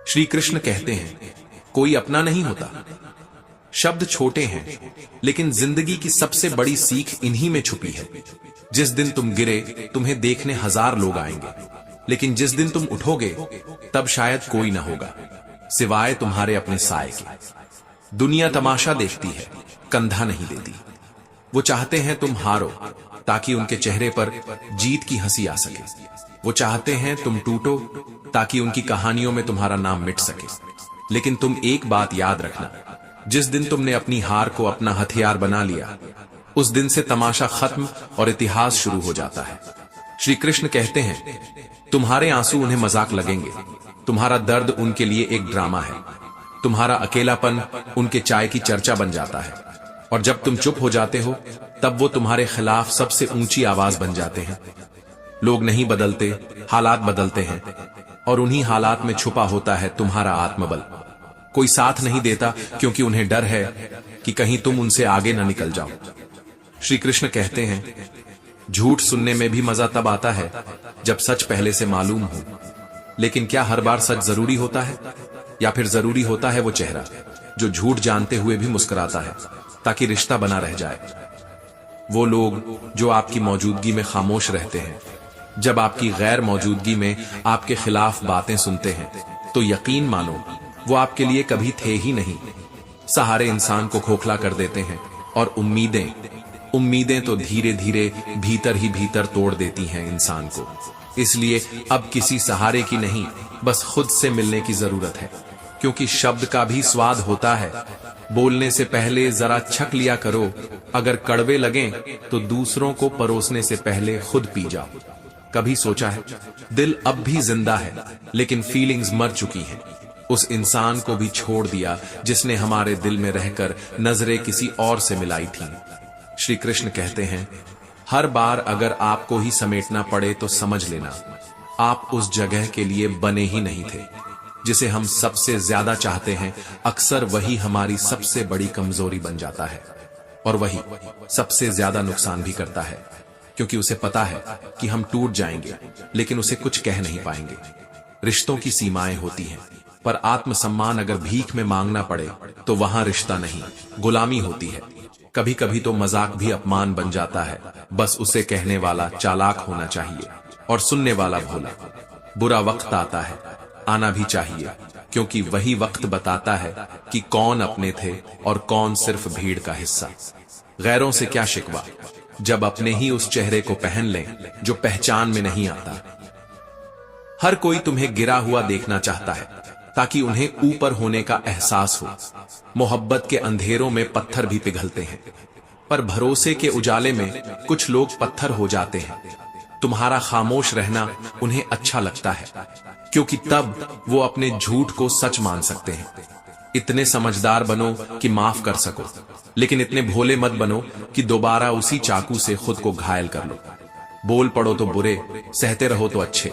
श्री कृष्ण कहते हैं, कोई अपना नहीं होता। शब्द छोटे हैं, लेकिन जिंदगी की सबसे बड़ी सीख इन्हीं में छुपी है। जिस दिन तुम गिरे, तुम्हें देखने 1000 लोग आएंगे, लेकिन जिस दिन तुम उठोगे, तब शायद कोई ना होगा सिवाय तुम्हारे अपने साए के। दुनिया तमाशा देखती है, कंधा नहीं देती। वो चाहते हैं तुम हारो, ताकि उनके चेहरे पर जीत की हंसी आ सके। वो चाहते हैं तुम टूटो, ताकि उनकी कहानियों में तुम्हारा नाम मिट सके। लेकिन तुम एक बात याद रखना, जिस दिन तुमने अपनी हार को अपना हथियार बना लिया, उस दिन से तमाशा खत्म और इतिहास शुरू हो जाता है। श्री कृष्ण कहते हैं, तुम्हारे आंसू उन्हें मजाक लगेंगे, तुम्हारा दर्द उनके लिए एक ड्रामा है, तुम्हारा अकेलापन उनके चाय की चर्चा बन जाता है, और जब तुम चुप हो जाते हो, तब वो तुम्हारे खिलाफ सबसे ऊंची आवाज बन जाते हैं। लोग नहीं बदलते, हालात बदलते हैं, और उन्हीं हालात में छुपा होता है तुम्हारा आत्मबल। कोई साथ नहीं देता, क्योंकि उन्हें डर है कि कहीं तुम उनसे आगे न निकल जाओ। श्री कृष्ण कहते हैं, झूठ सुनने में भी मजा तब आता है जब सच पहले से मालूम हो। लेकिन क्या हर बार सच जरूरी होता है? या फिर जरूरी होता है वो चेहरा जो झूठ जानते हुए भी मुस्कुराता है, ताकि रिश्ता बना रह जाए। वो लोग जो आपकी मौजूदगी में खामोश रहते हैं, जब आपकी गैर मौजूदगी में आपके खिलाफ बातें सुनते हैं, तो यकीन मानो वो आपके लिए कभी थे ही नहीं। सहारे इंसान को खोखला कर देते हैं, और उम्मीदें तो धीरे धीरे भीतर ही भीतर तोड़ देती हैं इंसान को। इसलिए अब किसी सहारे की नहीं, बस खुद से मिलने की जरूरत है। क्योंकि शब्द का भी स्वाद होता है। बोलने से पहले जरा छक लिया करो। अगर कड़वे लगें तो दूसरों को परोसने से पहले खुद पी जाओ। कभी सोचा है, दिल अब भी जिंदा है, लेकिन फीलिंग्स मर चुकी हैं। उस इंसान को भी छोड़ दिया जिसने हमारे दिल में रहकर नजरें किसी और से मिलाई थी। श्री कृष्ण कहते हैं, हर बार अगर आपको ही समेटना पड़े तो समझ लेना, आप उस जगह के लिए बने ही नहीं थे। जिसे हम सबसे ज्यादा चाहते हैं, अक्सर वही हमारी सबसे बड़ी कमजोरी बन जाता है, और वही सबसे ज्यादा नुकसान भी करता है। क्योंकि उसे पता है कि हम टूट जाएंगे, लेकिन उसे कुछ कह नहीं पाएंगे। रिश्तों की सीमाएं होती हैं, पर आत्मसम्मान अगर भीख में मांगना पड़े तो वहां रिश्ता नहीं, गुलामी होती है। कभी कभी तो मजाक भी अपमान बन जाता है। बस उसे कहने वाला चालाक होना चाहिए और सुनने वाला भोला। बुरा वक्त आता है, आना भी चाहिए, क्योंकि वही वक्त बताता है कि कौन अपने थे और कौन सिर्फ भीड़ का हिस्सा। गैरों से क्या शिकवा, जब अपने ही उस चेहरे को पहन लें जो पहचान में नहीं आता। हर कोई तुम्हें गिरा हुआ देखना चाहता है, ताकि उन्हें ऊपर होने का एहसास हो। मोहब्बत के अंधेरों में पत्थर भी पिघलते हैं, पर भरोसे के उजाले में कुछ लोग पत्थर हो जाते हैं। तुम्हारा खामोश रहना उन्हें अच्छा लगता है, क्योंकि तब वो अपने झूठ को सच मान सकते हैं। इतने समझदार बनो कि माफ कर सको, लेकिन इतने भोले मत बनो कि दोबारा उसी चाकू से खुद को घायल कर लो। बोल पड़ो तो बुरे, सहते रहो तो अच्छे।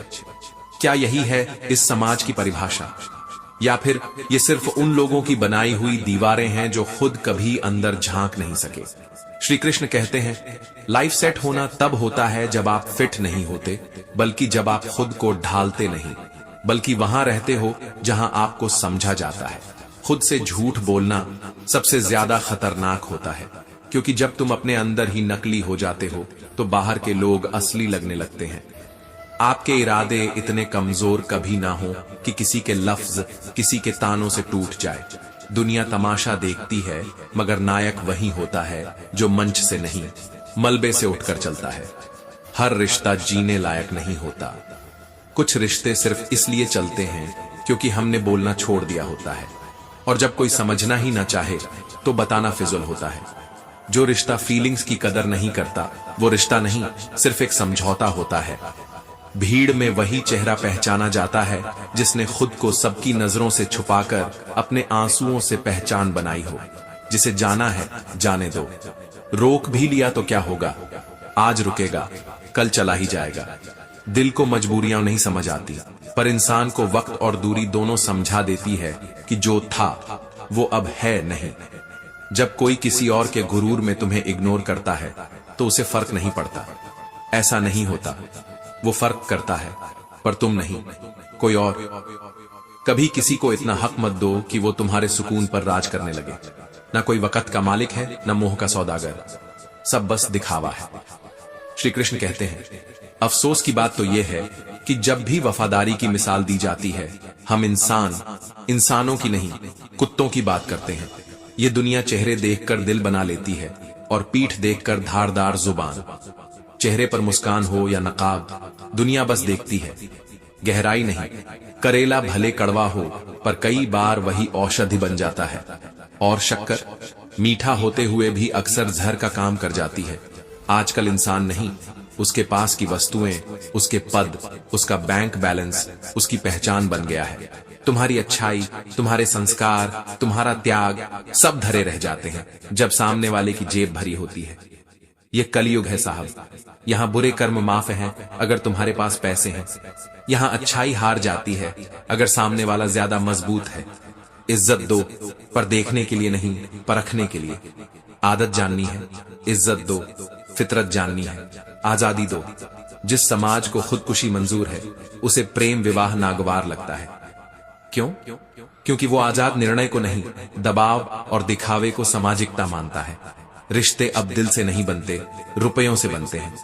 क्या यही है इस समाज की परिभाषा, या फिर ये सिर्फ उन लोगों की बनाई हुई दीवारें हैं जो खुद कभी अंदर झांक नहीं सके? श्री कृष्ण कहते हैं, लाइफ सेट होना तब होता है जब आप फिट नहीं होते, बल्कि जब आप खुद को ढालते नहीं, बल्कि वहां रहते हो जहां आपको समझा जाता है। खुद से झूठ बोलना सबसे ज्यादा खतरनाक होता है, क्योंकि जब तुम अपने अंदर ही नकली हो जाते हो तो बाहर के लोग असली लगने लगते हैं। आपके इरादे इतने कमजोर कभी ना हो कि किसी के लफ्ज, किसी के तानों से टूट जाए। दुनिया तमाशा देखती है, मगर नायक वही होता है जो मंच से नहीं, मलबे से उठकर चलता है। हर रिश्ता जीने लायक नहीं होता। कुछ रिश्ते सिर्फ इसलिए चलते हैं क्योंकि हमने बोलना छोड़ दिया होता है, और जब कोई समझना ही ना चाहे तो बताना फिजुल होता है। जो रिश्ता फीलिंग्स की कदर नहीं करता, वो रिश्ता नहीं, सिर्फ एक समझौता होता है। भीड़ में वही चेहरा पहचाना जाता है जिसने खुद को सबकी नजरों से छुपाकर अपने आंसुओं से पहचान बनाई हो। जिसे जाना है जाने दो। रोक भी लिया तो क्या होगा, आज रुकेगा, कल चला ही जाएगा। दिल को मजबूरियां नहीं समझ आती, पर इंसान को वक्त और दूरी दोनों समझा देती है कि जो था वो अब है नहीं। जब कोई किसी और के गुरूर में तुम्हें इग्नोर करता है तो उसे फर्क नहीं पड़ता। ऐसा नहीं होता, वो फर्क करता है, पर तुम नहीं, कोई और। कभी किसी को इतना हक मत दो कि वो तुम्हारे सुकून पर राज करने लगे। ना कोई वक़्त का मालिक है, ना मोह का सौदागर, सब बस दिखावा है। श्री कृष्ण कहते हैं, अफसोस की बात तो यह है कि जब भी वफादारी की मिसाल दी जाती है, हम इंसानों की नहीं, कुत्तों की बात करते हैं। ये दुनिया चेहरे देखकर दिल बना लेती है और पीठ देखकर धारदार जुबान। चेहरे पर मुस्कान हो या नकाब, दुनिया बस देखती है, गहराई नहीं। करेला भले कड़वा हो पर कई बार वही औषधि बन जाता है। और शक्कर मीठा होते हुए भी अक्सर जहर का काम कर जाती है। आजकल इंसान नहीं, उसके पास की वस्तुएं, उसके पद, उसका बैंक बैलेंस उसकी पहचान बन गया है। तुम्हारी अच्छाई, तुम्हारे संस्कार, तुम्हारा त्याग सब धरे रह जाते हैं जब सामने वाले की जेब भरी होती है। ये कलयुग है साहब। यहाँ बुरे कर्म माफ हैं अगर तुम्हारे पास पैसे हैं। यहाँ अच्छाई हार जाती है अगर सामने वाला ज्यादा मजबूत है। इज्जत दो, पर देखने के लिए नहीं, परखने के लिए। आदत जाननी है, इज्जत दो, फितरत जाननी है, आजादी दो। जिस समाज को खुदकुशी मंजूर है, उसे प्रेम विवाह नागवार लगता है। क्यों? क्योंकि वो आजाद निर्णय को नहीं, दबाव और दिखावे को सामाजिकता मानता है। रिश्ते अब दिल से नहीं बनते, रुपयों से बनते हैं।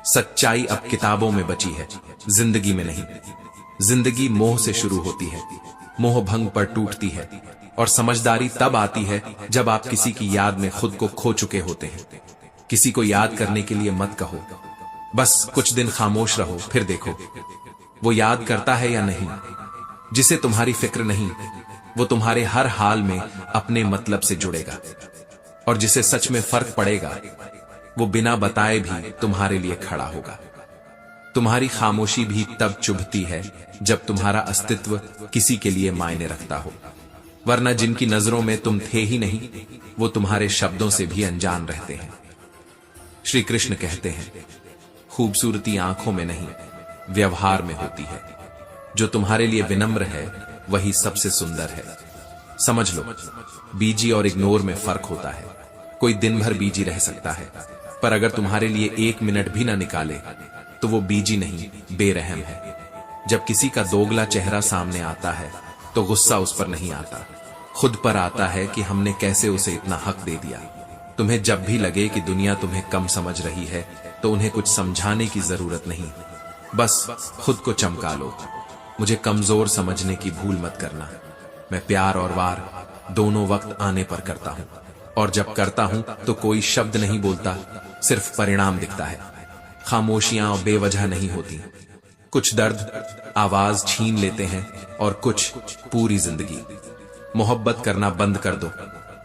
सच्चाई अब किताबों में बची है, जिंदगी में नहीं। जिंदगी मोह से शुरू होती है, मोह भंग पर टूटती है, और समझदारी तब आती है जब आप किसी की याद में खुद को खो चुके होते हैं। किसी को याद करने के लिए मत कहो, बस कुछ दिन खामोश रहो, फिर देखो वो याद करता है या नहीं। जिसे तुम्हारी फिक्र नहीं, वो तुम्हारे हर हाल में अपने मतलब से जुड़ेगा। और जिसे सच में फर्क पड़ेगा, वो बिना बताए भी तुम्हारे लिए खड़ा होगा। तुम्हारी खामोशी भी तब चुभती है जब तुम्हारा अस्तित्व किसी के लिए मायने रखता हो। वरना जिनकी नजरों में तुम थे ही नहीं, वो तुम्हारे शब्दों से भी अनजान रहते हैं। श्री कृष्ण कहते हैं, खूबसूरती आंखों में नहीं, व्यवहार में होती है। जो तुम्हारे लिए विनम्र है, वही सबसे सुंदर है। समझ लो, बीजी और इग्नोर में फर्क होता है। कोई दिन भर बीजी रह सकता है, पर अगर तुम्हारे लिए 1 मिनट भी ना निकाले, तो वो बीजी नहीं, बेरहम है। जब किसी का दोगला चेहरा सामने आता है, तो गुस्सा उस पर नहीं आता, खुद पर आता है कि हमने कैसे उसे इतना हक दे दिया। तुम्हें जब भी लगे कि दुनिया तुम्हें कम समझ रही है, तो उन्हें कुछ समझाने की जरूरत नहीं, बस खुद को चमका लो। मुझे कमजोर समझने की भूल मत करना। मैं प्यार और वार दोनों वक्त आने पर करता हूं, और जब करता हूं तो कोई शब्द नहीं बोलता, सिर्फ परिणाम दिखता है। खामोशियां बेवजह नहीं होती। कुछ दर्द आवाज छीन लेते हैं, और कुछ पूरी जिंदगी। मोहब्बत करना बंद कर दो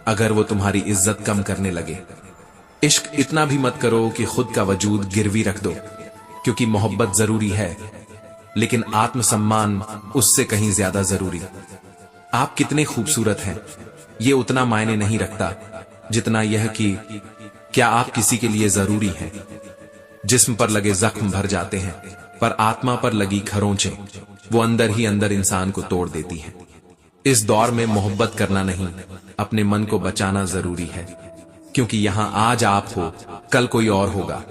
अगर वो तुम्हारी इज्जत कम करने लगे। इश्क इतना भी मत करो कि खुद का वजूद गिरवी रख दो, क्योंकि मोहब्बत जरूरी है, लेकिन आत्मसम्मान उससे कहीं ज्यादा जरूरी। आप कितने खूबसूरत हैं, ये उतना मायने नहीं रखता जितना यह कि क्या आप किसी के लिए जरूरी हैं। जिस्म पर लगे जख्म भर जाते हैं, पर आत्मा पर लगी खरोंचें वो अंदर ही अंदर इंसान को तोड़ देती हैं। इस दौर में मोहब्बत करना नहीं, अपने मन को बचाना जरूरी है, क्योंकि यहां आज आप हो, कल कोई और होगा,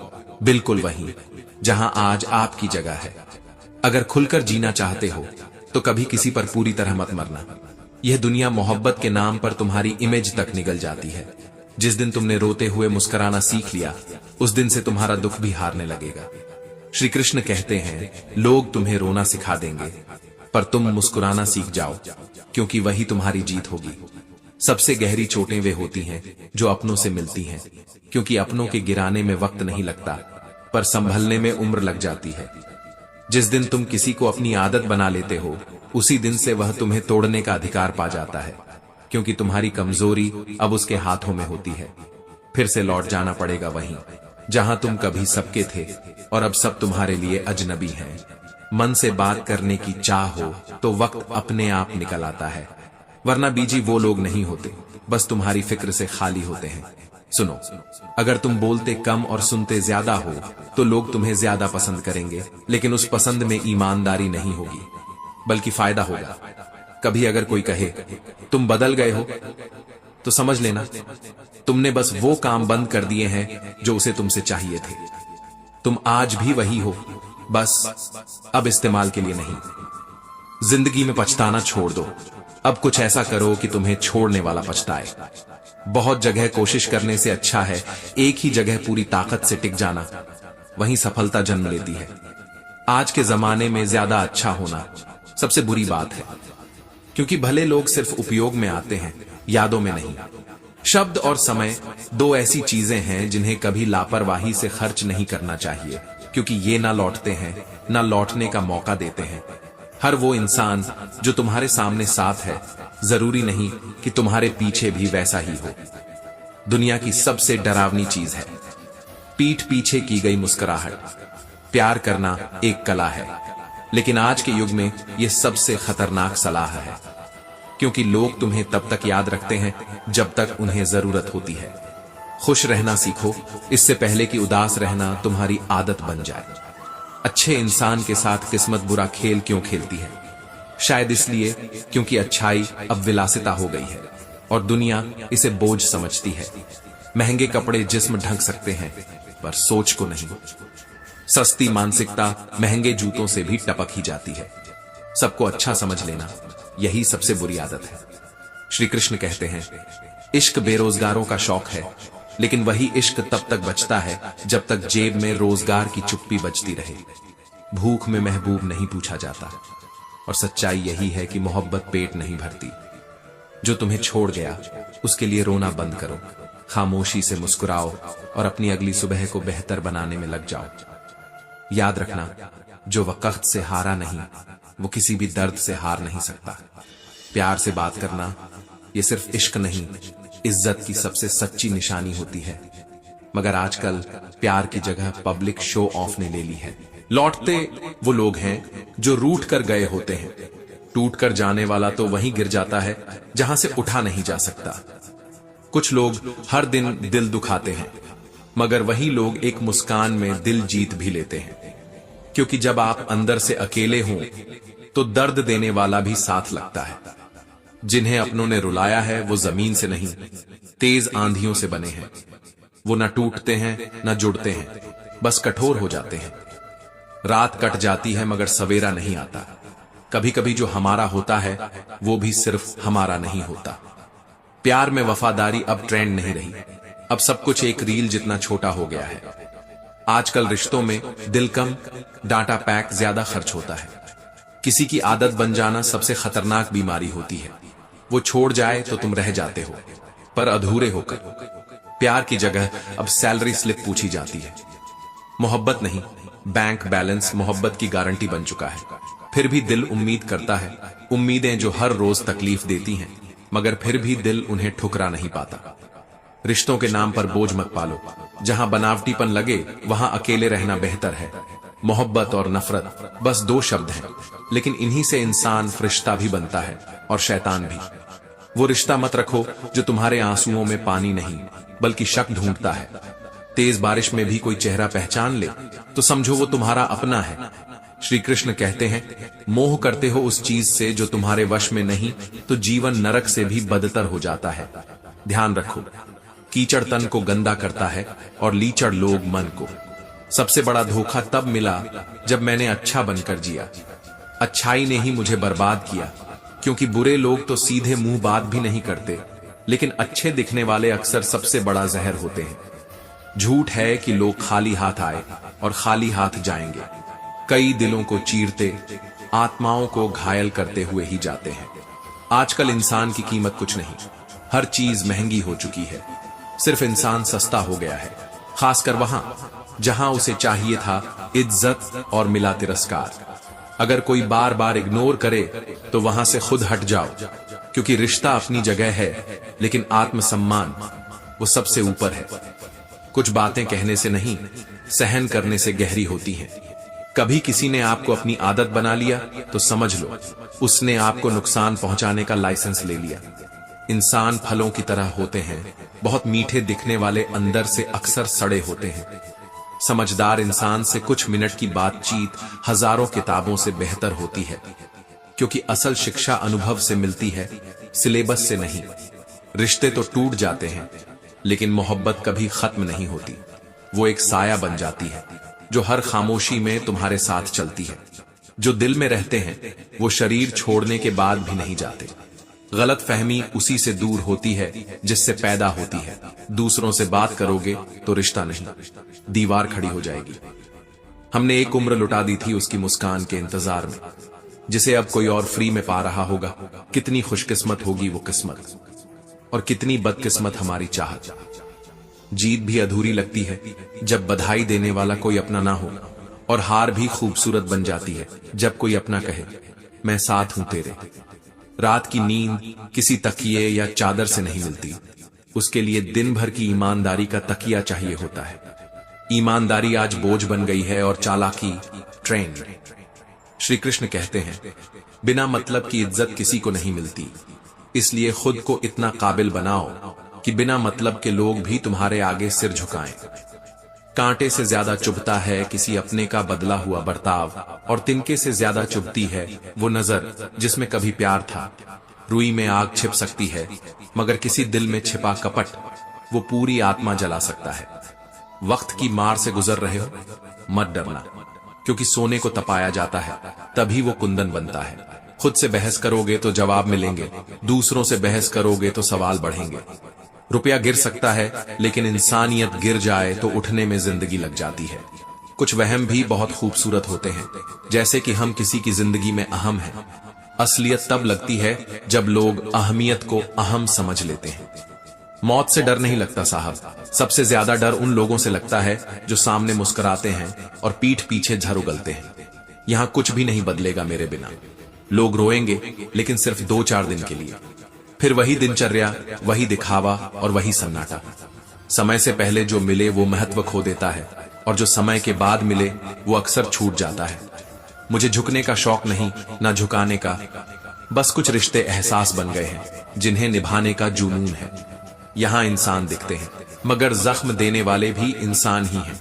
बिल्कुल वहीं जहां आज आपकी जगह है। अगर खुलकर जीना चाहते हो, तो कभी किसी पर पूरी तरह मत मरना। यह दुनिया मोहब्बत के नाम पर तुम्हारी इमेज तक निगल जाती है। जिस दिन तुमने रोते हुए मुस्कुराना सीख लिया, उस दिन से तुम्हारा दुख भी हारने लगेगा। श्री कृष्ण कहते हैं, लोग तुम्हें रोना सिखा देंगे, पर तुम मुस्कुराना सीख जाओ, क्योंकि वही तुम्हारी जीत होगी। सबसे गहरी चोटें वे होती हैं जो अपनों से मिलती हैं, क्योंकि अपनों के गिराने में वक्त नहीं लगता, पर संभलने में उम्र लग जाती है। जिस दिन तुम किसी को अपनी आदत बना लेते हो, उसी दिन से वह तुम्हें तोड़ने का अधिकार पा जाता है, क्योंकि तुम्हारी कमजोरी अब उसके हाथों में होती है। फिर से लौट जाना पड़ेगा वहीं जहां तुम कभी सबके थे, और अब सब तुम्हारे लिए अजनबी हैं। मन से बात करने की चाह हो तो वक्त अपने आप निकल आता है, वरना बीजी वो लोग नहीं होते, बस तुम्हारी फिक्र से खाली होते हैं। सुनो, अगर तुम बोलते कम और सुनते ज्यादा हो, तो लोग तुम्हें ज्यादा पसंद करेंगे, लेकिन उस पसंद में ईमानदारी नहीं होगी, बल्कि फायदा होगा। कभी अगर कोई कहे तुम बदल गए हो, तो समझ लेना तुमने बस वो काम बंद कर दिए हैं जो उसे तुमसे चाहिए थे। तुम आज भी वही हो, बस अब इस्तेमाल के लिए नहीं। जिंदगी में पछताना छोड़ दो। अब कुछ ऐसा करो कि तुम्हें छोड़ने वाला पछताए। बहुत जगह कोशिश करने से अच्छा है एक ही जगह पूरी ताकत से टिक जाना, वहीं सफलता जन्म लेती है। आज के जमाने में ज्यादा अच्छा होना सबसे बुरी बात है, क्योंकि भले लोग सिर्फ उपयोग में आते हैं, यादों में नहीं। शब्द और समय दो ऐसी चीजें हैं जिन्हें कभी लापरवाही से खर्च नहीं करना चाहिए, क्योंकि ये ना लौटते हैं, ना लौटने का मौका देते हैं। हर वो इंसान जो तुम्हारे सामने साथ है, जरूरी नहीं कि तुम्हारे पीछे भी वैसा ही हो। दुनिया की सबसे डरावनी चीज है पीठ पीछे की गई मुस्कुराहट। प्यार करना एक कला है, लेकिन आज के युग में यह सबसे खतरनाक सलाह है, क्योंकि लोग तुम्हें तब तक याद रखते हैं जब तक उन्हें जरूरत होती है। खुश रहना सीखो, इससे पहले कि उदास रहना तुम्हारी आदत बन जाए। अच्छे इंसान के साथ किस्मत बुरा खेल क्यों खेलती है? शायद इसलिए क्योंकि अच्छाई अब विलासिता हो गई है और दुनिया इसे बोझ समझती है। महंगे कपड़े जिस्म ढक सकते हैं, पर सोच को नहीं। सस्ती मानसिकता महंगे जूतों से भी टपक ही जाती है। सबको अच्छा समझ लेना, यही सबसे बुरी आदत है। श्री कृष्ण कहते हैं, इश्क बेरोजगारों का शौक है, लेकिन वही इश्क तब तक बचता है जब तक जेब में रोजगार की चुप्पी बचती रहे। भूख में महबूब नहीं पूछा जाता, और सच्चाई यही है कि मोहब्बत पेट नहीं भरती। जो तुम्हें छोड़ गया उसके लिए रोना बंद करो, खामोशी से मुस्कुराओ और अपनी अगली सुबह को बेहतर बनाने में लग जाओ। याद रखना, जो वक्त से हारा नहीं, वो किसी भी दर्द से हार नहीं सकता। प्यार से बात करना ये सिर्फ इश्क नहीं, इज्जत की सबसे सच्ची निशानी होती है। मगर आजकल प्यार की जगह पब्लिक शो ऑफ ने ले ली है। लौटते वो लोग हैं जो रूठ कर गए होते हैं। टूट कर जाने वाला तो वहीं गिर जाता है जहां से उठा नहीं जा सकता। कुछ लोग हर दिन दिल दुखाते हैं, मगर वही लोग एक मुस्कान में दिल जीत भी लेते हैं। क्योंकि जब आप अंदर से अकेले हों तो दर्द देने वाला भी साथ लगता है। जिन्हें अपनों ने रुलाया है वो जमीन से नहीं, तेज आंधियों से बने हैं। वो न टूटते हैं न जुड़ते हैं, बस कठोर हो जाते हैं। रात कट जाती है मगर सवेरा नहीं आता। कभी कभी जो हमारा होता है वो भी सिर्फ हमारा नहीं होता। प्यार में वफादारी अब ट्रेंड नहीं रही, अब सब कुछ एक रील जितना छोटा हो गया है। आजकल रिश्तों में दिल कम, डाटा पैक ज्यादा खर्च होता है। किसी की आदत बन जाना सबसे खतरनाक बीमारी होती है। वो छोड़ जाए तो तुम रह जाते हो, पर अधूरे होकर। प्यार की जगह अब सैलरी स्लिप पूछी जाती है। मोहब्बत नहीं, बैंक बैलेंस मोहब्बत की गारंटी बन चुका है। फिर भी दिल उम्मीद करता है, उम्मीदें जो हर रोज तकलीफ देती हैं, मगर फिर भी दिल उन्हें ठुकरा नहीं पाता। रिश्तों के नाम पर बोझ मत पालो। जहां बनावटीपन लगे वहां अकेले रहना बेहतर है। मोहब्बत और नफरत बस दो शब्द हैं, लेकिन इन्हीं से इंसान फरिश्ता भी बनता है और शैतान भी। वो रिश्ता मत रखो जो तुम्हारे आंसुओं में पानी नहीं बल्कि शक ढूंढता है। तेज बारिश में भी कोई चेहरा पहचान ले तो समझो वो तुम्हारा अपना है। श्री कृष्ण कहते हैं, मोह करते हो उस चीज से जो तुम्हारे वश में नहीं तो जीवन नरक से भी बदतर हो जाता है। ध्यान रखो, कीचड़ तन को गंदा करता है और लीचड़ लोग मन को। सबसे बड़ा धोखा तब मिला जब मैंने अच्छा बनकर जिया। अच्छाई ने ही मुझे बर्बाद किया, क्योंकि बुरे लोग तो सीधे मुंह बात भी नहीं करते, लेकिन अच्छे दिखने वाले अक्सर सबसे बड़ा जहर होते हैं। झूठ है कि लोग खाली हाथ आए और खाली हाथ जाएंगे। कई दिलों को चीरते, आत्माओं को घायल करते हुए ही जाते हैं। आजकल इंसान की कीमत कुछ नहीं, हर चीज महंगी हो चुकी है। सिर्फ इंसान सस्ता हो गया है, खासकर वहां जहां उसे चाहिए था इज्जत और मिला तिरस्कार। अगर कोई बार बार इग्नोर करे तो वहां से खुद हट जाओ, क्योंकि रिश्ता अपनी जगह है, लेकिन आत्मसम्मान वो सबसे ऊपर है। कुछ बातें कहने से नहीं, सहन करने से गहरी होती हैं। कभी किसी ने आपको अपनी आदत बना लिया तो समझ लो उसने आपको नुकसान पहुंचाने का लाइसेंस ले लिया। इंसान फलों की तरह होते हैं, बहुत मीठे दिखने वाले अंदर से अक्सर सड़े होते हैं। समझदार इंसान से कुछ मिनट की बातचीत हजारों किताबों से बेहतर होती है, क्योंकि असल शिक्षा अनुभव से मिलती है, सिलेबस से नहीं। रिश्ते तो टूट जाते हैं, लेकिन मोहब्बत कभी खत्म नहीं होती। वो एक साया बन जाती है जो हर खामोशी में तुम्हारे साथ चलती है। जो दिल में रहते हैं वो शरीर छोड़ने के बाद भी नहीं जाते। गलत फहमी उसी से दूर होती है जिससे पैदा होती है। दूसरों से बात करोगे तो रिश्ता नहीं, दीवार खड़ी हो जाएगी। हमने एक उम्र लुटा दी थी उसकी मुस्कान के इंतजार में, जिसे अब कोई और फ्री में पा रहा होगा। कितनी खुशकिस्मत होगी वो किस्मत, और कितनी बदकिस्मत हमारी चाहत। जीत भी अधूरी लगती है जब बधाई देने वाला कोई अपना ना हो, और हार भी खूबसूरत बन जाती है जब कोई अपना कहे मैं साथ हूं तेरे। रात की नींद किसी तकिए या चादर से नहीं मिलती, उसके लिए दिन भर की ईमानदारी का तकिया चाहिए होता है। ईमानदारी आज बोझ बन गई है और चालाकी ट्रेंड। श्री कृष्ण कहते हैं बिना मतलब की इज्जत किसी को नहीं मिलती, इसलिए खुद को इतना काबिल बनाओ कि बिना मतलब के लोग भी तुम्हारे आगे सिर झुकाएं। कांटे से ज्यादा चुभता है किसी अपने का बदला हुआ बर्ताव, और तिनके से ज्यादा चुभती है वो नजर जिसमें कभी प्यार था। रुई में आग छिप सकती है, मगर किसी दिल में छिपा कपट वो पूरी आत्मा जला सकता है। वक्त की मार से गुजर रहे हो, मत डरना, क्योंकि सोने को तपाया जाता है तभी वो कुंदन बनता है। खुद से बहस करोगे तो जवाब मिलेंगे, दूसरों से बहस करोगे तो सवाल बढ़ेंगे। रुपया गिर सकता है, लेकिन इंसानियत गिर जाए तो उठने में जिंदगी लग जाती है। कुछ वहम भी बहुत खूबसूरत होते हैं, जैसे कि हम किसी की जिंदगी में अहम हैं। असलियत तब लगती है जब लोग अहमियत को अहम समझ लेते हैं। मौत से डर नहीं लगता साहब, सबसे ज्यादा डर उन लोगों से लगता है जो सामने मुस्कुराते हैं और पीठ पीछे झर उगलते हैं। यहां कुछ भी नहीं बदलेगा मेरे बिना। लोग रोएंगे, लेकिन सिर्फ 2-4 दिन के लिए। फिर वही दिनचर्या, वही दिखावा और वही सन्नाटा। समय से पहले जो मिले वो महत्व खो देता है, और जो समय के बाद मिले वो अक्सर छूट जाता है। मुझे झुकने का शौक नहीं, ना झुकाने का, बस कुछ रिश्ते एहसास बन गए हैं जिन्हें निभाने का जुनून है। यहां इंसान दिखते हैं, मगर जख्म देने वाले भी इंसान ही हैं,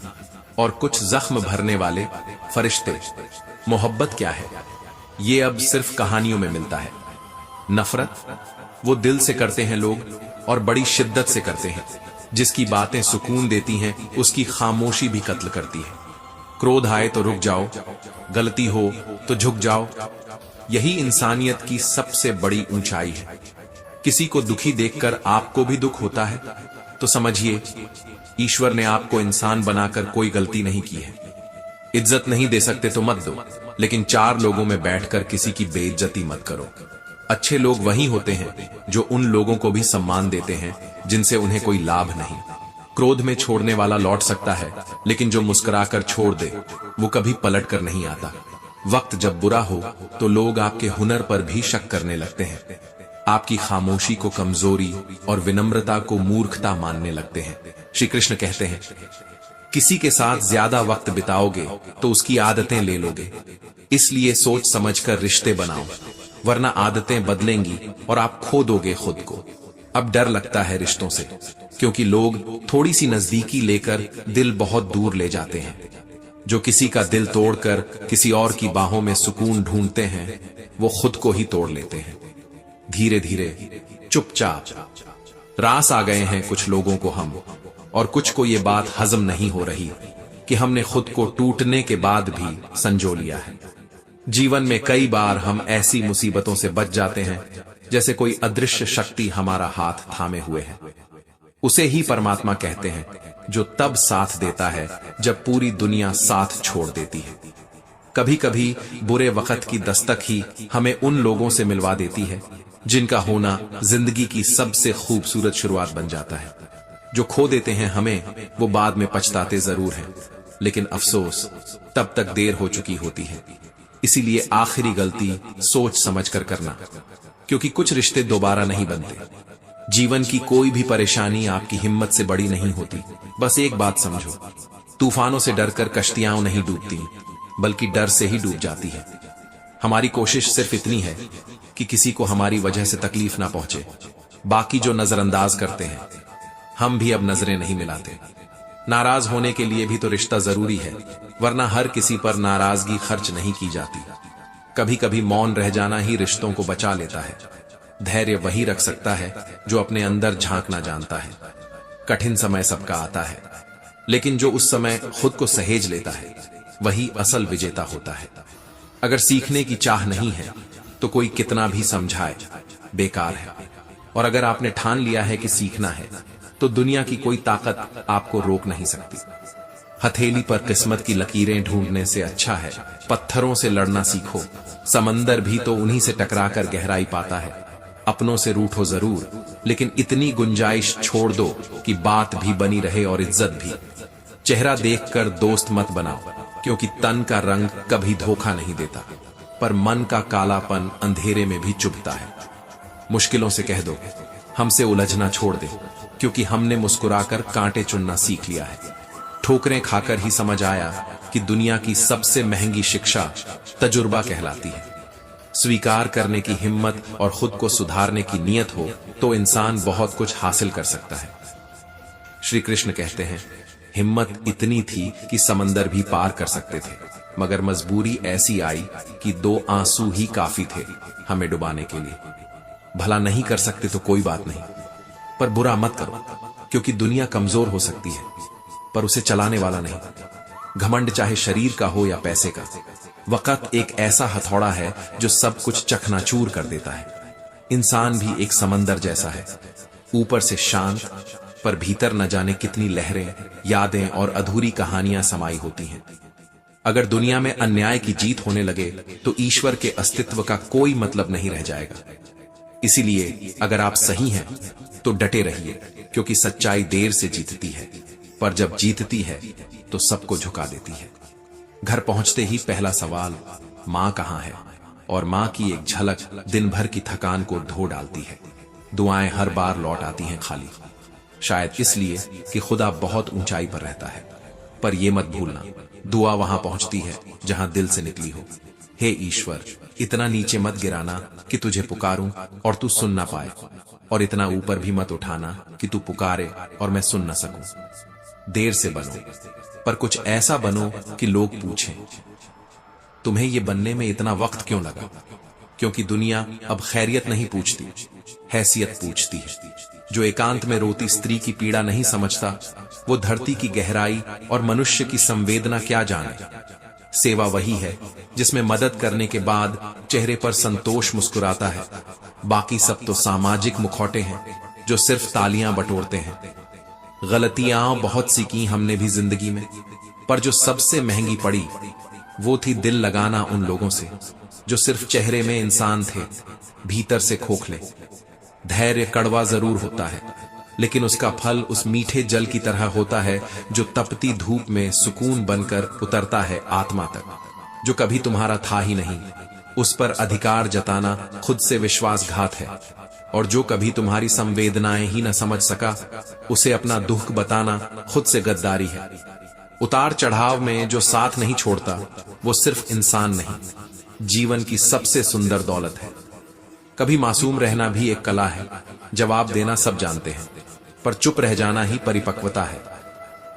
और कुछ जख्म भरने वाले फरिश्ते। मोहब्बत क्या है, ये अब सिर्फ कहानियों में मिलता है। नफरत वो दिल से करते हैं लोग, और बड़ी शिद्दत से करते हैं। जिसकी बातें सुकून देती हैं उसकी खामोशी भी कत्ल करती है। क्रोध आए तो रुक जाओ, गलती हो तो झुक जाओ। यही इंसानियत की सबसे बड़ी ऊंचाई है। किसी को दुखी देखकर आपको भी दुख होता है तो समझिए ईश्वर ने आपको इंसान बनाकर कोई गलती नहीं की है। इज्जत नहीं दे सकते तो मत दो, लेकिन 4 लोगों में बैठकर किसी की बेइज्जती मत करो। अच्छे लोग वही होते हैं जो उन लोगों को भी सम्मान देते हैं जिनसे उन्हें कोई लाभ नहीं। क्रोध में छोड़ने वाला लौट सकता है, लेकिन जो मुस्कुराकर छोड़ दे वो कभी पलट कर नहीं आता। वक्त जब बुरा हो तो लोग आपके हुनर पर भी शक करने लगते हैं। आपकी खामोशी को कमजोरी और विनम्रता को मूर्खता मानने लगते हैं। श्री कृष्ण कहते हैं किसी के साथ ज्यादा वक्त बिताओगे तो उसकी आदतें ले लोगे, इसलिए सोच समझकर रिश्ते बनाओ, वरना आदतें बदलेंगी और आप खो दोगे खुद को। अब डर लगता है रिश्तों से, क्योंकि लोग थोड़ी सी नजदीकी लेकर दिल बहुत दूर ले जाते हैं। जो किसी का दिल तोड़कर किसी और की बाहों में सुकून ढूंढते हैं वो खुद को ही तोड़ लेते हैं। धीरे धीरे चुपचाप रास आ गए हैं कुछ लोगों को हम, और कुछ को ये बात हजम नहीं हो रही कि हमने खुद को टूटने के बाद भी संजो लिया है। जीवन में कई बार हम ऐसी मुसीबतों से बच जाते हैं जैसे कोई अदृश्य शक्ति हमारा हाथ थामे हुए है। उसे ही परमात्मा कहते हैं, जो तब साथ देता है जब पूरी दुनिया साथ छोड़ देती है। कभी कभी बुरे वक्त की दस्तक ही हमें उन लोगों से मिलवा देती है जिनका होना जिंदगी की सबसे खूबसूरत शुरुआत बन जाता है। जो खो देते हैं हमें, वो बाद में पछताते जरूर हैं, लेकिन अफसोस तब तक देर हो चुकी होती है। इसीलिए आखिरी गलती सोच समझकर करना, क्योंकि कुछ रिश्ते दोबारा नहीं बनते। जीवन की कोई भी परेशानी आपकी हिम्मत से बड़ी नहीं होती। बस एक बात समझो, तूफानों से डरकर कश्तियां नहीं डूबती, बल्कि डर से ही डूब जाती है। हमारी कोशिश सिर्फ इतनी है कि किसी को हमारी वजह से तकलीफ ना पहुंचे। बाकी जो नजरअंदाज करते हैं, हम भी अब नजरें नहीं मिलाते। नाराज होने के लिए भी तो रिश्ता जरूरी है, वरना हर किसी पर नाराजगी खर्च नहीं की जाती। कभी कभी मौन रह जाना ही रिश्तों को बचा लेता है। धैर्य वही रख सकता है जो अपने अंदर झांकना जानता है। कठिन समय सबका आता है, लेकिन जो उस समय खुद को सहेज लेता है वही असल विजेता होता है। अगर सीखने की चाह नहीं है तो कोई कितना भी समझाए बेकार है। और अगर आपने ठान लिया है कि सीखना है तो दुनिया की कोई ताकत आपको रोक नहीं सकती। हथेली पर किस्मत की लकीरें ढूंढने से अच्छा है पत्थरों से लड़ना सीखो। समंदर भी तो उन्हीं से टकराकर गहराई पाता है। अपनों से रूठो जरूर, लेकिन इतनी गुंजाइश छोड़ दो कि बात भी बनी रहे और इज्जत भी। चेहरा देखकर दोस्त मत बनाओ, क्योंकि तन का रंग कभी धोखा नहीं देता, पर मन का कालापन अंधेरे में भी चुभता है। मुश्किलों से कह दो हमसे उलझना छोड़ दे, क्योंकि हमने मुस्कुराकर कांटे चुनना सीख लिया है। ठोकरें खाकर ही समझ आया कि दुनिया की सबसे महंगी शिक्षा तजुर्बा कहलाती है। स्वीकार करने की हिम्मत और खुद को सुधारने की नीयत हो तो इंसान बहुत कुछ हासिल कर सकता है। श्री कृष्ण कहते हैं, हिम्मत इतनी थी कि समंदर भी पार कर सकते थे, मगर मजबूरी ऐसी आई कि 2 आंसू ही काफी थे हमें डुबाने के लिए। भला नहीं कर सकते तो कोई बात नहीं, पर बुरा मत करो, क्योंकि दुनिया कमजोर हो सकती है पर उसे चलाने वाला नहीं। घमंड चाहे शरीर का हो या पैसे का, वक्त एक ऐसा हथौड़ा है जो सब कुछ चकनाचूर कर देता है। इंसान भी एक समंदर जैसा है, ऊपर से शांत पर भीतर न जाने कितनी लहरें, यादें और अधूरी कहानियां समाई होती हैं। अगर दुनिया में अन्याय की जीत होने लगे तो ईश्वर के अस्तित्व का कोई मतलब नहीं रह जाएगा। इसीलिए अगर आप सही हैं तो डटे रहिए, क्योंकि सच्चाई देर से जीतती है, पर जब जीतती है तो सबको झुका देती है। घर पहुंचते ही पहला सवाल मां कहां है, और मां की एक झलक दिन भर की थकान को धो डालती है। दुआएं हर बार लौट आती हैं खाली, शायद इसलिए कि खुदा बहुत ऊंचाई पर रहता है। पर यह मत भूलना, दुआ वहां पहुंचती है जहां दिल से निकली हो। हे ईश्वर, इतना नीचे मत गिराना कि तुझे पुकारूं और तू सुन ना पाए, और इतना ऊपर भी मत उठाना कि तू पुकारे और मैं सुन ना सकूं। देर से बनो, पर कुछ ऐसा बनो कि लोग पूछें, तुम्हें यह बनने में इतना वक्त क्यों लगा? क्योंकि दुनिया अब खैरियत नहीं पूछती, हैसियत पूछती है। जो एकांत में रोती स्त्री की पीड़ा नहीं समझता, वो धरती की गहराई और मनुष्य की संवेदना क्या जाने। सेवा वही है जिसमें मदद करने के बाद चेहरे पर संतोष मुस्कुराता है। बाकी सब तो सामाजिक मुखौटे हैं जो सिर्फ तालियां बटोरते हैं। गलतियां बहुत सी की हमने भी जिंदगी में, पर जो सबसे महंगी पड़ी वो थी दिल लगाना उन लोगों से जो सिर्फ चेहरे में इंसान थे, भीतर से खोखले। धैर्य कड़वा जरूर होता है, लेकिन उसका फल उस मीठे जल की तरह होता है जो तपती धूप में सुकून बनकर उतरता है आत्मा तक। जो कभी तुम्हारा था ही नहीं, उस पर अधिकार जताना खुद से विश्वासघात है, और जो कभी तुम्हारी संवेदनाएं ही न समझ सका, उसे अपना दुख बताना खुद से गद्दारी है। उतार चढ़ाव में जो साथ नहीं छोड़ता, वो सिर्फ इंसान नहीं, जीवन की सबसे सुंदर दौलत है। कभी मासूम रहना भी एक कला है। जवाब देना सब जानते हैं, पर चुप रह जाना ही परिपक्वता है।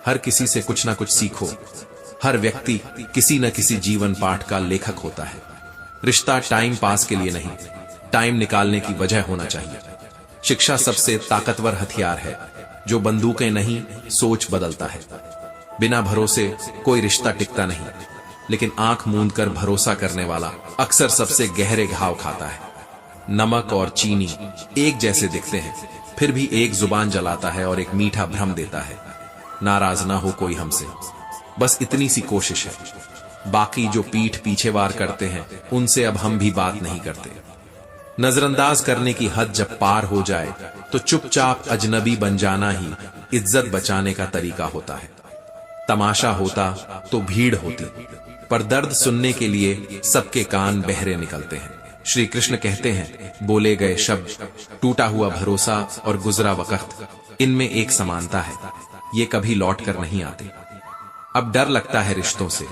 हर किसी से कुछ ना कुछ सीखो। हर व्यक्ति किसी न किसी जीवन पाठ का लेखक होता है। रिश्ता टाइम पास के लिए नहीं, टाइम निकालने की वजह होना चाहिए। शिक्षा सबसे ताकतवर हथियार है जो बंदूकें नहीं, सोच बदलता है। बिना भरोसे कोई रिश्ता टिकता नहीं, लेकिन आंख मूंद कर भरोसा करने वाला अक्सर सबसे गहरे घाव खाता है। नमक और चीनी एक जैसे दिखते हैं, फिर भी एक जुबान जलाता है और एक मीठा भ्रम देता है। नाराज ना हो कोई हमसे, बस इतनी सी कोशिश है। बाकी जो पीठ पीछे वार करते हैं, उनसे अब हम भी बात नहीं करते। नजरअंदाज करने की हद जब पार हो जाए तो चुपचाप अजनबी बन जाना ही इज्जत बचाने का तरीका होता है। तमाशा होता तो भीड़ होती, पर दर्द सुनने के लिए सबके कान बहरे निकलते हैं। श्री कृष्ण कहते हैं, बोले गए शब्द, टूटा हुआ भरोसा और गुजरा वक्त, इनमें एक समानता है, ये कभी लौट कर नहीं आते। अब डर लगता है रिश्तों से,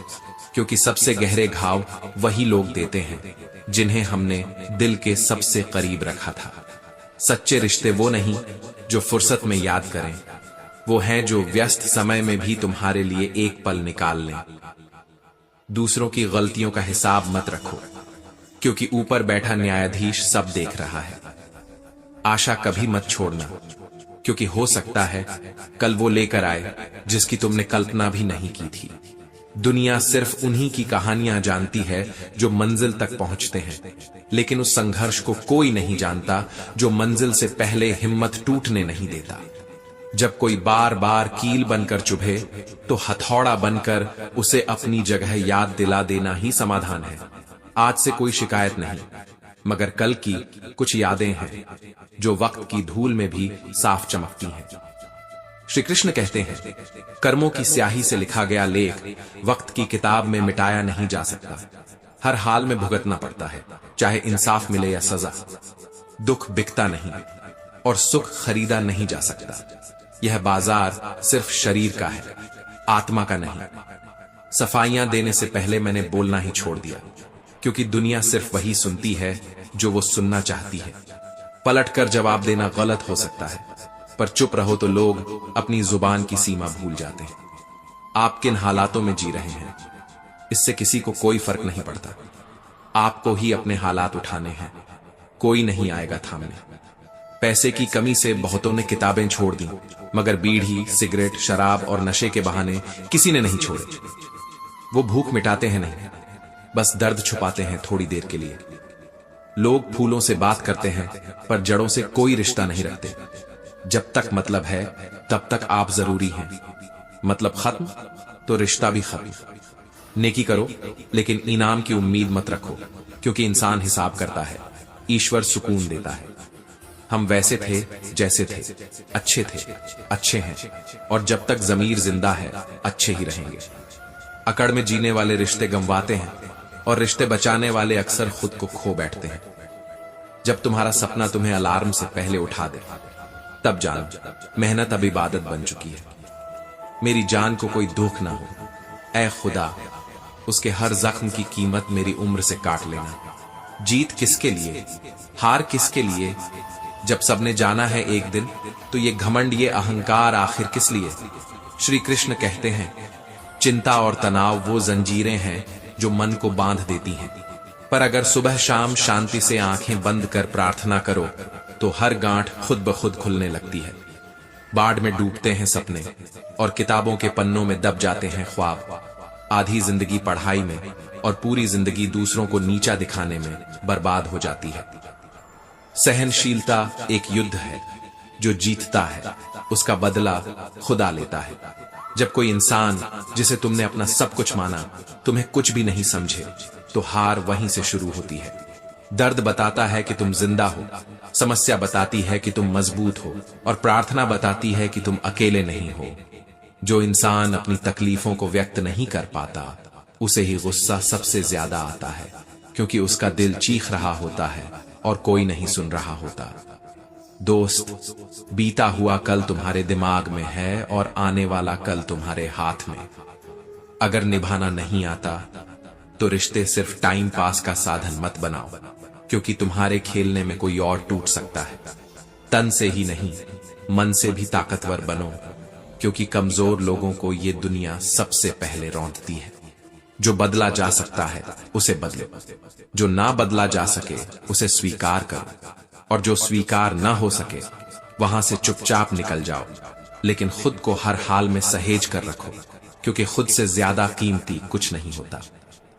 क्योंकि सबसे गहरे घाव वही लोग देते हैं जिन्हें हमने दिल के सबसे करीब रखा था। सच्चे रिश्ते वो नहीं जो फुर्सत में याद करें, वो हैं जो व्यस्त समय में भी तुम्हारे लिए एक पल निकाल लें। दूसरों की गलतियों का हिसाब मत रखो, क्योंकि ऊपर बैठा न्यायाधीश सब देख रहा है। आशा कभी मत छोड़ना, क्योंकि हो सकता है कल वो लेकर आए जिसकी तुमने कल्पना भी नहीं की थी। दुनिया सिर्फ उन्हीं की कहानियां जानती है जो मंजिल तक पहुंचते हैं, लेकिन उस संघर्ष को कोई नहीं जानता जो मंजिल से पहले हिम्मत टूटने नहीं देता। जब कोई बार बार कील बनकर चुभे तो हथौड़ा बनकर उसे अपनी जगह याद दिला देना ही समाधान है। आज से कोई शिकायत नहीं, मगर कल की कुछ यादें हैं जो वक्त की धूल में भी साफ चमकती हैं। श्री कृष्ण कहते हैं, कर्मों की स्याही से लिखा गया लेख वक्त की किताब में मिटाया नहीं जा सकता। हर हाल में भुगतना पड़ता है, चाहे इंसाफ मिले या सजा। दुख बिकता नहीं और सुख खरीदा नहीं जा सकता। यह बाजार सिर्फ शरीर का है, आत्मा का नहीं। सफाइयां देने से पहले मैंने बोलना ही छोड़ दिया, क्योंकि दुनिया सिर्फ वही सुनती है जो वो सुनना चाहती है। पलट कर जवाब देना गलत हो सकता है, पर चुप रहो तो लोग अपनी जुबान की सीमा भूल जाते हैं। आप किन हालातों में जी रहे हैं, इससे किसी को कोई फर्क नहीं पड़ता। आपको ही अपने हालात उठाने हैं, कोई नहीं आएगा थामने। पैसे की कमी से बहुतों ने किताबें छोड़ दी, मगर बीड़ी, सिगरेट, शराब और नशे के बहाने किसी ने नहीं छोड़े। वो भूख मिटाते हैं नहीं, बस दर्द छुपाते हैं थोड़ी देर के लिए। लोग फूलों से बात करते हैं, पर जड़ों से कोई रिश्ता नहीं रखते। जब तक मतलब है तब तक आप जरूरी हैं। मतलब खत्म तो रिश्ता भी खत्म। नेकी करो, लेकिन इनाम की उम्मीद मत रखो, क्योंकि इंसान हिसाब करता है, ईश्वर सुकून देता है। हम वैसे थे जैसे थे, अच्छे थे, अच्छे हैं, और जब तक जमीर जिंदा है अच्छे ही रहेंगे। अकड़ में जीने वाले रिश्ते गंवाते हैं, और रिश्ते बचाने वाले अक्सर खुद को खो बैठते हैं। जब तुम्हारा सपना तुम्हें अलार्म से पहले उठा दे, तब जानो मेहनत अब इबादत बन चुकी है। मेरी जान को कोई दुख ना हो, ऐ खुदा, उसके हर जख्म की कीमत मेरी उम्र से काट लेना। जीत किसके लिए, हार किसके लिए? जब सबने जाना है एक दिन, तो ये घमंड, ये अहंकार आखिर किस लिए? श्री कृष्ण कहते हैं, चिंता और तनाव वो जंजीरें हैं जो मन को बांध देती हैं, पर अगर सुबह शाम शांति से आंखें बंद कर प्रार्थना करो तो हर गांठ खुद ब खुद खुलने लगती है। बाढ़ में डूबते हैं सपने, और किताबों के पन्नों में दब जाते हैं ख्वाब। आधी जिंदगी पढ़ाई में और पूरी जिंदगी दूसरों को नीचा दिखाने में बर्बाद हो जाती है। सहनशीलता एक युद्ध है, जो जीतता है उसका बदला खुदा लेता है। जब कोई इंसान जिसे तुमने अपना सब कुछ माना तुम्हें कुछ भी नहीं समझे, तो हार वहीं से शुरू होती है। दर्द बताता है कि तुम जिंदा हो, समस्या बताती है कि तुम मजबूत हो, और प्रार्थना बताती है कि तुम अकेले नहीं हो। जो इंसान अपनी तकलीफों को व्यक्त नहीं कर पाता, उसे ही गुस्सा सबसे ज्यादा आता है, क्योंकि उसका दिल चीख रहा होता है और कोई नहीं सुन रहा होता। दोस्त, बीता हुआ कल तुम्हारे दिमाग में है और आने वाला कल तुम्हारे हाथ में। अगर निभाना नहीं आता तो रिश्ते सिर्फ टाइम पास का साधन मत बनाओ, क्योंकि तुम्हारे खेलने में कोई और टूट सकता है। तन से ही नहीं, मन से भी ताकतवर बनो, क्योंकि कमजोर लोगों को ये दुनिया सबसे पहले रौंदती है। जो बदला जा सकता है उसे बदलो, जो ना बदला जा सके उसे स्वीकार करो, और जो स्वीकार ना हो सके वहां से चुपचाप निकल जाओ। लेकिन खुद को हर हाल में सहेज कर रखो, क्योंकि खुद से ज्यादा कीमती कुछ नहीं होता।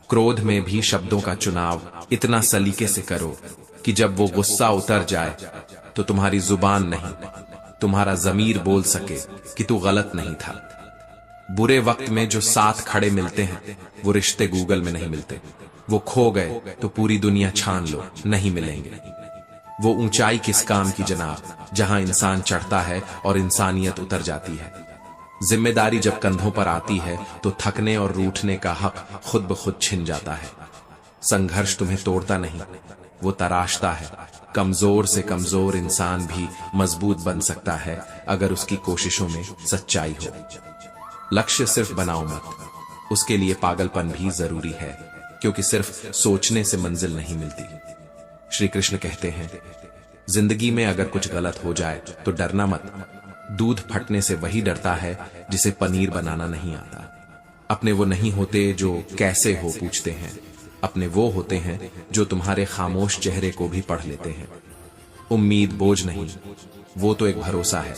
क्रोध में भी शब्दों का चुनाव इतना सलीके से करो कि जब वो गुस्सा उतर जाए तो तुम्हारी जुबान नहीं, तुम्हारा जमीर बोल सके कि तू गलत नहीं था। बुरे वक्त में जो साथ खड़े मिलते हैं वो रिश्ते गूगल में नहीं मिलते। वो खो गए तो पूरी दुनिया छान लो, नहीं मिलेंगे। वो ऊंचाई किस काम की जनाब, जहां इंसान चढ़ता है और इंसानियत उतर जाती है। जिम्मेदारी जब कंधों पर आती है तो थकने और रूठने का हक खुद ब खुद छिन जाता है। संघर्ष तुम्हें तोड़ता नहीं, वो तराशता है। कमजोर से कमजोर इंसान भी मजबूत बन सकता है अगर उसकी कोशिशों में सच्चाई हो। लक्ष्य सिर्फ बनाओ मत, उसके लिए पागलपन भी जरूरी है, क्योंकि सिर्फ सोचने से मंजिल नहीं मिलती। श्री कृष्ण कहते हैं, जिंदगी में अगर कुछ गलत हो जाए तो डरना मत। दूध फटने से वही डरता है जिसे पनीर बनाना नहीं आता। अपने वो नहीं होते जो कैसे हो पूछते हैं, अपने वो होते हैं जो तुम्हारे खामोश चेहरे को भी पढ़ लेते हैं। उम्मीद बोझ नहीं, वो तो एक भरोसा है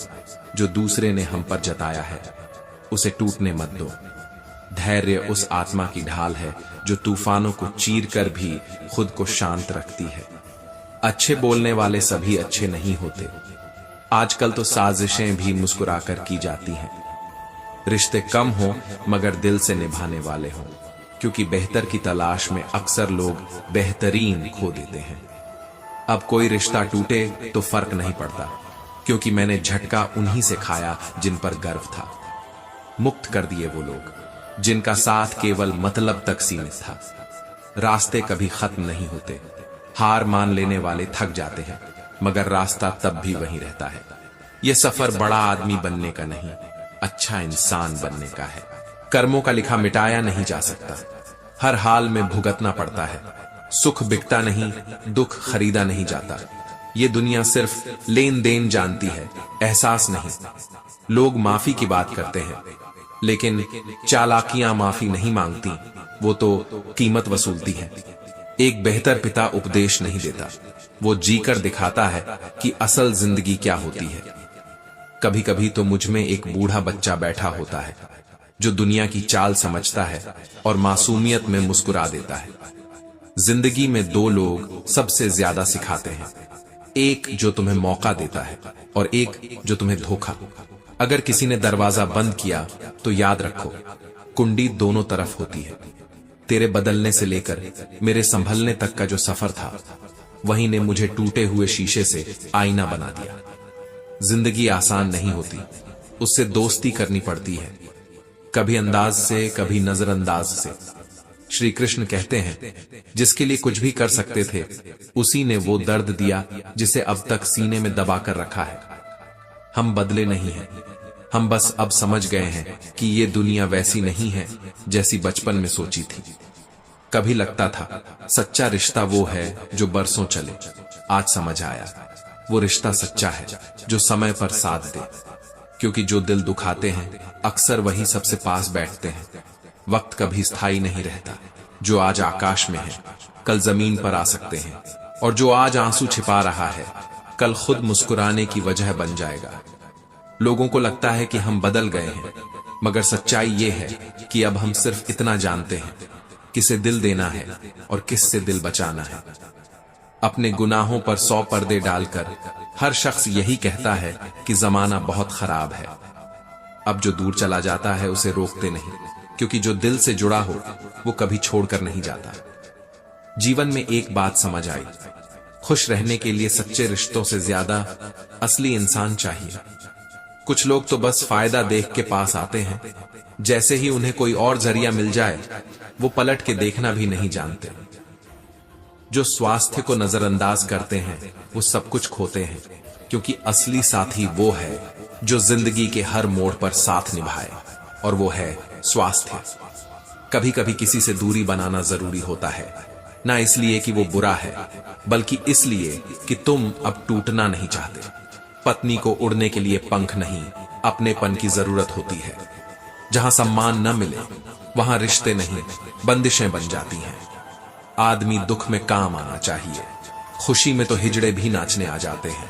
जो दूसरे ने हम पर जताया है, उसे टूटने मत दो। धैर्य उस आत्मा की ढाल है जो तूफानों को चीर कर भी खुद को शांत रखती है। अच्छे बोलने वाले सभी अच्छे नहीं होते। आजकल तो साजिशें भी मुस्कुराकर की जाती हैं। रिश्ते कम हो मगर दिल से निभाने वाले हों, क्योंकि बेहतर की तलाश में अक्सर लोग बेहतरीन खो देते हैं। अब कोई रिश्ता टूटे तो फर्क नहीं पड़ता, क्योंकि मैंने झटका उन्हीं से खाया जिन पर गर्व था। मुक्त कर दिए वो लोग जिनका साथ केवल मतलब तक सीमित था। रास्ते कभी खत्म नहीं होते। हार मान लेने वाले थक जाते हैं, मगर रास्ता तब भी वहीं रहता है। यह सफर बड़ा आदमी बनने का नहीं, अच्छा इंसान बनने का है। कर्मों का लिखा मिटाया नहीं जा सकता। हर हाल में भुगतना पड़ता है। सुख बिकता नहीं, दुख खरीदा नहीं जाता। ये दुनिया सिर्फ लेन देन जानती है, एहसास नहीं। लोग माफी की बात करते हैं, लेकिन चालाकियां माफी नहीं मांगती, वो तो कीमत वसूलती हैं। एक बेहतर पिता उपदेश नहीं देता, वो जीकर दिखाता है कि असल जिंदगी क्या होती है। कभी कभी तो मुझ में एक बूढ़ा बच्चा बैठा होता है जो दुनिया की चाल समझता है और मासूमियत में मुस्कुरा देता है। जिंदगी में दो लोग सबसे ज्यादा सिखाते हैं, एक जो तुम्हें मौका देता है और एक जो तुम्हें धोखा। अगर किसी ने दरवाजा बंद किया तो याद रखो, कुंडी दोनों तरफ होती है। तेरे बदलने से लेकर मेरे संभलने तक का जो सफर था, वही ने मुझे टूटे हुए शीशे से आईना बना दिया। जिंदगी आसान नहीं होती, उससे दोस्ती करनी पड़ती है, कभी अंदाज से, कभी नजरअंदाज से। श्री कृष्ण कहते हैं, जिसके लिए कुछ भी कर सकते थे, उसी ने वो दर्द दिया जिसे अब तक सीने में दबा कर रखा है। हम बदले नहीं हैं, हम बस अब समझ गए हैं कि ये दुनिया वैसी नहीं है जैसी बचपन में सोची थी। कभी लगता था सच्चा रिश्ता वो है जो बरसों चले, आज समझ आया वो रिश्ता सच्चा है जो समय पर साथ दे। क्योंकि जो दिल दुखाते हैं अक्सर वही सबसे पास बैठते हैं। वक्त कभी स्थायी नहीं रहता। जो आज आकाश में है कल जमीन पर आ सकते हैं, और जो आज आंसू छिपा रहा है कल खुद मुस्कुराने की वजह बन जाएगा। लोगों को लगता है कि हम बदल गए हैं, मगर सच्चाई ये है कि अब हम सिर्फ इतना जानते हैं, किसे दिल देना है और किससे दिल बचाना है। अपने गुनाहों पर 100 पर्दे डालकर हर शख्स यही कहता है कि जमाना बहुत खराब है। अब जो दूर चला जाता है उसे रोकते नहीं, क्योंकि जो दिल से जुड़ा हो वो कभी छोड़कर नहीं जाता। जीवन में एक बात समझ आई, खुश रहने के लिए सच्चे रिश्तों से ज्यादा असली इंसान चाहिए। कुछ लोग तो बस फायदा देख के पास आते हैं, जैसे ही उन्हें कोई और जरिया मिल जाए वो पलट के देखना भी नहीं जानते। जो स्वास्थ्य को नजरअंदाज करते हैं वो सब कुछ खोते हैं, क्योंकि असली साथी वो है जो जिंदगी के हर मोड़ पर साथ निभाए, और वो है स्वास्थ्य। कभी कभी किसी से दूरी बनाना जरूरी होता है, ना इसलिए कि वो बुरा है, बल्कि इसलिए कि तुम अब टूटना नहीं चाहते। पत्नी को उड़ने के लिए पंख नहीं, अपनेपन की जरूरत होती है। जहां सम्मान न मिले वहां रिश्ते नहीं, बंदिशें बन जाती हैं। आदमी दुख में काम आना चाहिए, खुशी में तो हिजड़े भी नाचने आ जाते हैं।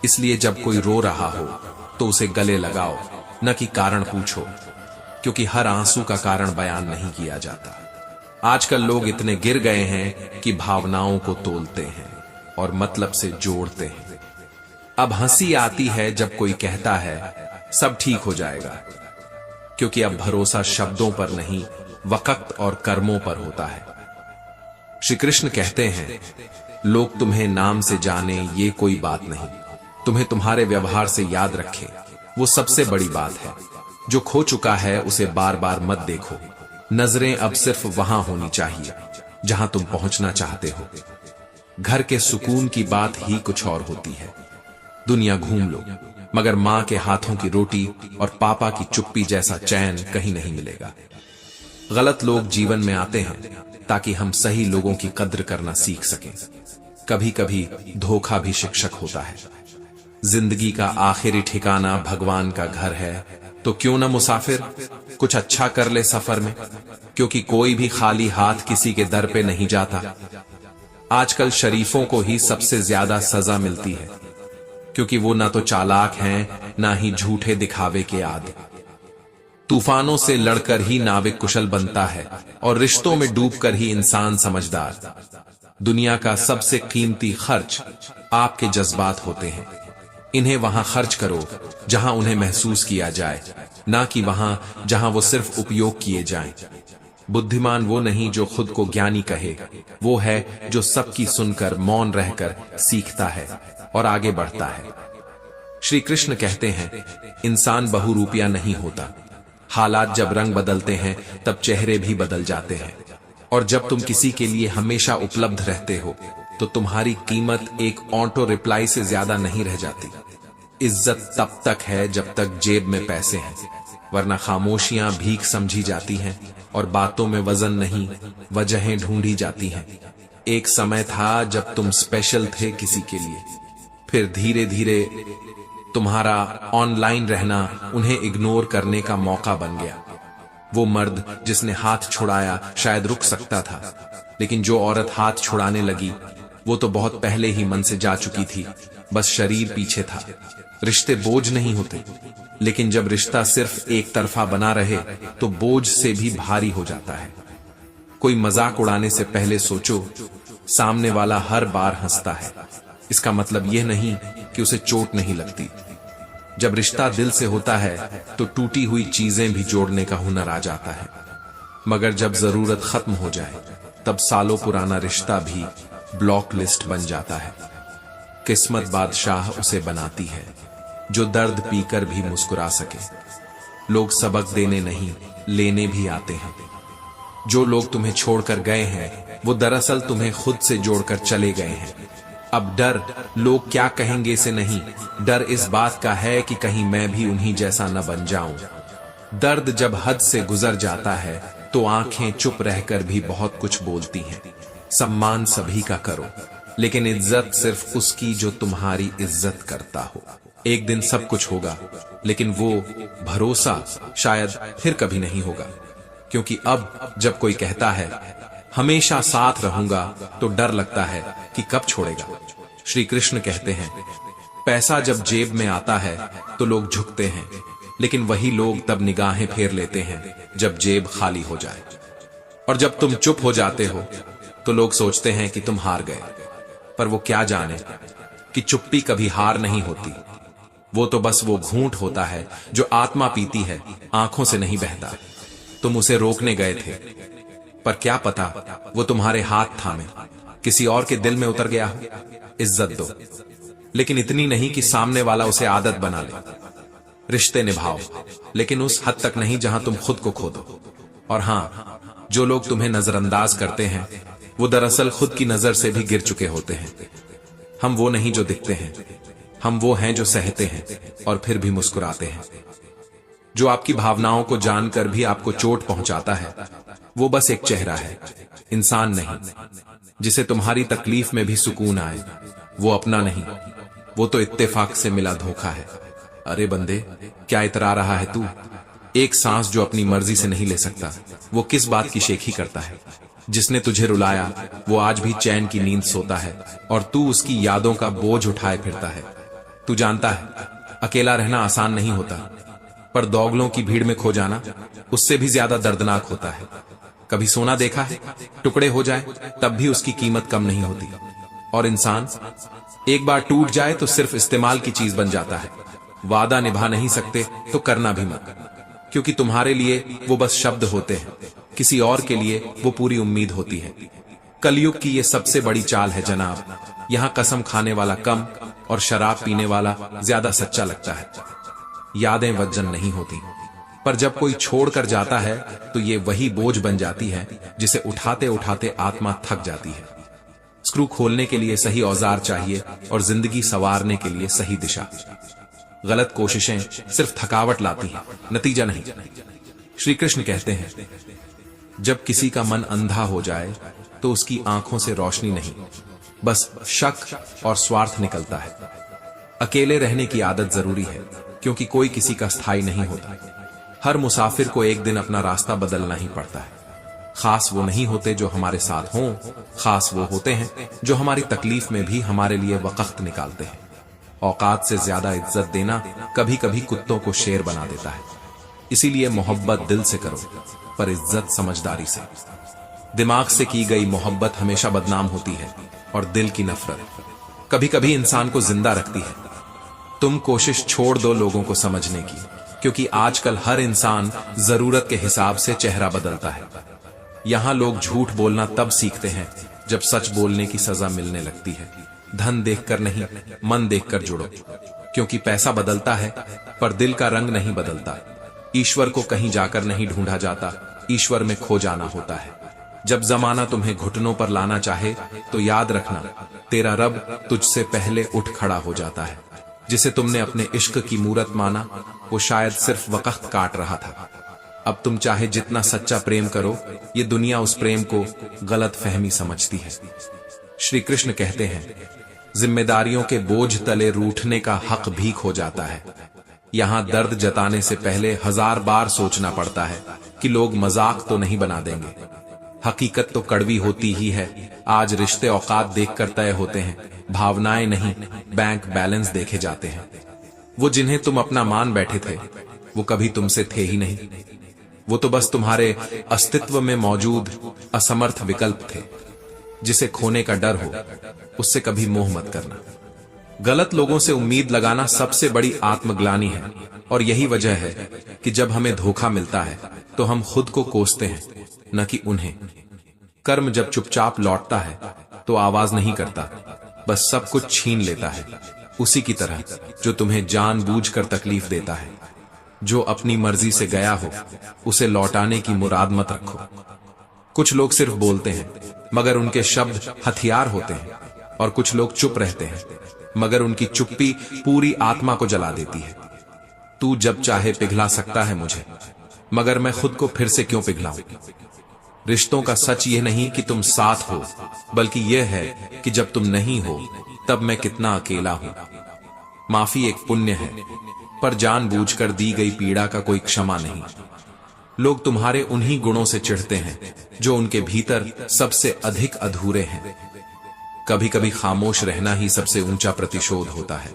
इसलिए जब कोई रो रहा हो तो उसे गले लगाओ, न कि कारण पूछो, क्योंकि हर आंसू का कारण बयान नहीं किया जाता। आजकल लोग इतने गिर गए हैं कि भावनाओं को तोलते हैं और मतलब से जोड़ते हैं। अब हंसी आती है जब कोई कहता है सब ठीक हो जाएगा, क्योंकि अब भरोसा शब्दों पर नहीं, वक्त और कर्मों पर होता है। श्री कृष्ण कहते हैं, लोग तुम्हें नाम से जाने ये कोई बात नहीं, तुम्हें तुम्हारे व्यवहार से याद रखे, वो सबसे बड़ी बात है। जो खो चुका है उसे बार बार मत देखो। नजरें अब सिर्फ वहां होनी चाहिए जहां तुम पहुंचना चाहते हो। घर के सुकून की बात ही कुछ और होती है। दुनिया घूम लो, मगर मां के हाथों की रोटी और पापा की चुप्पी जैसा चैन कहीं नहीं मिलेगा। गलत लोग जीवन में आते हैं ताकि हम सही लोगों की कद्र करना सीख सकें। कभी कभी धोखा भी शिक्षक होता है। जिंदगी का आखिरी ठिकाना भगवान का घर है, तो क्यों ना मुसाफिर कुछ अच्छा कर ले सफर में, क्योंकि कोई भी खाली हाथ किसी के दर पे नहीं जाता। आजकल शरीफों को ही सबसे ज्यादा सजा मिलती है, क्योंकि वो ना तो चालाक हैं ना ही झूठे दिखावे के आदी। तूफानों से लड़कर ही नाविक कुशल बनता है और रिश्तों में डूबकर ही इंसान समझदार। दुनिया का सबसे कीमती खर्च आपके जज्बात होते हैं। इन्हें वहां खर्च करो जहां उन्हें महसूस किया जाए, ना कि वहां जहां वो सिर्फ उपयोग किए जाएं। बुद्धिमान वो नहीं जो खुद को ज्ञानी कहे, वो है जो सबकी सुनकर मौन रहकर सीखता है और आगे बढ़ता है। श्री कृष्ण कहते हैं, इंसान बहुरूपिया नहीं होता। हालात जब रंग बदलते हैं तब चेहरे भी बदल जाते हैं। और जब तुम किसी के लिए हमेशा उपलब्ध रहते हो तो तुम्हारी कीमत एक ऑटो रिप्लाई से ज्यादा नहीं रह जाती। इज्जत तब तक है जब तक जेब में पैसे हैं, वरना खामोशियां भीख समझी जाती हैं और बातों में वजन नहीं वजहें ढूंढी जाती हैं। एक समय था जब तुम स्पेशल थे किसी के लिए, फिर धीरे धीरे तुम्हारा ऑनलाइन रहना उन्हें इग्नोर करने का मौका बन गया। वो मर्द जिसने हाथ छुड़ाया शायद रुक सकता था, लेकिन जो औरत हाथ छुड़ाने लगी वो तो बहुत पहले ही मन से जा चुकी थी, बस शरीर पीछे था। रिश्ते बोझ नहीं होते, लेकिन जब रिश्ता सिर्फ एक तरफा बना रहे तो बोझ से भी भारी हो जाता है। कोई मजाक उड़ाने से पहले सोचो, सामने वाला हर बार हंसता है, इसका मतलब यह नहीं कि उसे चोट नहीं लगती। जब रिश्ता दिल से होता है तो टूटी हुई चीजें भी जोड़ने का हुनर आ जाता है, मगर जब जरूरत खत्म हो जाए तब सालों पुराना रिश्ता भी ब्लॉक लिस्ट बन जाता है। किस्मत बादशाह उसे बनाती है जो दर्द पीकर भी मुस्कुरा सके। लोग सबक देने नहीं लेने भी आते हैं। जो लोग तुम्हें छोड़कर गए हैं वो दरअसल तुम्हें खुद से जोड़कर चले गए हैं। अब डर लोग क्या कहेंगे से नहीं, डर इस बात का है कि कहीं मैं भी उन्हीं जैसा न बन जाऊं। दर्द जब हद से गुजर जाता है तो आंखें चुप रहकर भी बहुत कुछ बोलती हैं। सम्मान सभी का करो, लेकिन इज्जत सिर्फ उसकी जो तुम्हारी इज्जत करता हो। एक दिन सब कुछ होगा, लेकिन वो भरोसा शायद फिर कभी नहीं होगा, क्योंकि अब जब कोई कहता है हमेशा साथ रहूंगा तो डर लगता है कि कब छोड़ेगा। श्री कृष्ण कहते हैं, पैसा जब जेब में आता है तो लोग झुकते हैं, लेकिन वही लोग तब निगाहें फेर लेते हैं जब जेब खाली हो जाए। और जब तुम चुप हो जाते हो तो लोग सोचते हैं कि तुम हार गए, पर वो क्या जाने कि चुप्पी कभी हार नहीं होती। वो तो बस वो घूंट होता है जो आत्मा पीती है, आंखों से नहीं बहता। तुम उसे रोकने गए थे, पर क्या पता वो तुम्हारे हाथ थामे किसी और के दिल में उतर गया हो। इज्जत दो, लेकिन इतनी नहीं कि सामने वाला उसे आदत बना ले। रिश्ते निभाओ, लेकिन उस हद तक नहीं जहां तुम खुद को खो दो। और हां, जो लोग तुम्हें नजरअंदाज करते हैं वो दरअसल खुद की नजर से भी गिर चुके होते हैं। हम वो नहीं जो दिखते हैं, हम वो हैं जो सहते हैं और फिर भी मुस्कुराते हैं। जो आपकी भावनाओं को जानकर भी आपको चोट पहुंचाता है वो बस एक चेहरा है, इंसान नहीं। जिसे तुम्हारी तकलीफ में भी सुकून आए वो अपना नहीं, वो तो इत्तेफाक से मिला धोखा है। अरे बंदे, क्या इतरा रहा है तू? एक सांस जो अपनी मर्जी से नहीं ले सकता वो किस बात की शेखी करता है? जिसने तुझे रुलाया वो आज भी चैन की नींद सोता है और तू उसकी यादों का बोझ उठाए फिरता है। तू जानता है अकेला रहना आसान नहीं होता, पर दोगलों की भीड़ में खो जाना उससे भी ज्यादा दर्दनाक होता है। कभी सोना देखा है, टुकड़े हो जाए तब भी उसकी कीमत कम नहीं होती। और इंसान एक बार टूट जाए तो सिर्फ इस्तेमाल की चीज बन जाता है। वादा निभा नहीं सकते तो करना भी मत, क्योंकि तुम्हारे लिए वो बस शब्द होते हैं, किसी और के लिए वो पूरी उम्मीद होती है। कलयुग की ये सबसे बड़ी चाल है जनाब। यहाँ कसम खाने वाला कम और शराब पीने वाला ज्यादा सच्चा लगता है। यादें वजन नहीं होती, पर जब कोई छोड़कर जाता है तो ये वही बोझ बन जाती है जिसे उठाते उठाते आत्मा थक जाती है। स्क्रू खोलने के लिए सही औजार चाहिए और जिंदगी संवारने के लिए सही दिशा। गलत कोशिशें सिर्फ थकावट लाती हैं, नतीजा नहीं। श्री कृष्ण कहते हैं, जब किसी का मन अंधा हो जाए तो उसकी आंखों से रोशनी नहीं, बस शक और स्वार्थ निकलता है। अकेले रहने की आदत जरूरी है, क्योंकि कोई किसी का स्थायी नहीं होता। हर मुसाफिर को एक दिन अपना रास्ता बदलना ही पड़ता है। खास वो नहीं होते जो हमारे साथ हों, खास वो होते हैं जो हमारी तकलीफ में भी हमारे लिए वक्त निकालते हैं। औकात से ज्यादा इज्जत देना कभी कभी कुत्तों को शेर बना देता है। इसीलिए मोहब्बत दिल से करो, पर इज्जत समझदारी से। दिमाग से की गई मोहब्बत हमेशा बदनाम होती है और दिल की नफरत कभी कभी इंसान को जिंदा रखती है। तुम कोशिश छोड़ दो लोगों को समझने की, क्योंकि आजकल हर इंसान जरूरत के हिसाब से चेहरा बदलता है। यहां लोग झूठ बोलना तब सीखते हैं जब सच बोलने की सजा मिलने लगती है। धन देखकर नहीं, मन देखकर जुड़ो, क्योंकि पैसा बदलता है पर दिल का रंग नहीं बदलता। ईश्वर को कहीं जाकर नहीं ढूंढा जाता, ईश्वर में खो जाना होता है। जब जमाना तुम्हें घुटनों पर लाना चाहे तो याद रखना, तेरा रब तुझसे पहले उठ खड़ा हो जाता है। जिसे तुमने अपने इश्क की मूरत माना, वो शायद सिर्फ वक्त काट रहा था। अब तुम चाहे जितना सच्चा प्रेम करो, ये दुनिया उस प्रेम को गलत फहमी समझती है। श्री कृष्ण कहते हैं, जिम्मेदारियों के बोझ तले रूठने का हक भी खो जाता है। यहां दर्द जताने से पहले 1000 बार सोचना पड़ता है कि लोग मजाक तो नहीं बना देंगे। हकीकत तो कड़वी होती ही है। आज रिश्ते औकात देखकर तय होते हैं, भावनाएं नहीं, बैंक बैलेंस देखे जाते हैं। वो जिन्हें तुम अपना मान बैठे थे, वो कभी तुमसे थे ही नहीं। वो तो बस तुम्हारे अस्तित्व में मौजूद असमर्थ विकल्प थे। जिसे खोने का डर हो, उससे कभी मोह मत करना। गलत लोगों से उम्मीद लगाना सबसे बड़ी आत्मग्लानि है, और यही वजह है कि जब हमें धोखा मिलता है तो हम खुद को कोसते हैं, न कि उन्हें। कर्म जब चुपचाप लौटता है तो आवाज नहीं करता, बस सब कुछ छीन लेता है। उसी की तरह जो तुम्हें जानबूझकर तकलीफ देता है, जो अपनी मर्जी से गया हो, उसे लौटाने की मुराद मत रखो। कुछ लोग सिर्फ बोलते हैं, मगर उनके शब्द हथियार होते हैं, और कुछ लोग चुप रहते हैं, मगर उनकी चुप्पी पूरी आत्मा को जला देती है। तू जब चाहे पिघला सकता है मुझे, मगर मैं खुद को फिर से क्यों पिघलाऊं। रिश्तों का सच ये नहीं कि तुम साथ हो, बल्कि यह है कि जब तुम नहीं हो तब मैं कितना अकेला हूं। माफी एक पुण्य है, पर जानबूझकर दी गई पीड़ा का कोई क्षमा नहीं। लोग तुम्हारे उन्हीं गुणों से चिढ़ते हैं जो उनके भीतर सबसे अधिक अधूरे हैं। कभी कभी खामोश रहना ही सबसे ऊंचा प्रतिशोध होता है।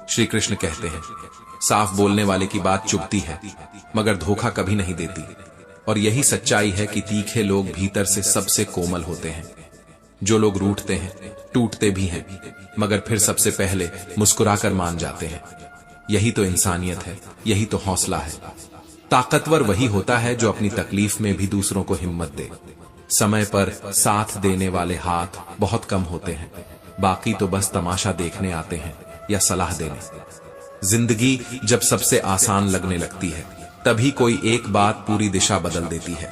श्री कृष्ण कहते हैं, साफ बोलने वाले की बात चुभती है, मगर धोखा कभी नहीं देती। और यही सच्चाई है कि तीखे लोग भीतर से सबसे कोमल होते हैं। जो लोग रूठते हैं, टूटते भी हैं, मगर फिर सबसे पहले मुस्कुराकर मान जाते हैं। यही तो इंसानियत है, यही तो हौसला है। ताकतवर वही होता है जो अपनी तकलीफ में भी दूसरों को हिम्मत दे। समय पर साथ देने वाले हाथ बहुत कम होते हैं, बाकी तो बस तमाशा देखने आते हैं या सलाह देने। जिंदगी जब सबसे आसान लगने लगती है, तभी कोई एक बात पूरी दिशा बदल देती है,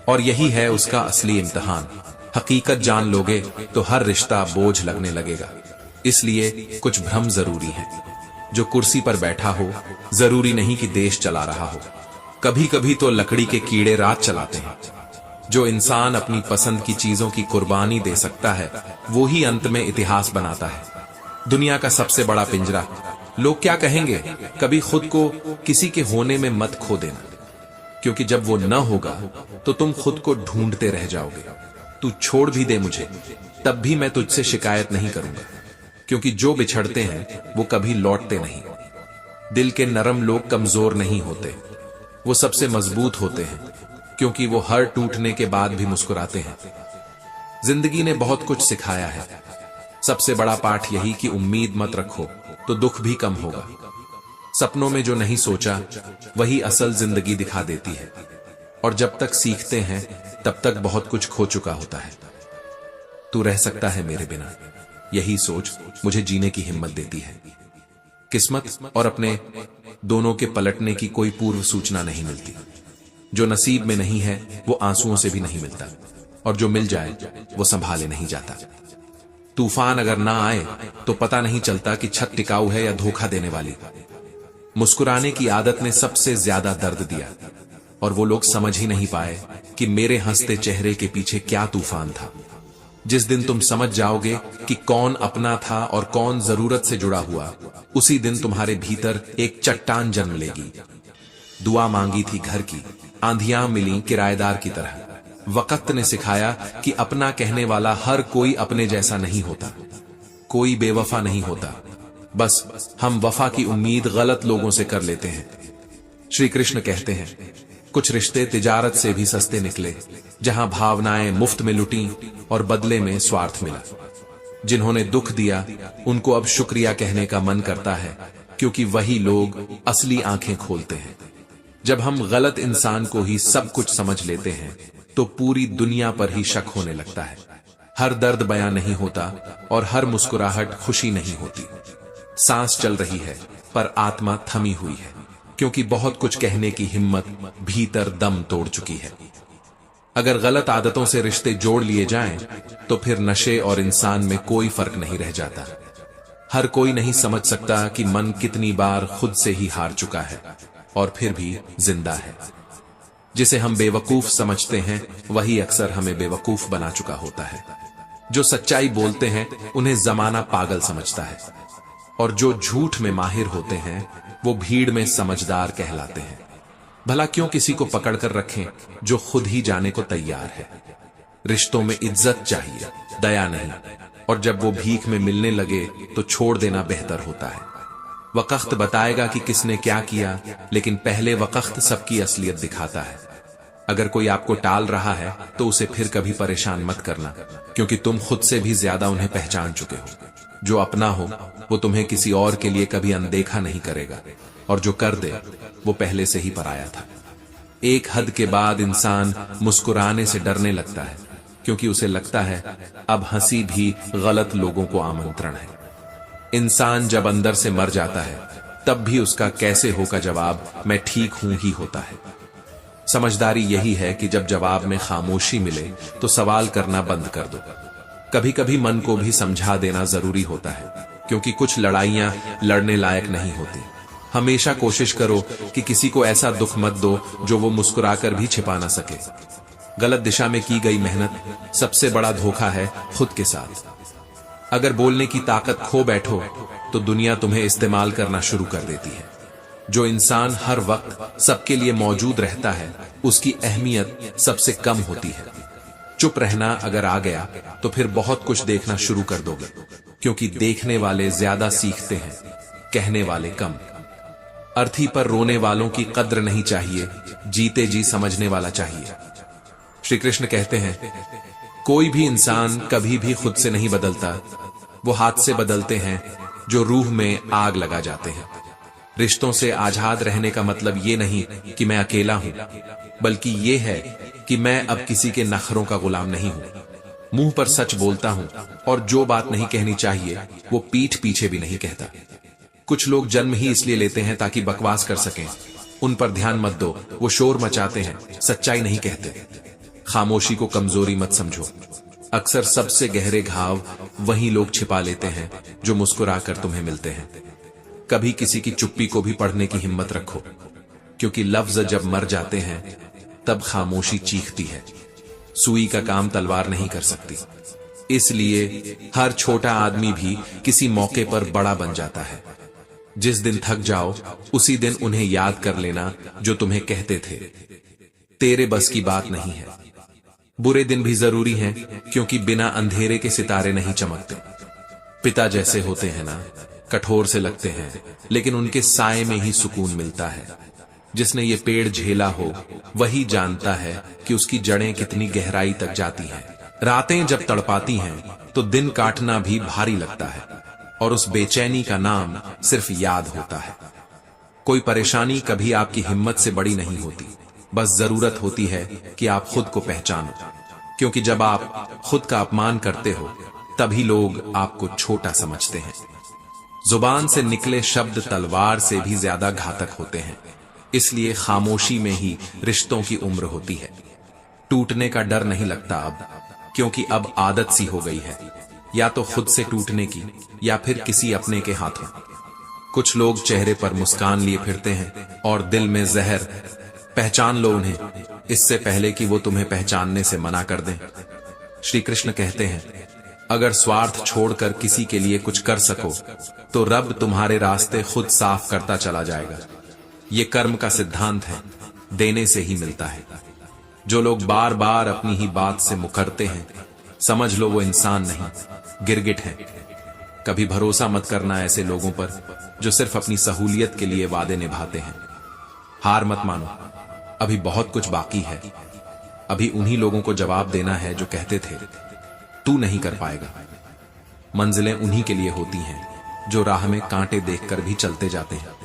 और यही है उसका असली इम्तिहान। हकीकत जान लोगे तो हर रिश्ता बोझ लगने लगेगा। इसलिए कुछ भ्रम जरूरी है। जो कुर्सी पर बैठा हो, जरूरी नहीं कि देश चला रहा हो। कभी कभी तो लकड़ी के कीड़े रात चलाते हैं। जो इंसान अपनी पसंद की चीजों की कुर्बानी दे सकता है, वो ही अंत में इतिहास बनाता है। दुनिया का सबसे बड़ा पिंजरा। लोग क्या कहेंगे, कभी खुद को किसी के होने में मत खो देना, क्योंकि जब वो न होगा तो तुम खुद को ढूंढते रह जाओगे। तू छोड़ भी दे मुझे, तब भी मैं तुझसे शिकायत नहीं करूंगा, क्योंकि जो बिछड़ते हैं वो कभी लौटते नहीं। दिल के नरम लोग कमजोर नहीं होते, वो सबसे मजबूत होते हैं, क्योंकि वो हर टूटने के बाद भी मुस्कुराते हैं। जिंदगी ने बहुत कुछ सिखाया है। सबसे बड़ा पाठ यही कि उम्मीद मत रखो तो दुख भी कम होगा। सपनों में जो नहीं सोचा, वही असल जिंदगी दिखा देती है। और जब तक सीखते हैं, तब तक बहुत कुछ खो चुका होता है। तू रह सकता है मेरे बिना, यही सोच मुझे जीने की हिम्मत देती है। किस्मत और अपने दोनों के पलटने की कोई पूर्व सूचना नहीं मिलती। जो नसीब में नहीं है वो आंसुओं से भी नहीं मिलता, और जो मिल जाए वो संभाले नहीं जाता। तूफान अगर ना आए तो पता नहीं चलता कि छत टिकाऊ है या धोखा देने वाली। मुस्कुराने की आदत ने सबसे ज्यादा दर्द दिया, और वो लोग समझ ही नहीं पाए कि मेरे हंसते चेहरे के पीछे क्या तूफान था। जिस दिन तुम समझ जाओगे कि कौन अपना था और कौन जरूरत से जुड़ा हुआ, उसी दिन तुम्हारे भीतर एक चट्टान जन्म लेगी। दुआ मांगी थी घर की, आंधियां मिली किराएदार की तरह। वक्त ने सिखाया कि अपना कहने वाला हर कोई अपने जैसा नहीं होता। कोई बेवफा नहीं होता, बस हम वफा की उम्मीद गलत लोगों से कर लेते हैं। श्री कृष्ण कहते हैं, कुछ रिश्ते तिजारत से भी सस्ते निकले, जहां भावनाएं मुफ्त में लुटी और बदले में स्वार्थ मिला। जिन्होंने दुख दिया उनको अब शुक्रिया कहने का मन करता है, क्योंकि वही लोग असली आंखें खोलते हैं। जब हम गलत इंसान को ही सब कुछ समझ लेते हैं तो पूरी दुनिया पर ही शक होने लगता है। हर दर्द बयां नहीं होता और हर मुस्कुराहट खुशी नहीं होती। सांस चल रही है पर आत्मा थमी हुई है, क्योंकि बहुत कुछ कहने की हिम्मत भीतर दम तोड़ चुकी है। अगर गलत आदतों से रिश्ते जोड़ लिए जाएं, तो फिर नशे और इंसान में कोई फर्क नहीं रह जाता। हर कोई नहीं समझ सकता कि मन कितनी बार खुद से ही हार चुका है और फिर भी जिंदा है। जिसे हम बेवकूफ समझते हैं वही अक्सर हमें बेवकूफ बना चुका होता है। जो सच्चाई बोलते हैं उन्हें जमाना पागल समझता है, और जो झूठ में माहिर होते हैं वो भीड़ में समझदार कहलाते हैं। भला क्यों किसी को पकड़कर रखें जो खुद ही जाने को तैयार है। रिश्तों में इज्जत चाहिए, दया नहीं, और जब वो भीख में मिलने लगे तो छोड़ देना बेहतर होता है। वक्त बताएगा कि किसने क्या किया, लेकिन पहले वक्त सबकी असलियत दिखाता है। अगर कोई आपको टाल रहा है तो उसे फिर कभी परेशान मत करना, क्योंकि तुम खुद से भी ज्यादा उन्हें पहचान चुके हो। जो अपना हो वो तुम्हें किसी और के लिए कभी अनदेखा नहीं करेगा, और जो कर दे वो पहले से ही पराया था। एक हद के बाद इंसान मुस्कुराने से डरने लगता है, क्योंकि उसे लगता है अब हंसी भी गलत लोगों को आमंत्रण है। इंसान जब अंदर से मर जाता है तब भी उसका कैसे हो का जवाब मैं ठीक हूं ही होता है। समझदारी यही है कि जब जवाब में खामोशी मिले तो सवाल करना बंद कर दो। कभी कभी मन को भी समझा देना जरूरी होता है, क्योंकि कुछ लड़ाइयां लड़ने लायक नहीं होती। हमेशा कोशिश करो कि किसी को ऐसा दुख मत दो जो वो मुस्कुराकर भी छिपा ना सके। गलत दिशा में की गई मेहनत सबसे बड़ा धोखा है खुद के साथ। अगर बोलने की ताकत खो बैठो तो दुनिया तुम्हें इस्तेमाल करना शुरू कर देती है। जो इंसान हर वक्त सबके लिए मौजूद रहता है उसकी अहमियत सबसे कम होती है। चुप रहना अगर आ गया तो फिर बहुत कुछ देखना शुरू कर दोगे, क्योंकि देखने वाले ज्यादा सीखते हैं, कहने वाले कम। अर्थी पर रोने वालों की कद्र नहीं चाहिए, जीते जी समझने वाला चाहिए। श्री कृष्ण कहते हैं, कोई भी इंसान कभी भी खुद से नहीं बदलता, वो हाथ से बदलते हैं जो रूह में आग लगा जाते हैं। रिश्तों से आजाद रहने का मतलब ये नहीं कि मैं अकेला हूं, बल्कि ये है कि मैं अब किसी के नखरों का गुलाम नहीं हूं। मुंह पर सच बोलता हूं, और जो बात नहीं कहनी चाहिए वो पीठ पीछे भी नहीं कहता। कुछ लोग जन्म ही इसलिए लेते हैं ताकि बकवास कर सकें। उन पर ध्यान मत दो, वो शोर मचाते हैं, सच्चाई नहीं कहते। खामोशी को कमजोरी मत समझो। अक्सर सबसे गहरे घाव वही लोग छिपा लेते हैं जो मुस्कुराकर तुम्हें मिलते हैं। कभी किसी की चुप्पी को भी पढ़ने की हिम्मत रखो, क्योंकि लफ्ज जब मर जाते हैं तब खामोशी चीखती है। सुई का काम तलवार नहीं कर सकती, इसलिए हर छोटा आदमी भी किसी मौके पर बड़ा बन जाता है। जिस दिन थक जाओ उसी दिन उन्हें याद कर लेना जो तुम्हें कहते थे तेरे बस की बात नहीं है। बुरे दिन भी जरूरी हैं, क्योंकि बिना अंधेरे के सितारे नहीं चमकते। पिता जैसे होते हैं ना, कठोर से लगते हैं, लेकिन उनके साए में ही सुकून मिलता है। जिसने ये पेड़ झेला हो वही जानता है कि उसकी जड़ें कितनी गहराई तक जाती हैं। रातें जब तड़पाती हैं तो दिन काटना भी भारी लगता है, और उस बेचैनी का नाम सिर्फ याद होता है। कोई परेशानी कभी आपकी हिम्मत से बड़ी नहीं होती, बस जरूरत होती है कि आप खुद को पहचानो, क्योंकि जब आप खुद का अपमान करते हो तभी लोग आपको छोटा समझते हैं। जुबान से निकले शब्द तलवार से भी ज्यादा घातक होते हैं, इसलिए खामोशी में ही रिश्तों की उम्र होती है। टूटने का डर नहीं लगता अब, क्योंकि अब आदत सी हो गई है, या तो खुद से टूटने की या फिर किसी अपने के हाथों। कुछ लोग चेहरे पर मुस्कान लिए फिरते हैं और दिल में जहर। पहचान लो उन्हें इससे पहले कि वो तुम्हें पहचानने से मना कर दें। श्री कृष्ण कहते हैं, अगर स्वार्थ छोड़कर किसी के लिए कुछ कर सको तो रब तुम्हारे रास्ते खुद साफ करता चला जाएगा। ये कर्म का सिद्धांत है, देने से ही मिलता है। जो लोग बार बार अपनी ही बात से मुकरते हैं, समझ लो वो इंसान नहीं, गिरगिट है। कभी भरोसा मत करना ऐसे लोगों पर जो सिर्फ अपनी सहूलियत के लिए वादे निभाते हैं। हार मत मानो, अभी बहुत कुछ बाकी है। अभी उन्हीं लोगों को जवाब देना है जो कहते थे तू नहीं कर पाएगा। मंजिलें उन्हीं के लिए होती हैं जो राह में कांटे देखकर भी चलते जाते हैं।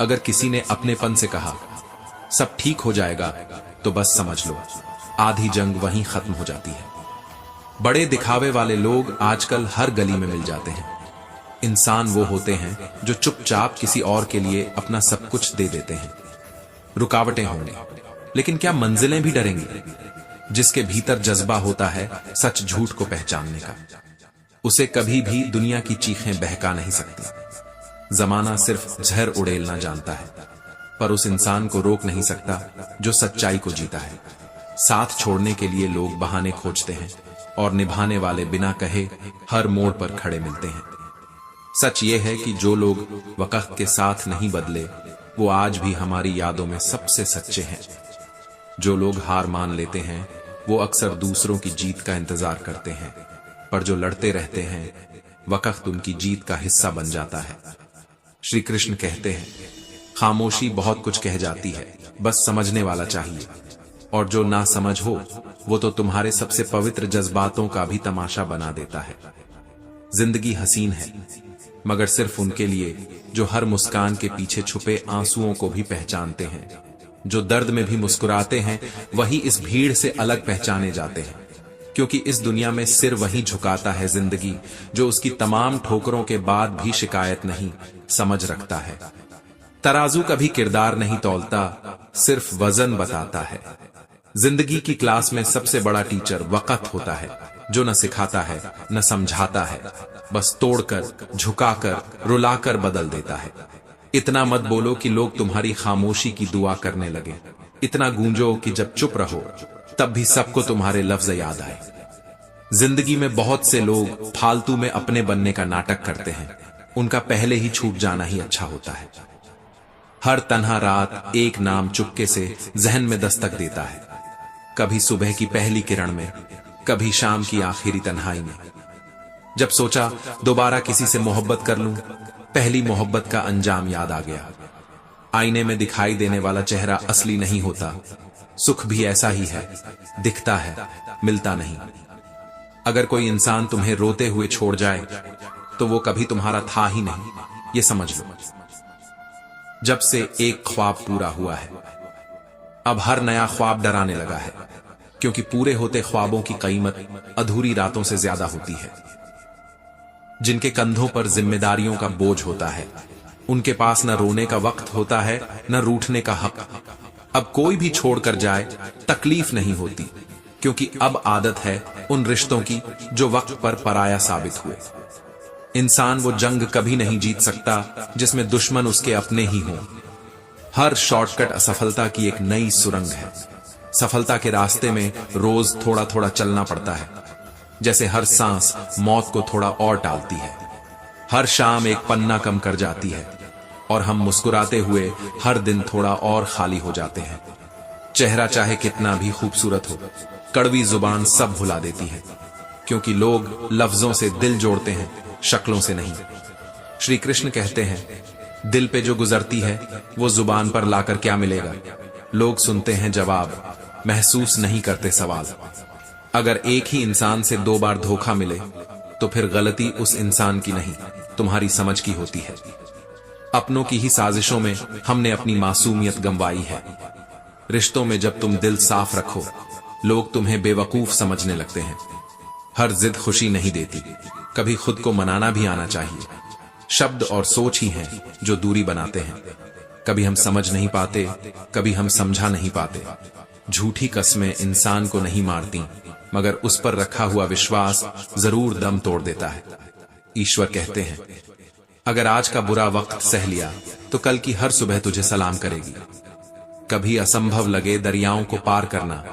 अगर किसी ने अपनेपन से कहा सब ठीक हो जाएगा, तो बस समझ लो आधी जंग वहीं खत्म हो जाती है। बड़े दिखावे वाले लोग आजकल हर गली में मिल जाते हैं। इंसान वो होते हैं जो चुपचाप किसी और के लिए अपना सब कुछ दे देते हैं। रुकावटें होंगी, लेकिन क्या मंजिलें भी डरेंगी? जिसके भीतर जज्बा होता है सच झूठ को पहचानने का, उसे कभी भी दुनिया की चीखें बहका नहीं सकती। जमाना सिर्फ जहर उड़ेलना जानता है, पर उस इंसान को रोक नहीं सकता जो सच्चाई को जीता है। साथ छोड़ने के लिए लोग बहाने खोजते हैं और निभाने वाले बिना कहे हर मोड़ पर खड़े मिलते हैं। सच ये है कि जो लोग वक्त के साथ नहीं बदले, वो आज भी हमारी यादों में सबसे सच्चे हैं। जो लोग हार मान लेते हैं, वो अक्सर दूसरों की जीत का इंतजार करते हैं, पर जो लड़ते रहते हैं, वक्त उनकी जीत का हिस्सा बन जाता है। श्री कृष्ण कहते हैं, खामोशी बहुत कुछ कह जाती है, बस समझने वाला चाहिए। और जो ना समझ हो, वो तो तुम्हारे सबसे पवित्र जज्बातों का भी तमाशा बना देता है। जिंदगी हसीन है, मगर सिर्फ उनके लिए जो हर मुस्कान के पीछे छुपे आंसुओं को भी पहचानते हैं। जो दर्द में भी मुस्कुराते हैं, वही इस भीड़ से अलग पहचाने जाते हैं। क्योंकि इस दुनिया में सिर वही झुकाता है जिंदगी जो उसकी तमाम ठोकरों के बाद भी शिकायत नहीं, समझ रखता है। तराजू कभी किरदार नहीं तौलता, सिर्फ वजन बताता है। जिंदगी की क्लास में सबसे बड़ा टीचर वक्त होता है, जो न सिखाता है न समझाता है, बस तोड़कर, झुकाकर, रुलाकर बदल देता है। इतना मत बोलो कि लोग तुम्हारी खामोशी की दुआ करने लगे। इतना गूंजो कि जब चुप रहो तब भी सबको तुम्हारे लफ्ज याद आए। जिंदगी में बहुत से लोग फालतू में अपने बनने का नाटक करते हैं, उनका पहले ही छूट जाना ही अच्छा होता है। हर तन्हा रात एक नाम चुपके से जहन में दस्तक देता है, कभी सुबह की पहली किरण में, कभी शाम की आखिरी तन्हाई में। जब सोचा दोबारा किसी से मोहब्बत कर लूं, पहली मोहब्बत का अंजाम याद आ गया। आईने में दिखाई देने वाला चेहरा असली नहीं होता। सुख भी ऐसा ही है, दिखता है, मिलता नहीं। अगर कोई इंसान तुम्हें रोते हुए छोड़ जाए, तो वो कभी तुम्हारा था ही नहीं, ये समझ लो। जब से एक ख्वाब पूरा हुआ है, अब हर नया ख्वाब डराने लगा है, क्योंकि पूरे होते ख्वाबों की कीमत अधूरी रातों से ज्यादा होती है। जिनके कंधों पर जिम्मेदारियों का बोझ होता है, उनके पास न रोने का वक्त होता है न रूठने का हक। अब कोई भी छोड़कर जाए तकलीफ नहीं होती, क्योंकि अब आदत है उन रिश्तों की जो वक्त पर पराया साबित हुए। इंसान वो जंग कभी नहीं जीत सकता जिसमें दुश्मन उसके अपने ही हों। हर शॉर्टकट असफलता की एक नई सुरंग है। सफलता के रास्ते में रोज थोड़ा थोड़ा चलना पड़ता है, जैसे हर सांस मौत को थोड़ा और टालती है। हर शाम एक पन्ना कम कर जाती है, और हम मुस्कुराते हुए हर दिन थोड़ा और खाली हो जाते हैं। चेहरा चाहे कितना भी खूबसूरत हो, कड़वी जुबान सब भुला देती है, क्योंकि लोग लफ्जों से दिल जोड़ते हैं, शक्लों से नहीं। श्री कृष्ण कहते हैं, दिल पे जो गुजरती है वो जुबान पर लाकर क्या मिलेगा। लोग सुनते हैं जवाब, महसूस नहीं करते सवाल। अगर एक ही इंसान से 2 बार धोखा मिले, तो फिर गलती उस इंसान की नहीं, तुम्हारी समझ की होती है। अपनों की ही साजिशों में हमने अपनी मासूमियत गंवाई है। रिश्तों में जब तुम दिल साफ रखो, लोग तुम्हें बेवकूफ समझने लगते हैं। हर जिद खुशी नहीं देती, कभी खुद को मनाना भी आना चाहिए। शब्द और सोच ही हैं जो दूरी बनाते हैं। कभी हम समझ नहीं पाते, कभी हम समझा नहीं पाते। झूठी कस्में इंसान को नहीं मारती, मगर उस पर रखा हुआ विश्वास जरूर दम तोड़ देता है। ईश्वर कहते हैं, अगर आज का बुरा वक्त सह लिया, तो कल की हर सुबह तुझे सलाम करेगी। कभी असंभव लगे दरियाओं को पार करना,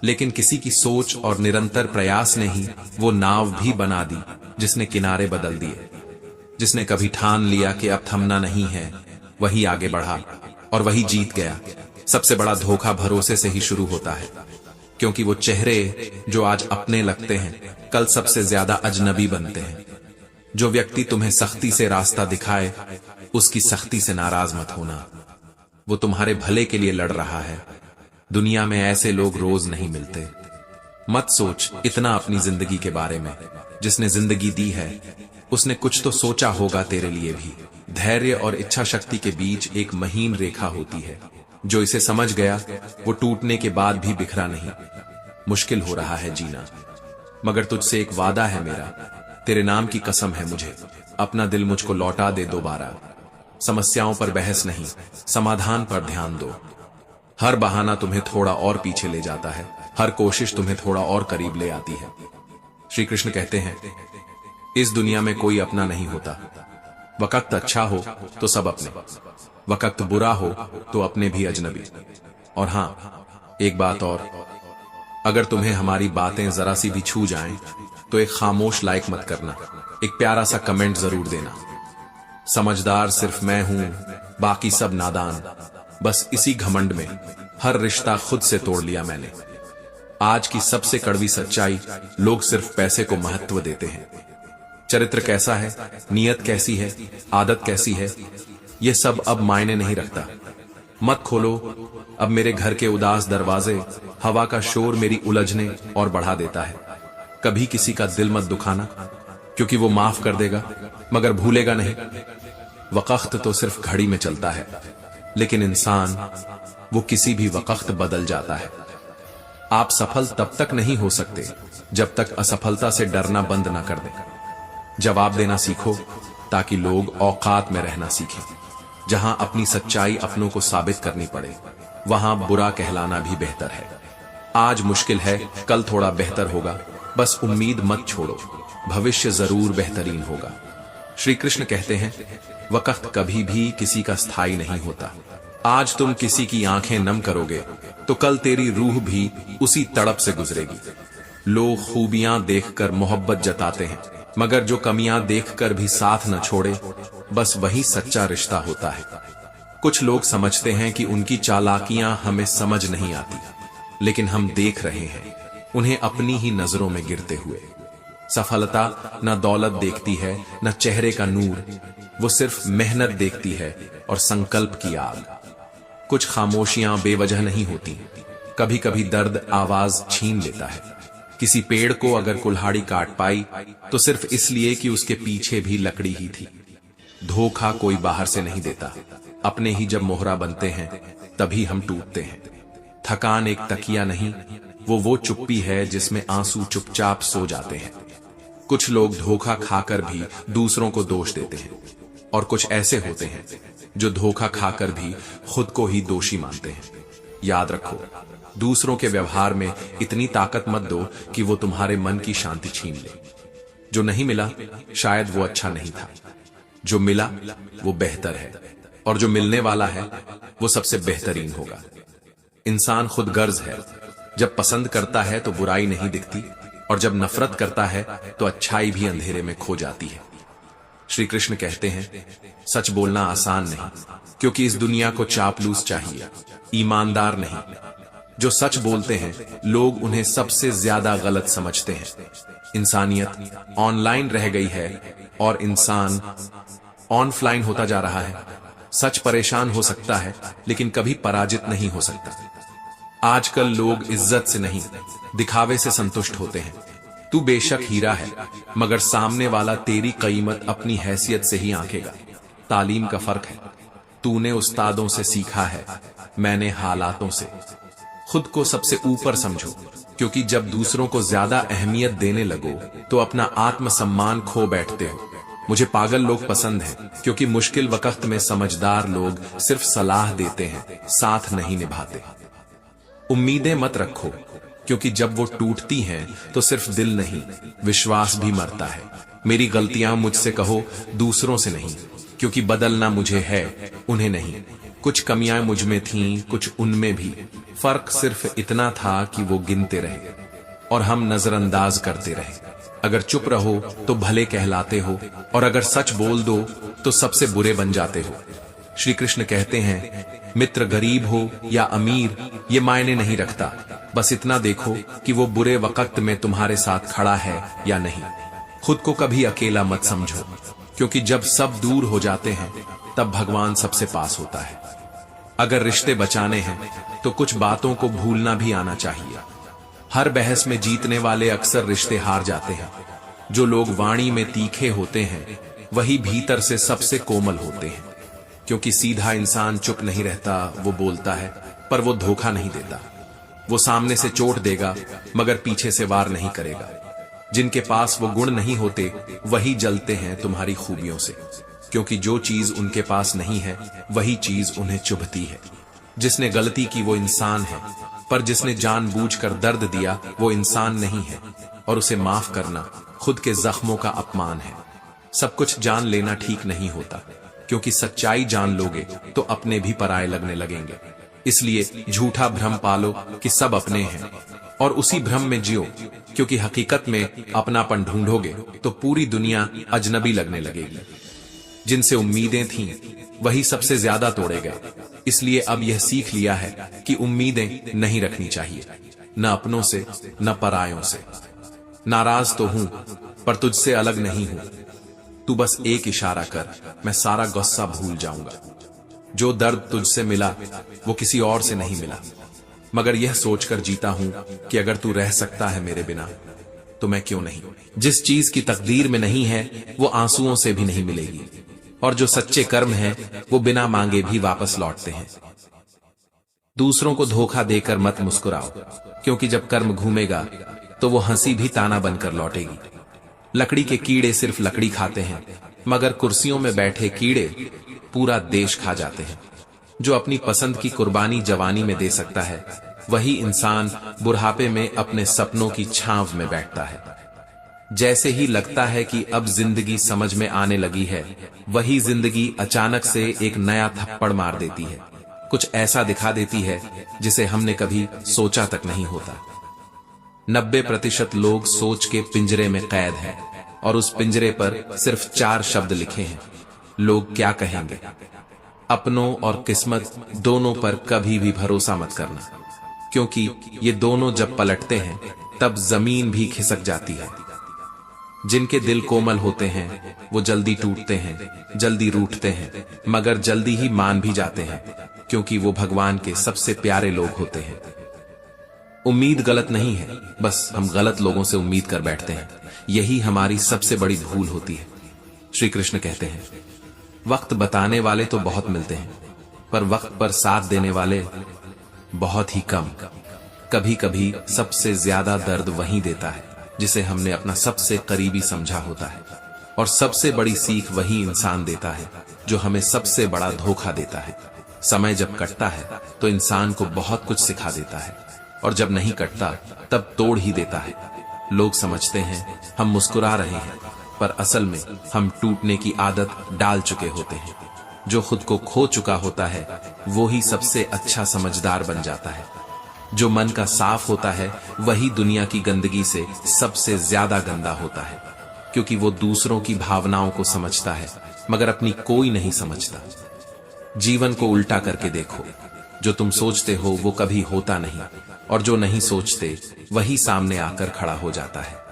लेकिन किसी की सोच और निरंतर प्रयास ने ही वो नाव भी बना दी जिसने किनारे बदल दिए। जिसने कभी ठान लिया कि अब थमना नहीं है, वही आगे बढ़ा और वही जीत गया। सबसे बड़ा धोखा भरोसे से ही शुरू होता है, क्योंकि वो चेहरे जो आज अपने लगते हैं, कल सबसे ज्यादा अजनबी बनते हैं। जो व्यक्ति तुम्हें सख्ती से रास्ता दिखाए, उसकी सख्ती से नाराज मत होना। वो तुम्हारे भले के लिए लड़ रहा है। दुनिया में ऐसे लोग रोज नहीं मिलते। मत सोच इतना अपनी जिंदगी के बारे में। जिसने जिंदगी दी है उसने कुछ तो सोचा होगा तेरे लिए भी। धैर्य और इच्छा शक्ति के बीच एक महीन रेखा होती है। जो इसे समझ गया वो टूटने के बाद भी बिखरा नहीं। मुश्किल हो रहा है जीना, मगर तुझसे एक वादा है मेरा। तेरे नाम की कसम है मुझे, अपना दिल मुझको लौटा दे दोबारा। समस्याओं पर बहस नहीं, समाधान पर ध्यान दो। हर बहाना तुम्हें थोड़ा और पीछे ले जाता है, हर कोशिश तुम्हें थोड़ा और करीब ले आती है। श्री कृष्ण कहते हैं, इस दुनिया में कोई अपना नहीं होता। वक्त अच्छा हो तो सब अपने, वक्त बुरा हो तो अपने भी अजनबी। और हां, एक बात और, अगर तुम्हें हमारी बातें जरा सी भी छू जाएं, तो एक खामोश लाइक मत करना, एक प्यारा सा कमेंट जरूर देना। समझदार सिर्फ मैं हूं, बाकी सब नादान। बस इसी घमंड में हर रिश्ता खुद से तोड़ लिया मैंने। आज की सबसे कड़वी सच्चाई, लोग सिर्फ पैसे को महत्व देते हैं। चरित्र कैसा है, नीयत कैसी है, आदत कैसी है, यह सब अब मायने नहीं रखता। मत खोलो अब मेरे घर के उदास दरवाजे, हवा का शोर मेरी उलझने और बढ़ा देता है। कभी किसी का दिल मत दुखाना, क्योंकि वो माफ कर देगा मगर भूलेगा नहीं। वक्त तो सिर्फ घड़ी में चलता है, लेकिन इंसान वो किसी भी वक्त बदल जाता है। आप सफल तब तक नहीं हो सकते जब तक असफलता से डरना बंद ना कर दें। जवाब देना सीखो ताकि लोग औकात में रहना सीखें। जहां अपनी सच्चाई अपनों को साबित करनी पड़े, वहां बुरा कहलाना भी बेहतर है। आज मुश्किल है, कल थोड़ा बेहतर होगा। बस उम्मीद मत छोड़ो, भविष्य जरूर बेहतरीन होगा। श्री कृष्ण कहते हैं, वक्त कभी भी किसी का स्थायी नहीं होता। आज तुम किसी की आंखें नम करोगे तो कल तेरी रूह भी उसी तड़प से गुजरेगी। लोग खूबियां देखकर मोहब्बत जताते हैं, मगर जो कमियां देखकर भी साथ न छोड़े, बस वही सच्चा रिश्ता होता है। कुछ लोग समझते हैं कि उनकी चालाकियां हमें समझ नहीं आती, लेकिन हम देख रहे हैं उन्हें अपनी ही नजरों में गिरते हुए। सफलता न दौलत देखती है, न चेहरे का नूर, वो सिर्फ मेहनत देखती है और संकल्प की आग। कुछ खामोशियां बेवजह नहीं होती, कभी कभी दर्द आवाज छीन लेता है। किसी पेड़ को अगर कुल्हाड़ी काट पाई तो सिर्फ इसलिए कि उसके पीछे भी लकड़ी ही थी। धोखा कोई बाहर से नहीं देता, अपने ही जब मोहरा बनते हैं तभी हम टूटते हैं। थकान एक तकिया नहीं, वो चुप्पी है जिसमें आंसू चुपचाप सो जाते हैं। कुछ लोग धोखा खाकर भी दूसरों को दोष देते हैं, और कुछ ऐसे होते हैं जो धोखा खाकर भी खुद को ही दोषी मानते हैं। याद रखो, दूसरों के व्यवहार में इतनी ताकत मत दो कि वो तुम्हारे मन की शांति छीन ले। जो नहीं मिला शायद वो अच्छा नहीं था, जो मिला वो बेहतर है, और जो मिलने वाला है वो सबसे बेहतरीन होगा। इंसान खुद गर्ज है, जब पसंद करता है तो बुराई नहीं दिखती, और जब नफरत करता है तो अच्छाई भी अंधेरे में खो जाती है। श्री कृष्ण कहते हैं, सच बोलना आसान नहीं, क्योंकि इस दुनिया को चापलूस चाहिए, ईमानदार नहीं। जो सच बोलते हैं लोग उन्हें सबसे ज्यादा गलत समझते हैं। इंसानियत ऑनलाइन रह गई है और इंसान ऑनलाइन होता जा रहा है। सच परेशान हो सकता है, लेकिन कभी पराजित नहीं हो सकता। आजकल लोग इज्जत से नहीं, दिखावे से संतुष्ट होते हैं। तू बेशक हीरा है, मगर सामने वाला तेरी कीमत अपनी हैसियत से ही आंकेगा। तालीम का फर्क है, तूने उस्तादों से सीखा है, मैंने हालातों से। खुद को सबसे ऊपर समझो, क्योंकि जब दूसरों को ज्यादा अहमियत देने लगो तो अपना आत्मसम्मान खो बैठते हो। मुझे पागल लोग पसंद हैं, क्योंकि मुश्किल वक्त में समझदार लोग सिर्फ सलाह देते हैं, साथ नहीं निभाते। उम्मीदें मत रखो, क्योंकि जब वो टूटती हैं तो सिर्फ दिल नहीं, विश्वास भी मरता है। मेरी गलतियां मुझसे कहो, दूसरों से नहीं, क्योंकि बदलना मुझे है, उन्हें नहीं। कुछ कमियां मुझ में थीं, कुछ उनमें भी। फर्क सिर्फ इतना था कि वो गिनते रहे और हम नजरअंदाज करते रहे। अगर चुप रहो तो भले कहलाते हो, और अगर सच बोल दो तो सबसे बुरे बन जाते हो। श्री कृष्ण कहते हैं, मित्र गरीब हो या अमीर ये मायने नहीं रखता, बस इतना देखो कि वो बुरे वक्त में तुम्हारे साथ खड़ा है या नहीं। खुद को कभी अकेला मत समझो, क्योंकि जब सब दूर हो जाते हैं तब भगवान सबसे पास होता है। अगर रिश्ते बचाने हैं तो कुछ बातों को भूलना भी आना चाहिए। हर बहस में जीतने वाले अक्सर रिश्ते हार जाते हैं। जो लोग वाणी में तीखे होते हैं वही भीतर से सबसे कोमल होते हैं, क्योंकि सीधा इंसान चुप नहीं रहता, वो बोलता है पर वो धोखा नहीं देता। वो सामने से चोट देगा मगर पीछे से वार नहीं करेगा। जिनके पास वो गुण नहीं होते वही जलते हैं तुम्हारी खूबियों से, क्योंकि जो चीज उनके पास नहीं है वही चीज उन्हें चुभती है। जिसने गलती की वो इंसान है, पर जिसने जानबूझकर दर्द दिया वो इंसान नहीं है, और उसे माफ करना खुद के जख्मों का अपमान है। सब कुछ जान लेना ठीक नहीं होता, क्योंकि सच्चाई जान लोगे तो अपने भी पराये लगने लगेंगे। इसलिए झूठा भ्रम पालो कि सब अपने हैं और उसी भ्रम में जियो, क्योंकि हकीकत में अपनापन ढूंढोगे तो पूरी दुनिया अजनबी लगने लगेगी। जिनसे उम्मीदें थीं वही सबसे ज्यादा तोड़े गए। इसलिए अब यह सीख लिया है कि उम्मीदें नहीं रखनी चाहिए, न अपनों से न परायों से। नाराज तो हूं पर तुझसे अलग नहीं हूं। तू बस एक इशारा कर, मैं सारा गुस्सा भूल जाऊंगा। जो दर्द तुझसे मिला वो किसी और से नहीं मिला, मगर यह सोचकर जीता हूं कि अगर तू रह सकता है मेरे बिना तो मैं क्यों नहीं। जिस चीज की तकदीर में नहीं है वो आंसुओं से भी नहीं मिलेगी, और जो सच्चे कर्म हैं वो बिना मांगे भी वापस लौटते हैं। दूसरों को धोखा देकर मत मुस्कुराओ, क्योंकि जब कर्म घूमेगा तो वो हंसी भी ताना बनकर लौटेगी। लकड़ी के कीड़े सिर्फ लकड़ी खाते हैं, मगर कुर्सियों में बैठे कीड़े पूरा देश खा जाते हैं। जो अपनी पसंद की कुर्बानी जवानी में दे सकता है वही इंसान बुढ़ापे में अपने सपनों की छांव में बैठता है। जैसे ही लगता है कि अब जिंदगी समझ में आने लगी है, वही जिंदगी अचानक से एक नया थप्पड़ मार देती है। कुछ ऐसा दिखा देती है जिसे हमने कभी सोचा तक नहीं होता। 90% लोग सोच के पिंजरे में कैद हैं, और उस पिंजरे पर सिर्फ 4 शब्द लिखे हैं, लोग क्या कहेंगे। अपनों और किस्मत दोनों पर कभी भी भरोसा मत करना, क्योंकि ये दोनों जब पलटते हैं तब जमीन भी खिसक जाती है। जिनके दिल कोमल होते हैं वो जल्दी टूटते हैं, जल्दी रूठते हैं, मगर जल्दी ही मान भी जाते हैं, क्योंकि वो भगवान के सबसे प्यारे लोग होते हैं। उम्मीद गलत नहीं है, बस हम गलत लोगों से उम्मीद कर बैठते हैं। यही हमारी सबसे बड़ी भूल होती है। श्री कृष्ण कहते हैं, वक्त बताने वाले तो बहुत मिलते हैं, पर वक्त पर साथ देने वाले बहुत ही कम। कभी कभी सबसे ज्यादा दर्द वही देता है जिसे हमने अपना सबसे करीबी समझा होता है, और सबसे बड़ी सीख वही इंसान देता है जो हमें सबसे बड़ा धोखा देता है। समय जब कटता है तो इंसान को बहुत कुछ सिखा देता है, और जब नहीं कटता तब तोड़ ही देता है। लोग समझते हैं हम मुस्कुरा रहे हैं, पर असल में हम टूटने की आदत डाल चुके होते हैं। जो खुद को खो चुका होता है वो ही सबसे अच्छा समझदार बन जाता है। जो मन का साफ होता है वही दुनिया की गंदगी से सबसे ज्यादा गंदा होता है, क्योंकि वो दूसरों की भावनाओं को समझता है मगर अपनी कोई नहीं समझता। जीवन को उल्टा करके देखो, जो तुम सोचते हो वो कभी होता नहीं, और जो नहीं सोचते वही सामने आकर खड़ा हो जाता है।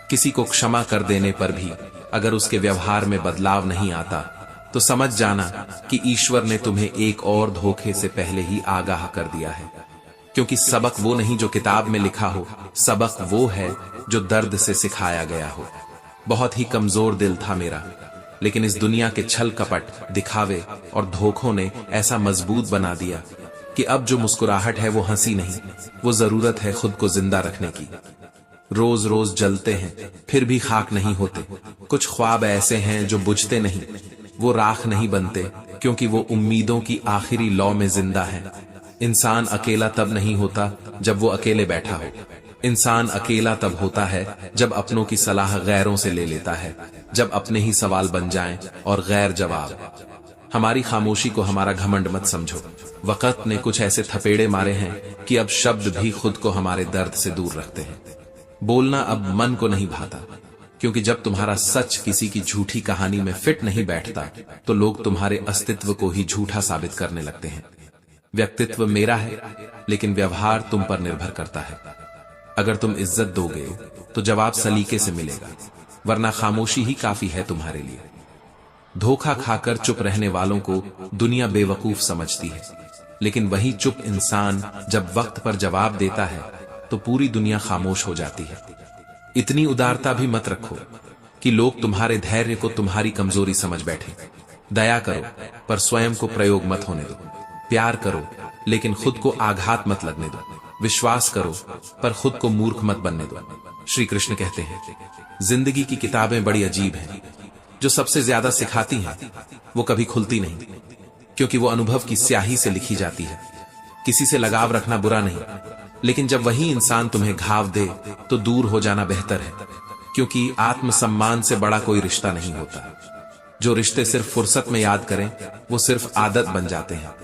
किसी को क्षमा कर देने पर भी अगर उसके व्यवहार में बदलाव नहीं आता तो समझ जाना कि ईश्वर ने तुम्हें एक और धोखे से पहले ही आगाह कर दिया है। क्योंकि सबक वो नहीं जो किताब में लिखा हो, सबक वो है जो दर्द से सिखाया गया हो। बहुत ही कमजोर दिल था मेरा, लेकिन इस दुनिया के छल कपट, दिखावे और धोखों ने ऐसा मजबूत बना दिया कि अब जो मुस्कुराहट है वो हंसी नहीं, वो जरूरत है खुद को जिंदा रखने की। रोज रोज जलते हैं फिर भी खाक नहीं होते। कुछ ख्वाब ऐसे हैं जो बुझते नहीं, वो राख नहीं बनते, क्योंकि वो उम्मीदों की आखिरी लौ में जिंदा है। इंसान अकेला तब नहीं होता जब वो अकेले बैठा हो। इंसान अकेला तब होता है जब अपनों की सलाह गैरों से ले लेता है, जब अपने ही सवाल बन जाएं और गैर जवाब। हमारी खामोशी को हमारा घमंड मत समझो। वक्त ने कुछ ऐसे थपेड़े मारे हैं कि अब शब्द भी खुद को हमारे दर्द से दूर रखते हैं। बोलना अब मन को नहीं भाता, क्योंकि जब तुम्हारा सच किसी की झूठी कहानी में फिट नहीं बैठता तो लोग तुम्हारे अस्तित्व को ही झूठा साबित करने लगते हैं। व्यक्तित्व मेरा है, लेकिन व्यवहार तुम पर निर्भर करता है। अगर तुम इज्जत दोगे तो जवाब सलीके से मिलेगा, वरना खामोशी ही काफी है तुम्हारे लिए। धोखा खाकर चुप रहने वालों को दुनिया बेवकूफ समझती है, लेकिन वही चुप इंसान जब वक्त पर जवाब देता है तो पूरी दुनिया खामोश हो जाती है। इतनी उदारता भी मत रखो कि लोग तुम्हारे धैर्य को तुम्हारी कमजोरी समझ बैठे। दया करो पर स्वयं को प्रयोग मत होने दो। प्यार करो लेकिन खुद को आघात मत लगने दो। विश्वास करो पर खुद को मूर्ख मत बनने दो। श्री कृष्ण कहते हैं, जिंदगी की किताबें बड़ी अजीब हैं। जो सबसे ज्यादा सिखाती हैं वो कभी खुलती नहीं, क्योंकि वो अनुभव की स्याही से लिखी जाती है। किसी से लगाव रखना बुरा नहीं, लेकिन जब वही इंसान तुम्हें घाव दे तो दूर हो जाना बेहतर है, क्योंकि आत्मसम्मान से बड़ा कोई रिश्ता नहीं होता। जो रिश्ते सिर्फ फुर्सत में याद करें वो सिर्फ आदत बन जाते हैं।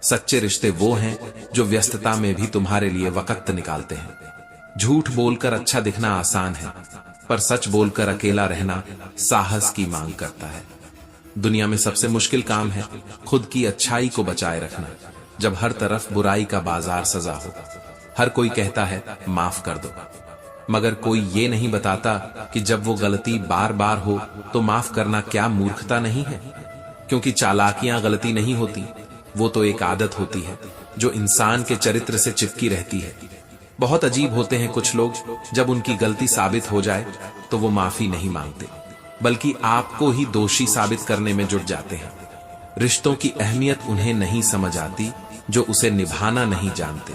सच्चे रिश्ते वो हैं जो व्यस्तता में भी तुम्हारे लिए वक्त निकालते हैं। झूठ बोलकर अच्छा दिखना आसान है, पर सच बोलकर अकेला रहना साहस की मांग करता है। दुनिया में सबसे मुश्किल काम है खुद की अच्छाई को बचाए रखना, जब हर तरफ बुराई का बाजार सजा हो। हर कोई कहता है माफ कर दो, मगर कोई ये नहीं बताता कि जब वो गलती बार बार हो तो माफ करना क्या मूर्खता नहीं है? क्योंकि चालाकियां गलती नहीं होती, वो तो एक आदत होती है जो इंसान के चरित्र से चिपकी रहती है। बहुत अजीब होते हैं कुछ लोग, जब उनकी गलती साबित हो जाए तो वो माफी नहीं मांगते, बल्कि आपको ही दोषी साबित करने में जुट जाते हैं। रिश्तों की अहमियत उन्हें नहीं समझ आती जो उसे निभाना नहीं जानते।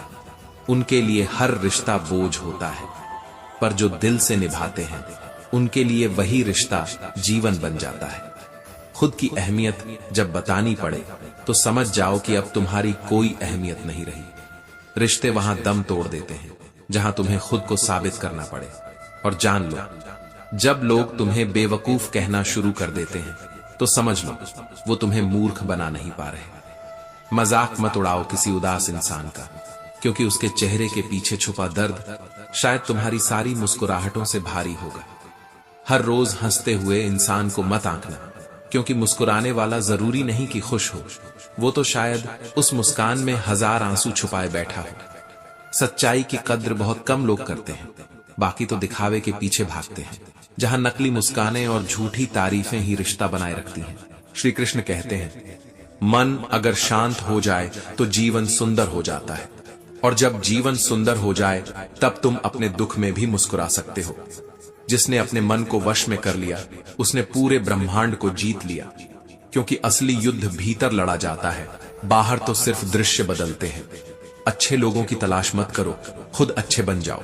उनके लिए हर रिश्ता बोझ होता है, पर जो दिल से निभाते हैं उनके लिए वही रिश्ता जीवन बन जाता है। खुद की अहमियत जब बतानी पड़े तो समझ जाओ कि अब तुम्हारी कोई अहमियत नहीं रही। रिश्ते वहां दम तोड़ देते हैं जहां तुम्हें खुद को साबित करना पड़े। और जान लो, जब लोग तुम्हें बेवकूफ कहना शुरू कर देते हैं तो समझ लो वो तुम्हें मूर्ख बना नहीं पा रहे। मजाक मत उड़ाओ किसी उदास इंसान का, क्योंकि उसके चेहरे के पीछे छुपा दर्द शायद तुम्हारी सारी मुस्कुराहटों से भारी होगा। हर रोज हंसते हुए इंसान को मत आंकना, क्योंकि मुस्कुराने वाला जरूरी नहीं कि खुश हो, वो तो शायद उस मुस्कान में 1000 आंसू छुपाए बैठा हो। सच्चाई की कद्र बहुत कम लोग करते हैं, बाकी तो दिखावे के पीछे भागते हैं, जहां नकली मुस्कानें और झूठी तारीफें ही रिश्ता बनाए रखती हैं। श्री कृष्ण कहते हैं, मन अगर शांत हो जाए तो जीवन सुंदर हो जाता है, और जब जीवन सुंदर हो जाए तब तुम अपने दुख में भी मुस्कुरा सकते हो। जिसने अपने मन को वश में कर लिया उसने पूरे ब्रह्मांड को जीत लिया, क्योंकि असली युद्ध भीतर लड़ा जाता है, बाहर तो सिर्फ दृश्य बदलते हैं। अच्छे लोगों की तलाश मत करो, खुद अच्छे बन जाओ।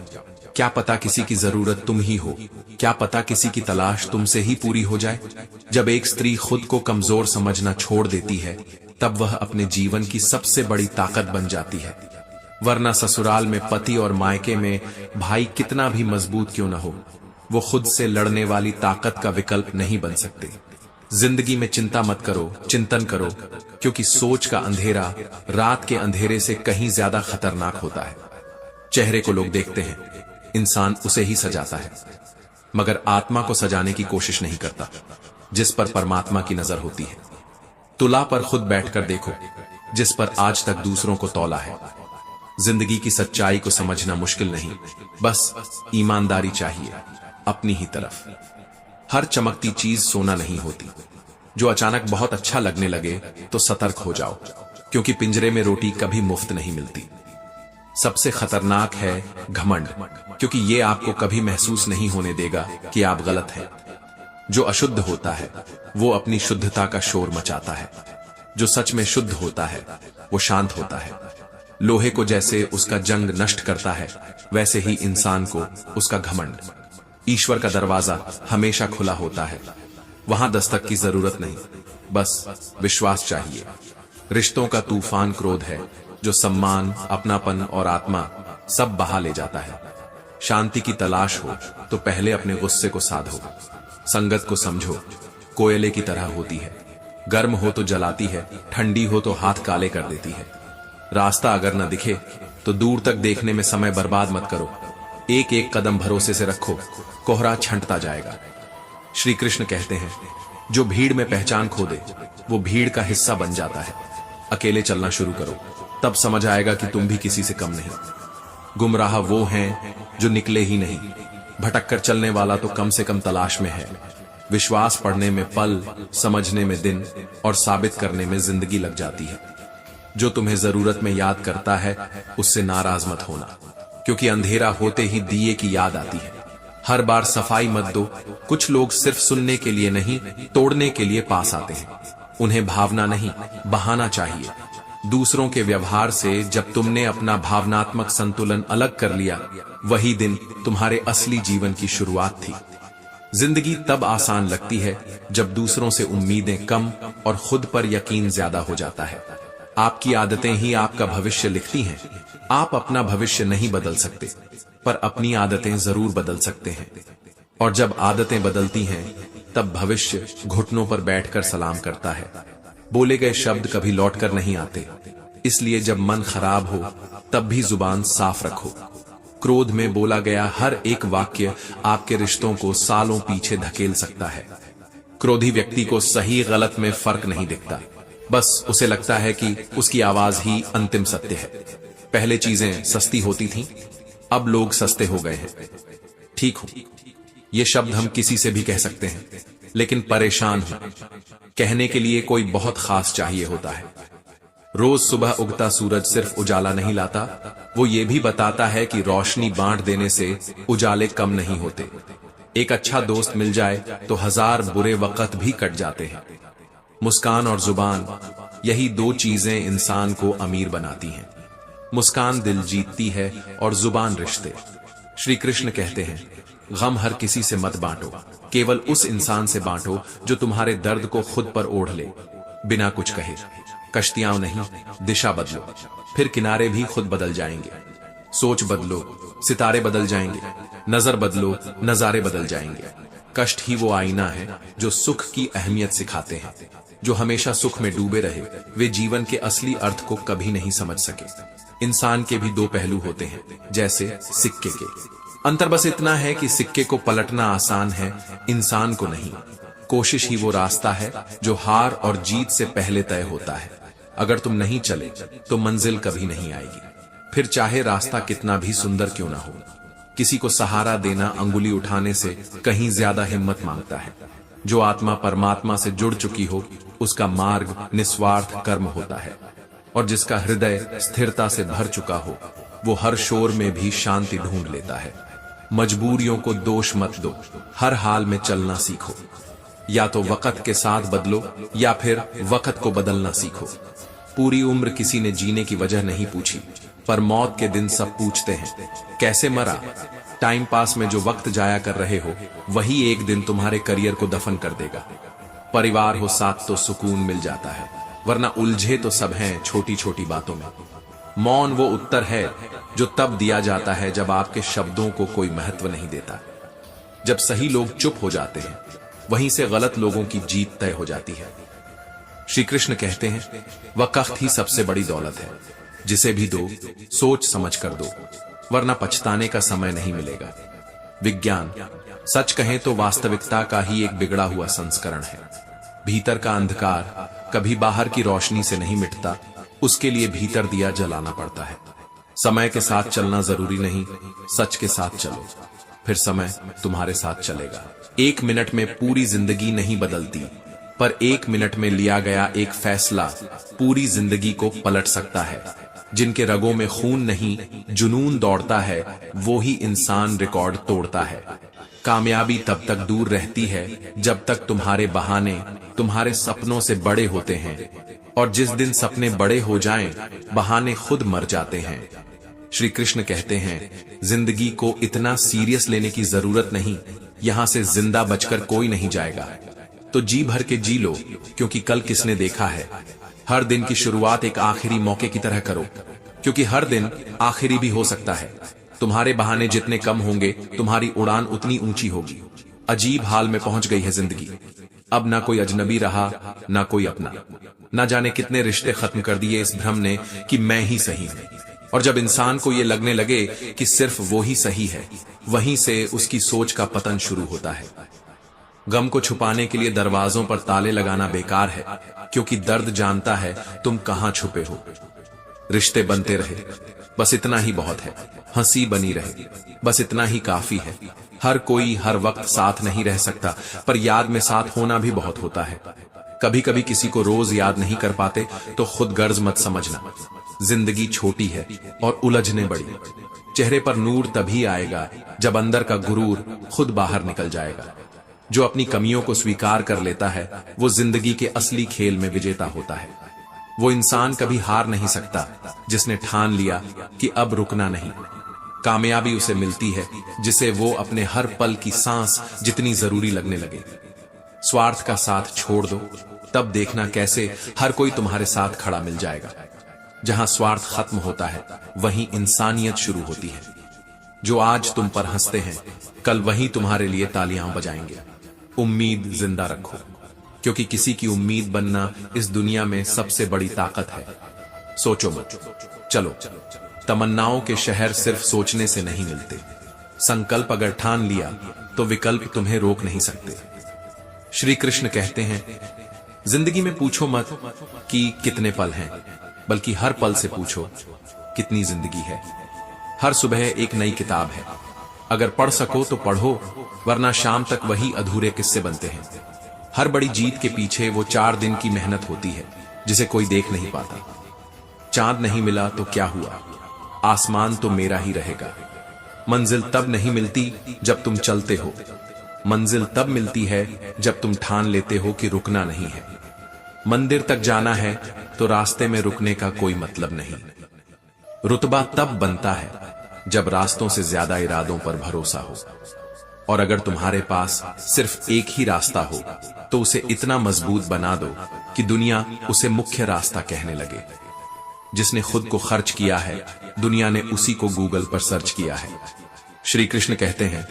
क्या पता किसी की जरूरत तुम ही हो, क्या पता किसी की तलाश तुमसे ही पूरी हो जाए। जब एक स्त्री खुद को कमजोर समझना छोड़ देती है तब वह अपने जीवन की सबसे बड़ी ताकत बन जाती है। वरना ससुराल में पति और मायके में भाई कितना भी मजबूत क्यों न हो, वो खुद से लड़ने वाली ताकत का विकल्प नहीं बन सकते। जिंदगी में चिंता मत करो, चिंतन करो, क्योंकि सोच का अंधेरा रात के अंधेरे से कहीं ज्यादा खतरनाक होता है। चेहरे को लोग देखते हैं, इंसान उसे ही सजाता है, मगर आत्मा को सजाने की कोशिश नहीं करता, जिस पर परमात्मा की नजर होती है। तुला पर खुद बैठकर देखो, जिस पर आज तक दूसरों को तौला है। जिंदगी की सच्चाई को समझना मुश्किल नहीं, बस ईमानदारी चाहिए अपनी ही तरफ। हर चमकती चीज सोना नहीं होती। जो अचानक बहुत अच्छा लगने लगे तो सतर्क हो जाओ, क्योंकि पिंजरे में रोटी कभी मुफ्त नहीं मिलती। सबसे खतरनाक है घमंड, क्योंकि ये आपको कभी महसूस नहीं होने देगा कि आप गलत हैं। जो अशुद्ध होता है वो अपनी शुद्धता का शोर मचाता है, जो सच में शुद्ध होता है वो शांत होता है। लोहे को जैसे उसका जंग नष्ट करता है, वैसे ही इंसान को उसका घमंड। ईश्वर का दरवाजा हमेशा खुला होता है, वहां दस्तक की जरूरत नहीं, बस विश्वास चाहिए। रिश्तों का तूफान क्रोध है, जो सम्मान, अपनापन और आत्मा सब बहा ले जाता है। शांति की तलाश हो तो पहले अपने गुस्से को साधो। संगत को समझो, कोयले की तरह होती है, गर्म हो तो जलाती है, ठंडी हो तो हाथ काले कर देती है। रास्ता अगर न दिखे तो दूर तक देखने में समय बर्बाद मत करो। एक एक कदम भरोसे से रखो, कोहरा छंटता जाएगा। श्री कृष्ण कहते हैं, जो भीड़ में पहचान खो दे वो भीड़ का हिस्सा बन जाता है। अकेले चलना शुरू करो, तब समझ आएगा कि तुम भी किसी से कम नहीं। गुमराह वो हैं जो निकले ही नहीं। भटक कर चलने वाला तो कम से कम तलाश में है। विश्वास पढ़ने में पल, समझने में दिन और साबित करने में जिंदगी लग जाती है। जो तुम्हें जरूरत में याद करता है उससे नाराज मत होना, क्योंकि अंधेरा होते ही दिए की याद आती है। हर बार सफाई मत दो। कुछ लोग सिर्फ सुनने के लिए नहीं, तोड़ने के लिए पास आते हैं। उन्हें भावना नहीं, बहाना चाहिए। दूसरों के व्यवहार से जब तुमने अपना भावनात्मक संतुलन अलग कर लिया, वही दिन तुम्हारे असली जीवन की शुरुआत थी। जिंदगी तब आसान लगती है जब दूसरों से उम्मीदें कम और खुद पर यकीन ज्यादा हो जाता है। आपकी आदतें ही आपका भविष्य लिखती हैं। आप अपना भविष्य नहीं बदल सकते, पर अपनी आदतें जरूर बदल सकते हैं। और जब आदतें बदलती हैं, तब भविष्य घुटनों पर बैठकर सलाम करता है। बोले गए शब्द कभी लौटकर नहीं आते, इसलिए जब मन खराब हो तब भी जुबान साफ रखो। क्रोध में बोला गया हर एक वाक्य आपके रिश्तों को सालों पीछे धकेल सकता है। क्रोधी व्यक्ति को सही गलत में फर्क नहीं दिखता, बस उसे लगता है कि उसकी आवाज ही अंतिम सत्य है। पहले चीजें सस्ती होती थीं, अब लोग सस्ते हो गए हैं। ठीक हूं, ये शब्द हम किसी से भी कह सकते हैं, लेकिन परेशान हूं कहने के लिए कोई बहुत खास चाहिए होता है। रोज सुबह उगता सूरज सिर्फ उजाला नहीं लाता, वो ये भी बताता है कि रोशनी बांट देने से उजाले कम नहीं होते। एक अच्छा दोस्त मिल जाए तो 1000 बुरे वक्त भी कट जाते हैं। मुस्कान और जुबान, यही दो चीजें इंसान को अमीर बनाती हैं। मुस्कान दिल जीतती है और जुबान रिश्ते। श्री कृष्ण कहते हैं, गम हर किसी से मत बांटो, केवल उस इंसान से बांटो जो तुम्हारे दर्द को खुद पर ओढ़ ले, बिना कुछ कहे। कश्तियां नहीं, दिशा बदलो, फिर किनारे भी खुद बदल जाएंगे। सोच बदलो, सितारे बदल जाएंगे। नजर बदलो, नजारे बदल जाएंगे। कष्ट ही वो आईना है जो सुख की अहमियत सिखाते हैं। जो हमेशा सुख में डूबे रहे, वे जीवन के असली अर्थ को कभी नहीं समझ सके। इंसान के भी दो पहलू होते हैं, जैसे सिक्के के। अंतर बस इतना है कि सिक्के को पलटना आसान है, इंसान को नहीं। कोशिश ही वो रास्ता है जो हार और जीत से पहले तय होता है। अगर तुम नहीं चले तो मंजिल कभी नहीं आएगी, फिर चाहे रास्ता कितना भी सुंदर क्यों ना हो। किसी को सहारा देना अंगुली उठाने से कहीं ज्यादा हिम्मत मांगता है। जो आत्मा परमात्मा से जुड़ चुकी हो, उसका मार्ग निस्वार्थ कर्म होता है। और जिसका हृदय स्थिरता से भर चुका हो, वो हर शोर में भी शांति ढूंढ लेता है। मजबूरियों को दोष मत दो, हर हाल में चलना सीखो। या तो वक्त के साथ बदलो या फिर वक्त को बदलना सीखो। पूरी उम्र किसी ने जीने की वजह नहीं पूछी, पर मौत के दिन सब पूछते हैं, कैसे मरा। टाइम पास में जो वक्त जाया कर रहे हो, वही एक दिन तुम्हारे करियर को दफन कर देगा। परिवार हो साथ तो सुकून मिल जाता है, वरना उलझे तो सब हैं छोटी छोटी बातों में। मौन वो उत्तर है जो तब दिया जाता है जब आपके शब्दों को कोई महत्व नहीं देता। जब सही लोग चुप हो जाते हैं, वहीं से गलत लोगों की जीत तय हो जाती है। श्री कृष्ण कहते हैं, वक्त ही सबसे बड़ी दौलत है, जिसे भी दो सोच समझ कर दो, वरना पछताने का समय नहीं मिलेगा। विज्ञान, सच कहें तो वास्तविकता का ही एक बिगड़ा हुआ संस्करण है। भीतर का अंधकार कभी बाहर की रोशनी से नहीं मिटता, उसके लिए भीतर दिया जलाना पड़ता है। समय के साथ चलना जरूरी नहीं, सच के साथ चलो, फिर समय तुम्हारे साथ चलेगा। 1 मिनट में पूरी जिंदगी नहीं बदलती, पर 1 मिनट में लिया गया एक फैसला पूरी जिंदगी को पलट सकता है। जिनके रगों में खून नहीं, जुनून दौड़ता है, वो ही इंसान रिकॉर्ड तोड़ता है। कामयाबी तब तक दूर रहती है जब तक तुम्हारे बहाने तुम्हारे सपनों से बड़े होते हैं, और जिस दिन सपने बड़े हो जाएं, बहाने खुद मर जाते हैं। श्री कृष्ण कहते हैं, जिंदगी को इतना सीरियस लेने की जरूरत नहीं, यहां से जिंदा बचकर कोई नहीं जाएगा। तो जी भर के जी लो, क्योंकि कल किसने देखा है। हर दिन की शुरुआत एक आखिरी मौके की तरह करो, क्योंकि हर दिन आखिरी भी हो सकता है। तुम्हारे बहाने जितने कम होंगे, तुम्हारी उड़ान उतनी ऊंची होगी। अजीब हाल में पहुंच गई है जिंदगी। अब ना कोई अजनबी रहा, ना कोई अपना। ना जाने कितने रिश्ते खत्म कर दिए इस भ्रम ने कि मैं ही सही हूं। और जब इंसान को ये लगने लगे कि सिर्फ वो ही सही है, वहीं से उसकी सोच का पतन शुरू होता है। गम को छुपाने के लिए दरवाजों पर ताले लगाना बेकार है, क्योंकि दर्द जानता है तुम कहां छुपे हो। रिश्ते बनते रहे, बस इतना ही बहुत है। हंसी बनी रहे, बस इतना ही काफी है। हर कोई हर वक्त साथ नहीं रह सकता, पर याद में साथ होना भी बहुत होता है। कभी कभी किसी को रोज याद नहीं कर पाते तो खुद गर्ज मत समझना। जिंदगी छोटी है और उलझने बड़ी। चेहरे पर नूर तभी आएगा जब अंदर का गुरूर खुद बाहर निकल जाएगा। जो अपनी कमियों को स्वीकार कर लेता है वो जिंदगी के असली खेल में विजेता होता है। वो इंसान कभी हार नहीं सकता जिसने ठान लिया कि अब रुकना नहीं। कामयाबी उसे मिलती है जिसे वो अपने हर पल की सांस जितनी जरूरी लगने लगे। स्वार्थ का साथ छोड़ दो, तब देखना कैसे हर कोई तुम्हारे साथ खड़ा मिल जाएगा। जहां स्वार्थ खत्म होता है वहीं इंसानियत शुरू होती है। जो आज तुम पर हंसते हैं कल वहीं तुम्हारे लिए तालियां बजाएंगे। उम्मीद जिंदा रखो, क्योंकि किसी की उम्मीद बनना इस दुनिया में सबसे बड़ी ताकत है। सोचो मत, चलो। तमन्नाओं के शहर सिर्फ सोचने से नहीं मिलते। संकल्प अगर ठान लिया तो विकल्प तुम्हें रोक नहीं सकते। श्री कृष्ण कहते हैं, जिंदगी में पूछो मत कि कितने पल हैं, बल्कि हर पल से पूछो कितनी जिंदगी है। हर सुबह एक नई किताब है, अगर पढ़ सको तो पढ़ो, वरना शाम तक वही अधूरे किस्से बनते हैं। हर बड़ी जीत के पीछे वो 4 दिन की मेहनत होती है जिसे कोई देख नहीं पाता। चांद नहीं मिला तो क्या हुआ, आसमान तो मेरा ही रहेगा। मंजिल तब नहीं मिलती जब तुम चलते हो, मंजिल तब मिलती है जब तुम ठान लेते हो कि रुकना नहीं है। मंदिर तक जाना है तो रास्ते में रुकने का कोई मतलब नहीं। रुतबा तब बनता है जब रास्तों से ज्यादा इरादों पर भरोसा हो। और अगर तुम्हारे पास सिर्फ एक ही रास्ता हो तो उसे इतना मजबूत बना दो कि दुनिया उसे मुख्य रास्ता कहने लगे। जिसने खुद को खर्च किया है दुनिया ने उसी को गूगल पर सर्च किया है। श्री कृष्ण कहते हैं,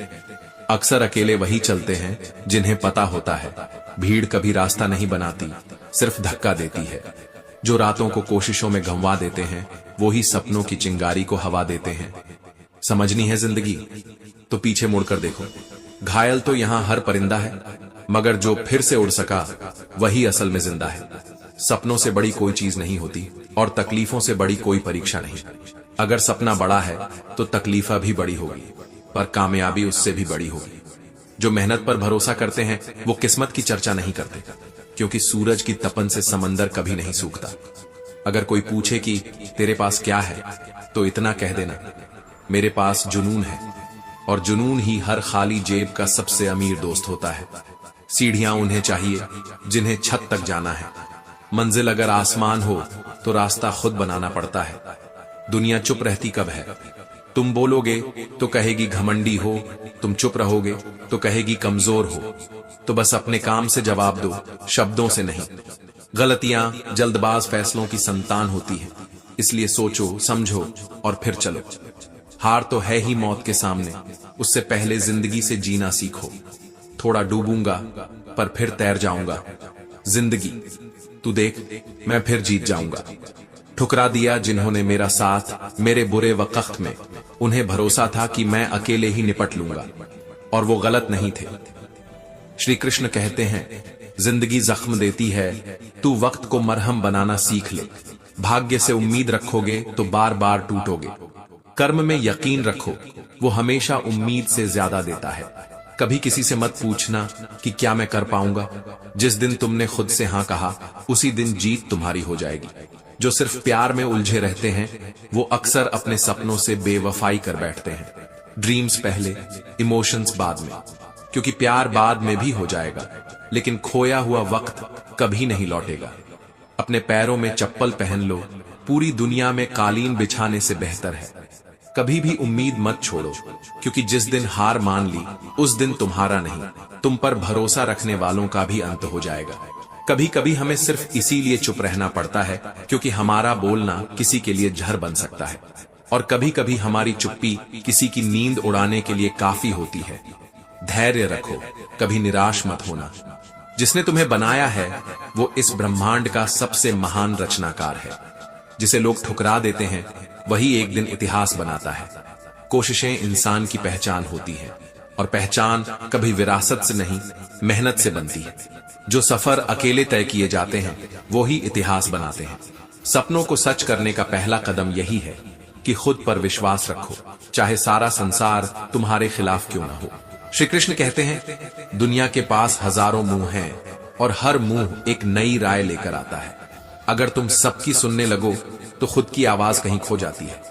अक्सर अकेले वही चलते हैं जिन्हें पता होता है भीड़ कभी रास्ता नहीं बनाती, सिर्फ धक्का देती है। जो रातों को कोशिशों में गंवा देते हैं वो ही सपनों की चिंगारी को हवा देते हैं। समझनी है जिंदगी तो पीछे मुड़कर देखो। घायल तो यहां हर परिंदा है, मगर जो फिर से उड़ सका वही असल में जिंदा है। सपनों से बड़ी कोई चीज नहीं होती और तकलीफों से बड़ी कोई परीक्षा नहीं। अगर सपना बड़ा है तो तकलीफा भी बड़ी होगी, पर कामयाबी उससे भी बड़ी होगी। जो मेहनत पर भरोसा करते हैं वो किस्मत की चर्चा नहीं करते, क्योंकि सूरज की तपन से समंदर कभी नहीं सूखता। अगर कोई पूछे कि तेरे पास क्या है तो इतना कह देना, मेरे पास जुनून है। और जुनून ही हर खाली जेब का सबसे अमीर दोस्त होता है। सीढ़ियां उन्हें चाहिए जिन्हें छत तक जाना है। मंजिल अगर आसमान हो तो रास्ता खुद बनाना पड़ता है। दुनिया चुप रहती कब है? तुम बोलोगे तो कहेगी घमंडी हो, तुम चुप रहोगे तो कहेगी कमजोर हो। तो बस अपने काम से जवाब दो, शब्दों से नहीं। गलतियां जल्दबाज फैसलों की संतान होती है, इसलिए सोचो, समझो और फिर चलो। हार तो है ही मौत के सामने, उससे पहले जिंदगी से जीना सीखो। थोड़ा डूबूंगा पर फिर तैर जाऊंगा। जिंदगी तू देख, मैं फिर जीत जाऊंगा। ठुकरा दिया जिन्होंने मेरा साथ मेरे बुरे वक्त में, उन्हें भरोसा था कि मैं अकेले ही निपट लूंगा, और वो गलत नहीं थे। श्री कृष्ण कहते हैं, जिंदगी जख्म देती है, तू वक्त को मरहम बनाना सीख ले। भाग्य से उम्मीद रखोगे तो बार बार टूटोगे। कर्म में यकीन रखो, वो हमेशा उम्मीद से ज्यादा देता है। कभी किसी से मत पूछना कि क्या मैं कर पाऊंगा। जिस दिन तुमने खुद से हां कहा उसी दिन जीत तुम्हारी हो जाएगी। जो सिर्फ प्यार में उलझे रहते हैं वो अक्सर अपने सपनों से बेवफाई कर बैठते हैं। ड्रीम्स पहले, इमोशंस बाद में, क्योंकि प्यार बाद में भी हो जाएगा, लेकिन खोया हुआ वक्त कभी नहीं लौटेगा। अपने पैरों में चप्पल पहन लो, पूरी दुनिया में कालीन बिछाने से बेहतर है। कभी भी उम्मीद मत छोड़ो, क्योंकि जिस दिन हार मान ली उस दिन तुम्हारा नहीं, तुम पर भरोसा रखने वालों का भी अंत हो जाएगा। कभी कभी हमें सिर्फ इसीलिए चुप रहना पड़ता है क्योंकि हमारा बोलना किसी के लिए जहर बन सकता है, और कभी कभी हमारी चुप्पी किसी की नींद उड़ाने के लिए काफी होती है। धैर्य रखो, कभी निराश मत होना। जिसने तुम्हें बनाया है वो इस ब्रह्मांड का सबसे महान रचनाकार है। जिसे लोग ठुकरा देते हैं वही एक दिन इतिहास बनाता है। कोशिशें इंसान की पहचान होती है, और पहचान कभी विरासत से नहीं, मेहनत से बनती है। जो सफर अकेले तय किए जाते हैं वो ही इतिहास बनाते हैं। सपनों को सच करने का पहला कदम यही है कि खुद पर विश्वास रखो, चाहे सारा संसार तुम्हारे खिलाफ क्यों ना हो। श्री कृष्ण कहते हैं, दुनिया के पास हजारों मुंह हैं और हर मुंह एक नई राय लेकर आता है। अगर तुम सबकी सुनने लगो तो खुद की आवाज कहीं खो जाती है।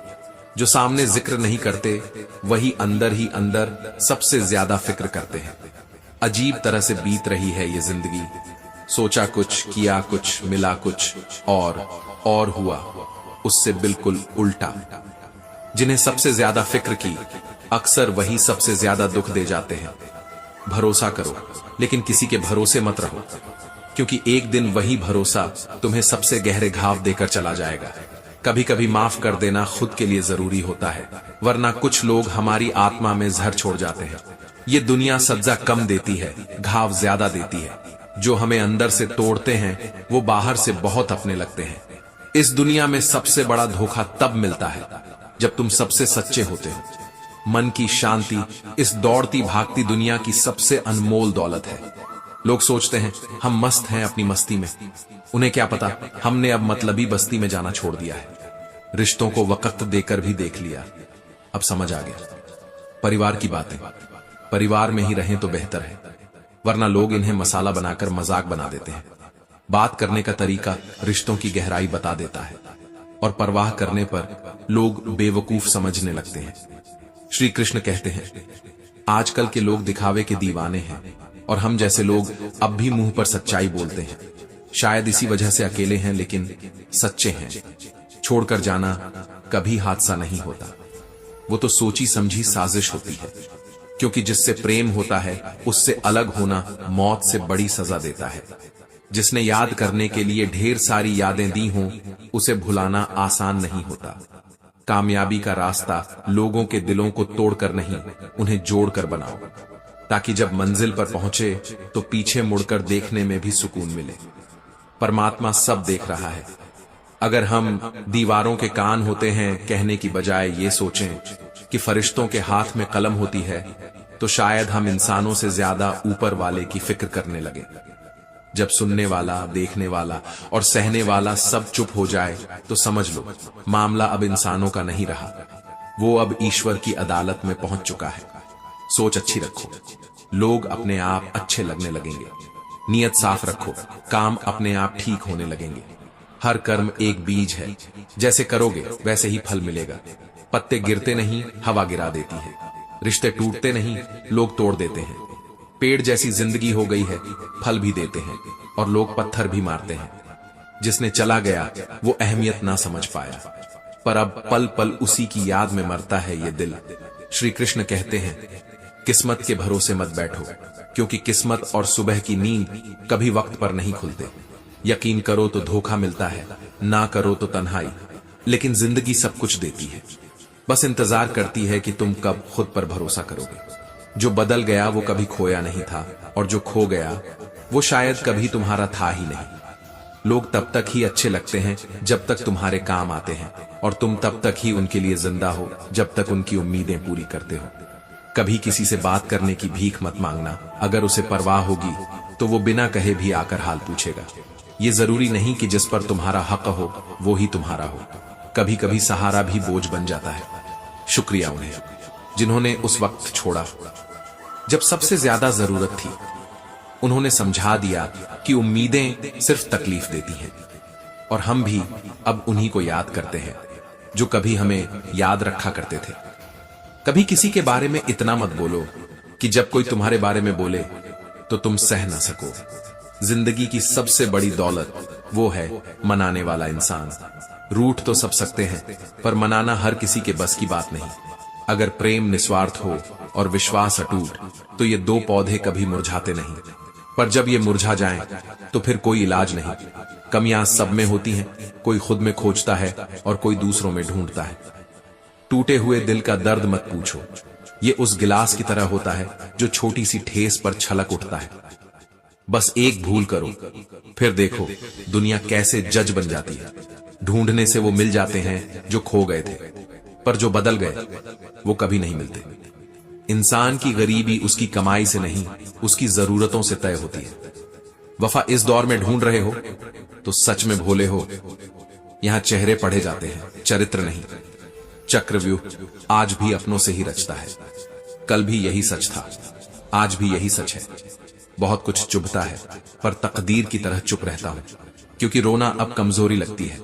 जो सामने जिक्र नहीं करते वही अंदर ही अंदर सबसे ज्यादा फिक्र करते हैं। अजीब तरह से बीत रही है ये जिंदगी। सोचा कुछ, किया कुछ, मिला कुछ और हुआ उससे बिल्कुल उल्टा। जिन्हें सबसे ज्यादा फिक्र की अक्सर वही सबसे ज्यादा दुख दे जाते हैं। भरोसा करो लेकिन किसी के भरोसे मत रहो, क्योंकि एक दिन वही भरोसा तुम्हें सबसे गहरे घाव देकर चला जाएगा। कभी कभी माफ कर देना खुद के लिए जरूरी होता है, वरना कुछ लोग हमारी आत्मा में जहर छोड़ जाते हैं। ये दुनिया सजा कम देती है, घाव ज्यादा देती है। जो हमें अंदर से तोड़ते हैं वो बाहर से बहुत अपने लगते हैं। इस दुनिया में सबसे बड़ा धोखा तब मिलता है जब तुम सबसे सच्चे होते हो। मन की शांति इस दौड़ती भागती दुनिया की सबसे अनमोल दौलत है। लोग सोचते हैं हम मस्त हैं अपनी मस्ती में, उन्हें क्या पता हमने अब मतलबी बस्ती में जाना छोड़ दिया है। रिश्तों को वक्त देकर भी देख लिया, अब समझ आ गया। परिवार की बातें परिवार में ही रहें तो बेहतर है, वरना लोग इन्हें मसाला बनाकर मजाक बना देते हैं। बात करने का तरीका रिश्तों की गहराई बता देता है, और परवाह करने पर लोग बेवकूफ समझने लगते हैं। श्री कृष्ण कहते हैं आजकल के लोग दिखावे के दीवाने हैं, और हम जैसे लोग अब भी मुंह पर सच्चाई बोलते हैं। शायद इसी वजह से अकेले हैं लेकिन सच्चे हैं। छोड़कर जाना कभी हादसा नहीं होता, वो तो सोची समझी साजिश होती है। क्योंकि जिससे प्रेम होता है उससे अलग होना मौत से बड़ी सजा देता है। जिसने याद करने के लिए ढेर सारी यादें दी हों उसे भुलाना आसान नहीं होता। कामयाबी का रास्ता लोगों के दिलों को तोड़कर नहीं, उन्हें जोड़कर बनाओ, ताकि जब मंजिल पर पहुंचे तो पीछे मुड़कर देखने में भी सुकून मिले। परमात्मा सब देख रहा है। अगर हम दीवारों के कान होते हैं कहने की बजाय ये सोचें कि फरिश्तों के हाथ में कलम होती है, तो शायद हम इंसानों से ज्यादा ऊपर वाले की फिक्र करने लगे। जब सुनने वाला, देखने वाला और सहने वाला सब चुप हो जाए तो समझ लो मामला अब इंसानों का नहीं रहा, वो अब ईश्वर की अदालत में पहुंच चुका है। सोच अच्छी रखो, लोग अपने आप अच्छे लगने लगेंगे। नियत साफ रखो, काम अपने आप ठीक होने लगेंगे। हर कर्म एक बीज है, जैसे करोगे वैसे ही फल मिलेगा। पत्ते गिरते नहीं, हवा गिरा देती है। रिश्ते टूटते नहीं, लोग तोड़ देते हैं। पेड़ जैसी जिंदगी हो गई है, फल भी देते हैं और लोग पत्थर भी मारते हैं। जिसने चला गया वो अहमियत ना समझ पाया, पर अब पल पल उसी की याद में मरता है ये दिल। श्री कृष्ण कहते हैं किस्मत के भरोसे मत बैठो, क्योंकि किस्मत और सुबह की नींद कभी वक्त पर नहीं खुलते। यकीन करो तो धोखा मिलता है, ना करो तो तन्हाई, लेकिन जिंदगी सब कुछ देती है। बस इंतजार करती है कि तुम कब खुद पर भरोसा करोगे। जो बदल गया वो कभी खोया नहीं था, और जो खो गया वो शायद कभी तुम्हारा था ही नहीं। लोग तब तक ही अच्छे लगते हैं जब तक तुम्हारे काम आते हैं, और तुम तब तक ही उनके लिए जिंदा हो जब तक उनकी उम्मीदें पूरी करते हो। कभी किसी से बात करने की भीख मत मांगना, अगर उसे परवाह होगी तो वो बिना कहे भी आकर हाल पूछेगा। ये जरूरी नहीं कि जिस पर तुम्हारा हक हो वो ही तुम्हारा हो, कभी कभी सहारा भी बोझ बन जाता है। शुक्रिया उन्हें जिन्होंने उस वक्त छोड़ा जब सबसे ज्यादा जरूरत थी। उन्होंने समझा दिया कि उम्मीदें सिर्फ तकलीफ देती हैं, और हम भी अब उन्हीं को याद करते हैं जो कभी हमें याद रखा करते थे। कभी किसी के बारे में इतना मत बोलो कि जब कोई तुम्हारे बारे में बोले तो तुम सह ना सको। जिंदगी की सबसे बड़ी दौलत वो है मनाने वाला इंसान। रूठ तो सब सकते हैं, पर मनाना हर किसी के बस की बात नहीं। अगर प्रेम निस्वार्थ हो और विश्वास अटूट, तो ये दो पौधे कभी मुरझाते नहीं। पर जब ये मुरझा जाएं, तो फिर कोई इलाज नहीं। कमियां सब में होती हैं, कोई खुद में खोजता है और कोई दूसरों में ढूंढता है। टूटे हुए दिल का दर्द मत पूछो, ये उस गिलास की तरह होता है जो छोटी सी ठेस पर छलक उठता है। बस एक भूल करो, फिर देखो दुनिया कैसे जज बन जाती है। ढूंढने से वो मिल जाते हैं जो खो गए थे, पर जो बदल गए वो कभी नहीं मिलते। इंसान की गरीबी उसकी कमाई से नहीं, उसकी जरूरतों से तय होती है। वफा इस दौर में ढूंढ रहे हो तो सच में भोले हो। यहां चेहरे पढ़े जाते हैं, चरित्र नहीं। चक्रव्यूह आज भी अपनों से ही रचता है। कल भी यही सच था, आज भी यही सच है। बहुत कुछ चुभता है, पर तकदीर की तरह चुप रहता हूं, क्योंकि रोना अब कमजोरी लगती है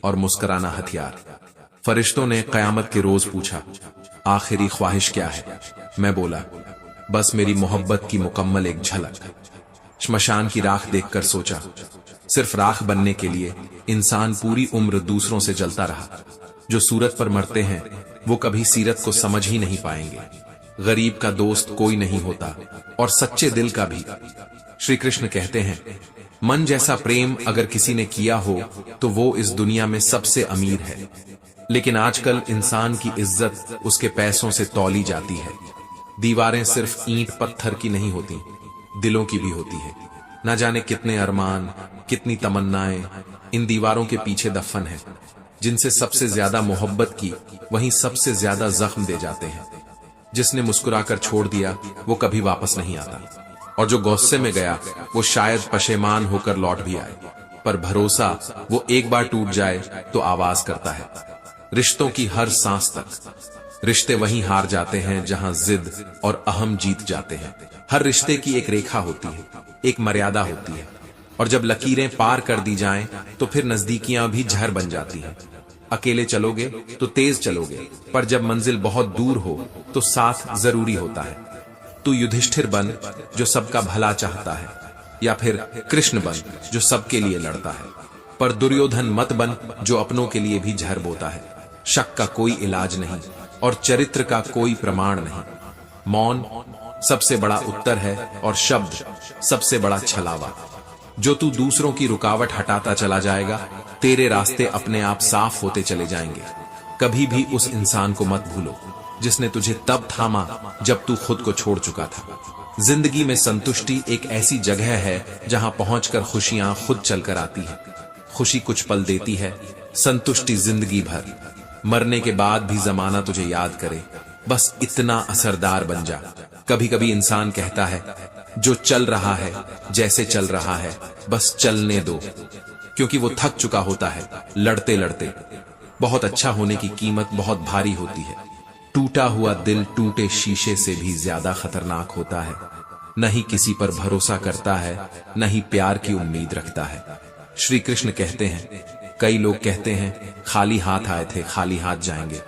और मुस्कुराना हथियार। फरिश्तों ने कयामत के रोज पूछा, आखिरी ख्वाहिश क्या है? मैं बोला, बस मेरी मोहब्बत की मुकम्मल एक झलक। श्मशान की राख देखकर सोचा, सिर्फ राख बनने के लिए इंसान पूरी उम्र दूसरों से जलता रहा। जो सूरत पर मरते हैं वो कभी सीरत को समझ ही नहीं पाएंगे। गरीब का दोस्त कोई नहीं होता, और सच्चे दिल का भी। श्री कृष्ण कहते हैं, मन जैसा प्रेम अगर किसी ने किया हो तो वो इस दुनिया में सबसे अमीर है। लेकिन आजकल इंसान की इज्जत उसके पैसों से तौली जाती है। दीवारें सिर्फ ईंट पत्थर की नहीं होती, दिलों की भी होती है। न जाने कितने अरमान, कितनी तमन्नाएं इन दीवारों के पीछे दफन है। जिनसे सबसे ज्यादा मोहब्बत की, वहीं सबसे ज्यादा जख्म दे जाते हैं। जिसने मुस्कुराकर छोड़ दिया वो कभी वापस नहीं आता, और जो गुस्से में गया वो शायद पशेमान होकर लौट भी आए। पर भरोसा वो एक बार टूट जाए तो आवाज करता है, रिश्तों की हर सांस तक। रिश्ते वहीं हार जाते हैं जहां जिद और अहम जीत जाते हैं। हर रिश्ते की एक रेखा होती है, एक मर्यादा होती है, और जब लकीरें पार कर दी जाएं तो फिर नजदीकियां भी जहर बन जाती हैं। अकेले चलोगे तो तेज चलोगे, पर जब मंजिल बहुत दूर हो तो साथ जरूरी होता है। तू युधिष्ठिर बन जो सबका भला चाहता है, या फिर कृष्ण बन जो सबके लिए लड़ता है। पर दुर्योधन मत बन जो अपनों के लिए भी जहर बोता है। शक का कोई इलाज नहीं और चरित्र का कोई प्रमाण नहीं। मौन सबसे बड़ा उत्तर है और शब्द सबसे बड़ा छलावा। जो तू दूसरों की रुकावट हटाता चला जाएगा, तेरे रास्ते अपने आप साफ होते चले जाएंगे। कभी भी उस इंसान को मत भूलो जिसने तुझे तब थामा जब तू खुद को छोड़ चुका था। जिंदगी में संतुष्टि एक ऐसी जगह है जहां पहुंचकर खुशियां खुद चलकर आती है। खुशी कुछ पल देती है, संतुष्टि जिंदगी भर। मरने के बाद भी जमाना तुझे याद करे, बस इतना असरदार बन जा। कभी कभी इंसान कहता है, जो चल रहा है, जैसे चल रहा है, बस चलने दो, क्योंकि वो थक चुका होता है लड़ते लड़ते। बहुत अच्छा होने की कीमत बहुत भारी होती है। टूटा हुआ दिल टूटे शीशे से भी ज्यादा खतरनाक होता है। न ही किसी पर भरोसा करता है, न ही प्यार की उम्मीद रखता है। श्री कृष्ण कहते हैं, कई लोग कहते हैं खाली हाथ आए थे, खाली हाथ जाएंगे,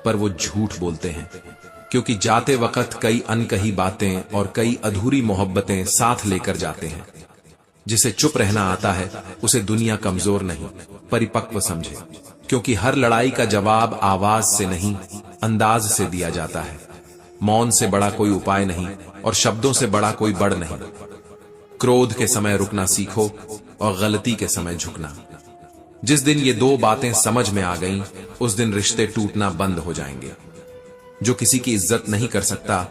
पर वो झूठ बोलते हैं, क्योंकि जाते वक्त कई अनकही बातें और कई अधूरी मोहब्बतें साथ लेकर जाते हैं। जिसे चुप रहना आता है उसे दुनिया कमजोर नहीं, परिपक्व समझे, क्योंकि हर लड़ाई का जवाब आवाज से नहीं, अंदाज से दिया जाता है। मौन से बड़ा कोई उपाय नहीं और शब्दों से बड़ा कोई बड़ नहीं। क्रोध के समय रुकना सीखो और गलती के समय झुकना। जिस दिन ये दो बातें समझ में आ गईं, उस दिन रिश्ते टूटना बंद हो जाएंगे। जो किसी की इज्जत नहीं कर सकता,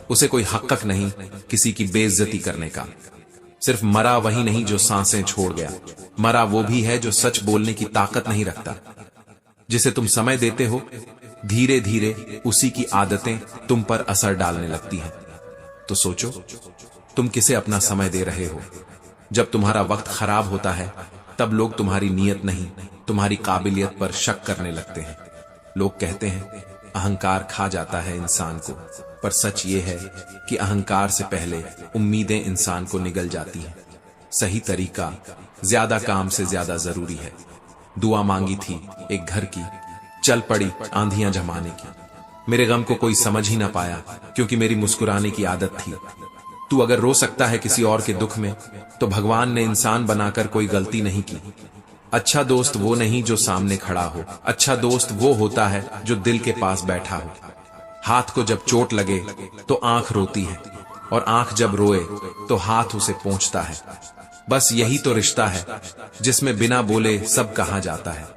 उसे कोई हक नहीं किसी की बेइज्जती करने का। सिर्फ मरा वही नहीं जो सांसें छोड़ गया, मरा वो भी है जो सच बोलने की ताकत नहीं रखता। जिसे तुम समय देते हो, धीरे धीरे उसी की आदतें तुम पर असर डालने लगती हैं। तो सोचो, तुम किसे अपना समय दे रहे हो? जब तुम्हारा वक्त खराब होता है, तब लोग तुम्हारी नीयत नहीं, तुम्हारी काबिलियत पर शक करने लगते हैं। लोग कहते हैं अहंकार खा जाता है इंसान को, पर सच ये है कि अहंकार से पहले उम्मीदें इंसान को निगल जाती हैं। सही तरीका ज्यादा काम से ज्यादा जरूरी है। दुआ मांगी थी एक घर की, चल पड़ी आंधियां जमाने की। मेरे गम को कोई समझ ही ना पाया, क्योंकि मेरी मुस्कुराने की आदत थी। तू अगर रो सकता है किसी और के दुख में, तो भगवान ने इंसान बनाकर कोई गलती नहीं की। अच्छा दोस्त वो नहीं जो सामने खड़ा हो, अच्छा दोस्त वो होता है जो दिल के पास बैठा हो। हाथ को जब चोट लगे तो आंख रोती है, और आंख जब रोए तो हाथ उसे पोंछता है। बस यही तो रिश्ता है जिसमें बिना बोले सब कहा जाता है।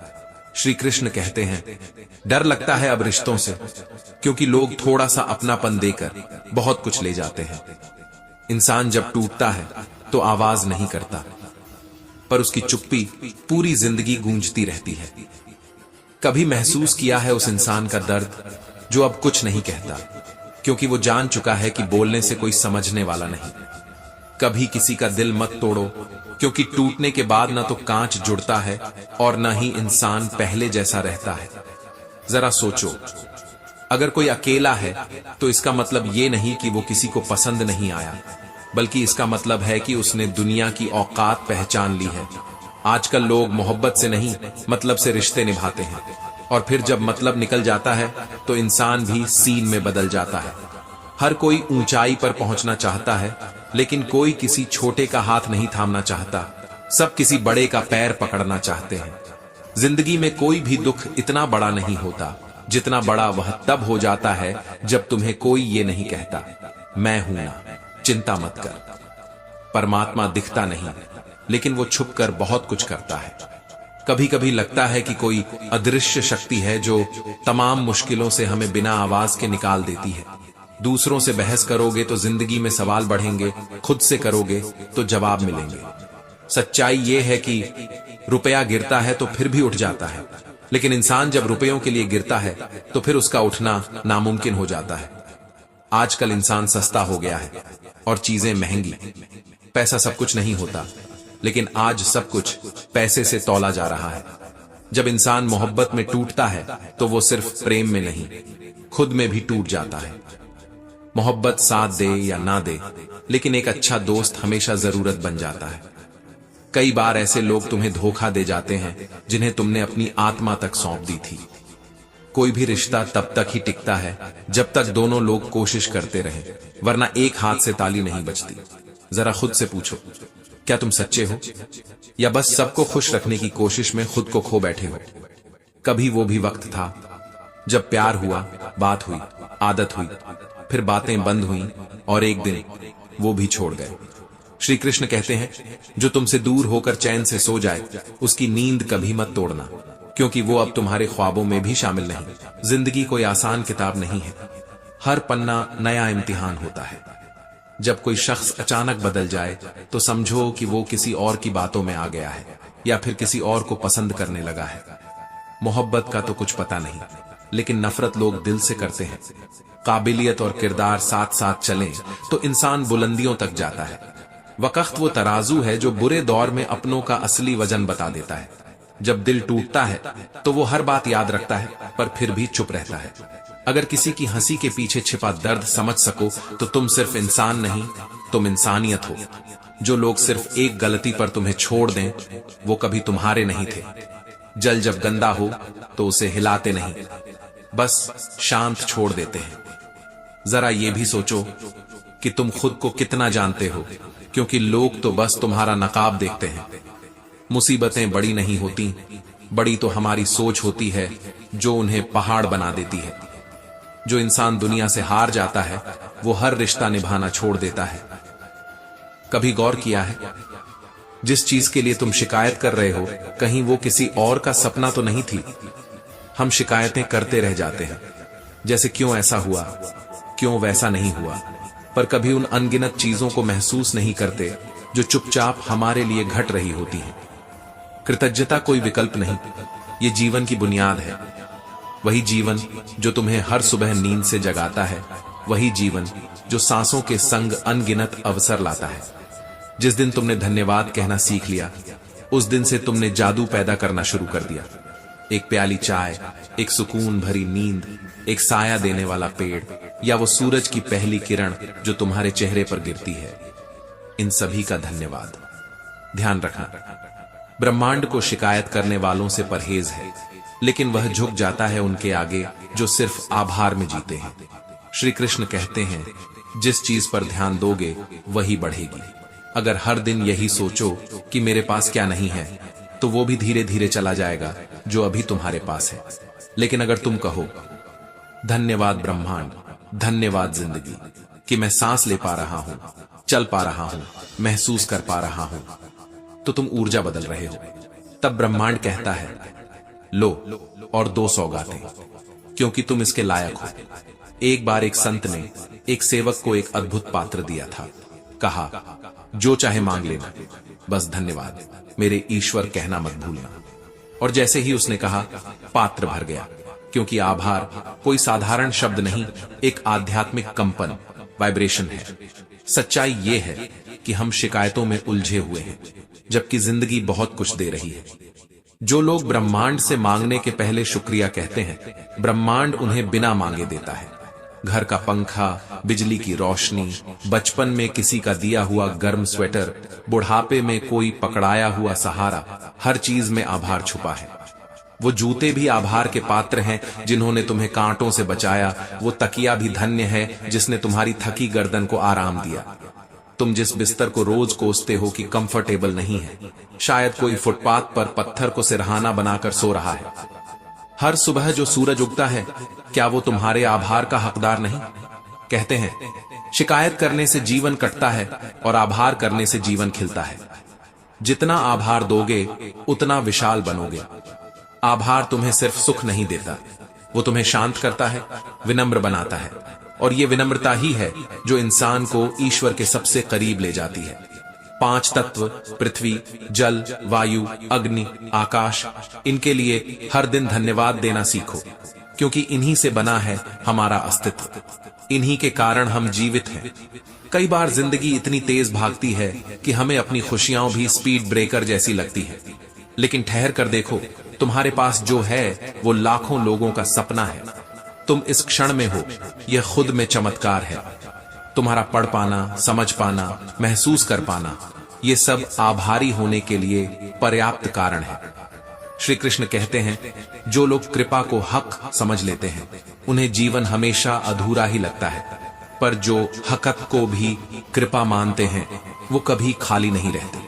श्री कृष्ण कहते हैं, डर लगता है अब रिश्तों से, क्योंकि लोग थोड़ा सा अपनापन देकर बहुत कुछ ले जाते हैं। इंसान जब टूटता है तो आवाज नहीं करता, पर उसकी चुप्पी पूरी जिंदगी गूंजती रहती है। कभी महसूस किया है उस इंसान का दर्द जो अब कुछ नहीं कहता, क्योंकि वो जान चुका है कि बोलने से कोई समझने वाला नहीं। कभी किसी का दिल मत तोड़ो, क्योंकि टूटने के बाद ना तो कांच जुड़ता है और ना ही इंसान पहले जैसा रहता है। जरा सोचो, अगर कोई अकेला है तो इसका मतलब ये नहीं कि वो किसी को पसंद नहीं आया। बल्कि इसका मतलब है कि उसने दुनिया की औकात पहचान ली है। आजकल लोग मोहब्बत से नहीं, मतलब से रिश्ते निभाते हैं, और फिर जब मतलब निकल जाता है तो इंसान भी सीन में बदल जाता है। हर कोई ऊंचाई पर पहुंचना चाहता है, लेकिन कोई किसी छोटे का हाथ नहीं थामना चाहता। सब किसी बड़े का पैर पकड़ना चाहते हैं। जिंदगी में कोई भी दुख इतना बड़ा नहीं होता, जितना बड़ा वह तब हो जाता है जब तुम्हें कोई ये नहीं कहता, मैं हूं ना, चिंता मत कर। परमात्मा दिखता नहीं, लेकिन वो छुपकर बहुत कुछ करता है। कभी कभी लगता है कि कोई अदृश्य शक्ति है जो तमाम मुश्किलों से हमें बिना आवाज के निकाल देती है। दूसरों से बहस करोगे तो जिंदगी में सवाल बढ़ेंगे, खुद से करोगे तो जवाब मिलेंगे। सच्चाई ये है कि रुपया गिरता है तो फिर भी उठ जाता है, लेकिन इंसान जब रुपयों के लिए गिरता है तो फिर उसका उठना नामुमकिन हो जाता है। आजकल इंसान सस्ता हो गया है और चीजें महंगी। पैसा सब कुछ नहीं होता, लेकिन आज सब कुछ पैसे से तौला जा रहा है। जब इंसान मोहब्बत में टूटता है तो वो सिर्फ प्रेम में नहीं, खुद में भी टूट जाता है। मोहब्बत साथ दे या ना दे, लेकिन एक अच्छा दोस्त हमेशा जरूरत बन जाता है। कई बार ऐसे लोग तुम्हें धोखा दे जाते हैं जिन्हें तुमने अपनी आत्मा तक सौंप दी थी। कोई भी रिश्ता तब तक ही टिकता है जब तक दोनों लोग कोशिश करते रहें, वरना एक हाथ से ताली नहीं बजती। जरा खुद से पूछो, क्या तुम सच्चे हो या बस सबको खुश रखने की कोशिश में खुद को खो बैठे हो? कभी वो भी वक्त था जब प्यार हुआ, बात हुई, आदत हुई, फिर बातें बंद हुई और एक दिन वो भी छोड़ गए। श्री कृष्ण कहते हैं, जो तुमसे दूर होकर चैन से सो जाए उसकी नींद कभी मत तोड़ना, क्योंकि वो अब तुम्हारे ख्वाबों में भी शामिल नहीं। जिंदगी कोई आसान किताब नहीं है, हर पन्ना नया इम्तिहान होता है। जब कोई शख्स अचानक बदल जाए तो समझो कि वो किसी और की बातों में आ गया है या फिर किसी और को पसंद करने लगा है। मोहब्बत का तो कुछ पता नहीं, लेकिन नफरत लोग दिल से करते हैं। काबिलियत और किरदार साथ साथ चलें तो इंसान बुलंदियों तक जाता है। वक्त वो तराजू है जो बुरे दौर में अपनों का असली वजन बता देता है। जब दिल टूटता है तो वो हर बात याद रखता है, पर फिर भी चुप रहता है। अगर किसी की हंसी के पीछे छिपा दर्द समझ सको तो तुम सिर्फ इंसान नहीं, तुम इंसानियत हो। जो लोग सिर्फ एक गलती पर तुम्हें छोड़ दें, वो कभी तुम्हारे नहीं थे। जल जब गंदा हो तो उसे हिलाते नहीं, बस शांत छोड़ देते हैं। जरा ये भी सोचो कि तुम खुद को कितना जानते हो, क्योंकि लोग तो बस तुम्हारा नकाब देखते हैं। मुसीबतें बड़ी नहीं होती, बड़ी तो हमारी सोच होती है जो उन्हें पहाड़ बना देती है। जो इंसान दुनिया से हार जाता है वो हर रिश्ता निभाना छोड़ देता है। कभी गौर किया है, जिस चीज के लिए तुम शिकायत कर रहे हो, कहीं वो किसी और का सपना तो नहीं थी? हम शिकायतें करते रह जाते हैं, जैसे क्यों ऐसा हुआ, क्यों वैसा नहीं हुआ, पर कभी उन अनगिनत चीजों को महसूस नहीं करते जो चुपचाप हमारे लिए घट रही होती हैं। कृतज्ञता कोई विकल्प नहीं, ये जीवन की बुनियाद है। वही जीवन जो तुम्हें हर सुबह नींद से जगाता है, वही जीवन जो सांसों के संग अनगिनत अवसर लाता है। जिस दिन तुमने धन्यवाद कहना सीख लिया, उस दिन से तुमने जादू पैदा करना शुरू कर दिया। एक प्याली चाय, एक सुकून भरी नींद, एक साया देने वाला पेड़, या वो सूरज की पहली किरण जो तुम्हारे चेहरे पर गिरती है, इन सभी का धन्यवाद। ध्यान रखना, ब्रह्मांड को शिकायत करने वालों से परहेज है, लेकिन वह झुक जाता है उनके आगे जो सिर्फ आभार में जीते हैं। श्री कृष्ण कहते हैं, जिस चीज पर ध्यान दोगे वही बढ़ेगी। अगर हर दिन यही सोचो कि मेरे पास क्या नहीं है, तो वो भी धीरे धीरे चला जाएगा जो अभी तुम्हारे पास है। लेकिन अगर तुम कहो, धन्यवाद ब्रह्मांड, धन्यवाद जिंदगी कि मैं सांस ले पा रहा हूं, चल पा रहा हूं, महसूस कर पा रहा हूं, तो तुम ऊर्जा बदल रहे हो। तब ब्रह्मांड कहता है, लो और 2 सौगातें, क्योंकि तुम इसके लायक हो। एक बार एक संत ने एक सेवक को एक अद्भुत पात्र दिया था। कहा, जो चाहे मांग लेना, बस धन्यवाद मेरे ईश्वर कहना मत भूलना। और जैसे ही उसने कहा, पात्र भर गया, क्योंकि आभार कोई साधारण शब्द नहीं, एक आध्यात्मिक कंपन, वाइब्रेशन है। सच्चाई ये है कि हम शिकायतों में उलझे हुए हैं, जबकि जिंदगी बहुत कुछ दे रही है। जो लोग ब्रह्मांड से मांगने के पहले शुक्रिया कहते हैं, ब्रह्मांड उन्हें बिना मांगे देता है। घर का पंखा, बिजली की रोशनी, बचपन में किसी का दिया हुआ गर्म स्वेटर, बुढ़ापे में कोई पकड़ाया हुआ सहारा, हर चीज में आभार छुपा है। वो जूते भी आभार के पात्र हैं जिन्होंने तुम्हें कांटों से बचाया। वो तकिया भी धन्य है जिसने तुम्हारी थकी गर्दन को आराम दिया। तुम जिस बिस्तर को रोज कोसते हो कि कंफर्टेबल नहीं है, शायद कोई फुटपाथ पर पत्थर को सिरहाना बनाकर सो रहा है। हर सुबह जो सूरज उगता है, क्या वो तुम्हारे आभार का हकदार नहीं? कहते हैं, शिकायत करने से जीवन कटता है और आभार करने से जीवन खिलता है। जितना आभार दोगे उतना विशाल बनोगे। आभार तुम्हें सिर्फ सुख नहीं देता, वो तुम्हें शांत करता है, विनम्र बनाता है। और ये विनम्रता ही है जो इंसान को ईश्वर के सबसे करीब ले जाती है। 5 तत्व पृथ्वी, जल, वायु, अग्नि, आकाश, इनके लिए हर दिन धन्यवाद देना सीखो, क्योंकि इन्हीं से बना है हमारा अस्तित्व। इन्हीं के कारण हम जीवित हैं। कई बार जिंदगी इतनी तेज भागती है कि हमें अपनी खुशियां भी स्पीड ब्रेकर जैसी लगती है, लेकिन ठहर कर देखो, तुम्हारे पास जो है वो लाखों लोगों का सपना है। तुम इस क्षण में हो, यह खुद में चमत्कार है। तुम्हारा पढ़ पाना, समझ पाना, महसूस कर पाना, ये सब आभारी होने के लिए पर्याप्त कारण है। श्री कृष्ण कहते हैं, जो लोग कृपा को हक समझ लेते हैं उन्हें जीवन हमेशा अधूरा ही लगता है, पर जो हकत को भी कृपा मानते हैं वो कभी खाली नहीं रहते।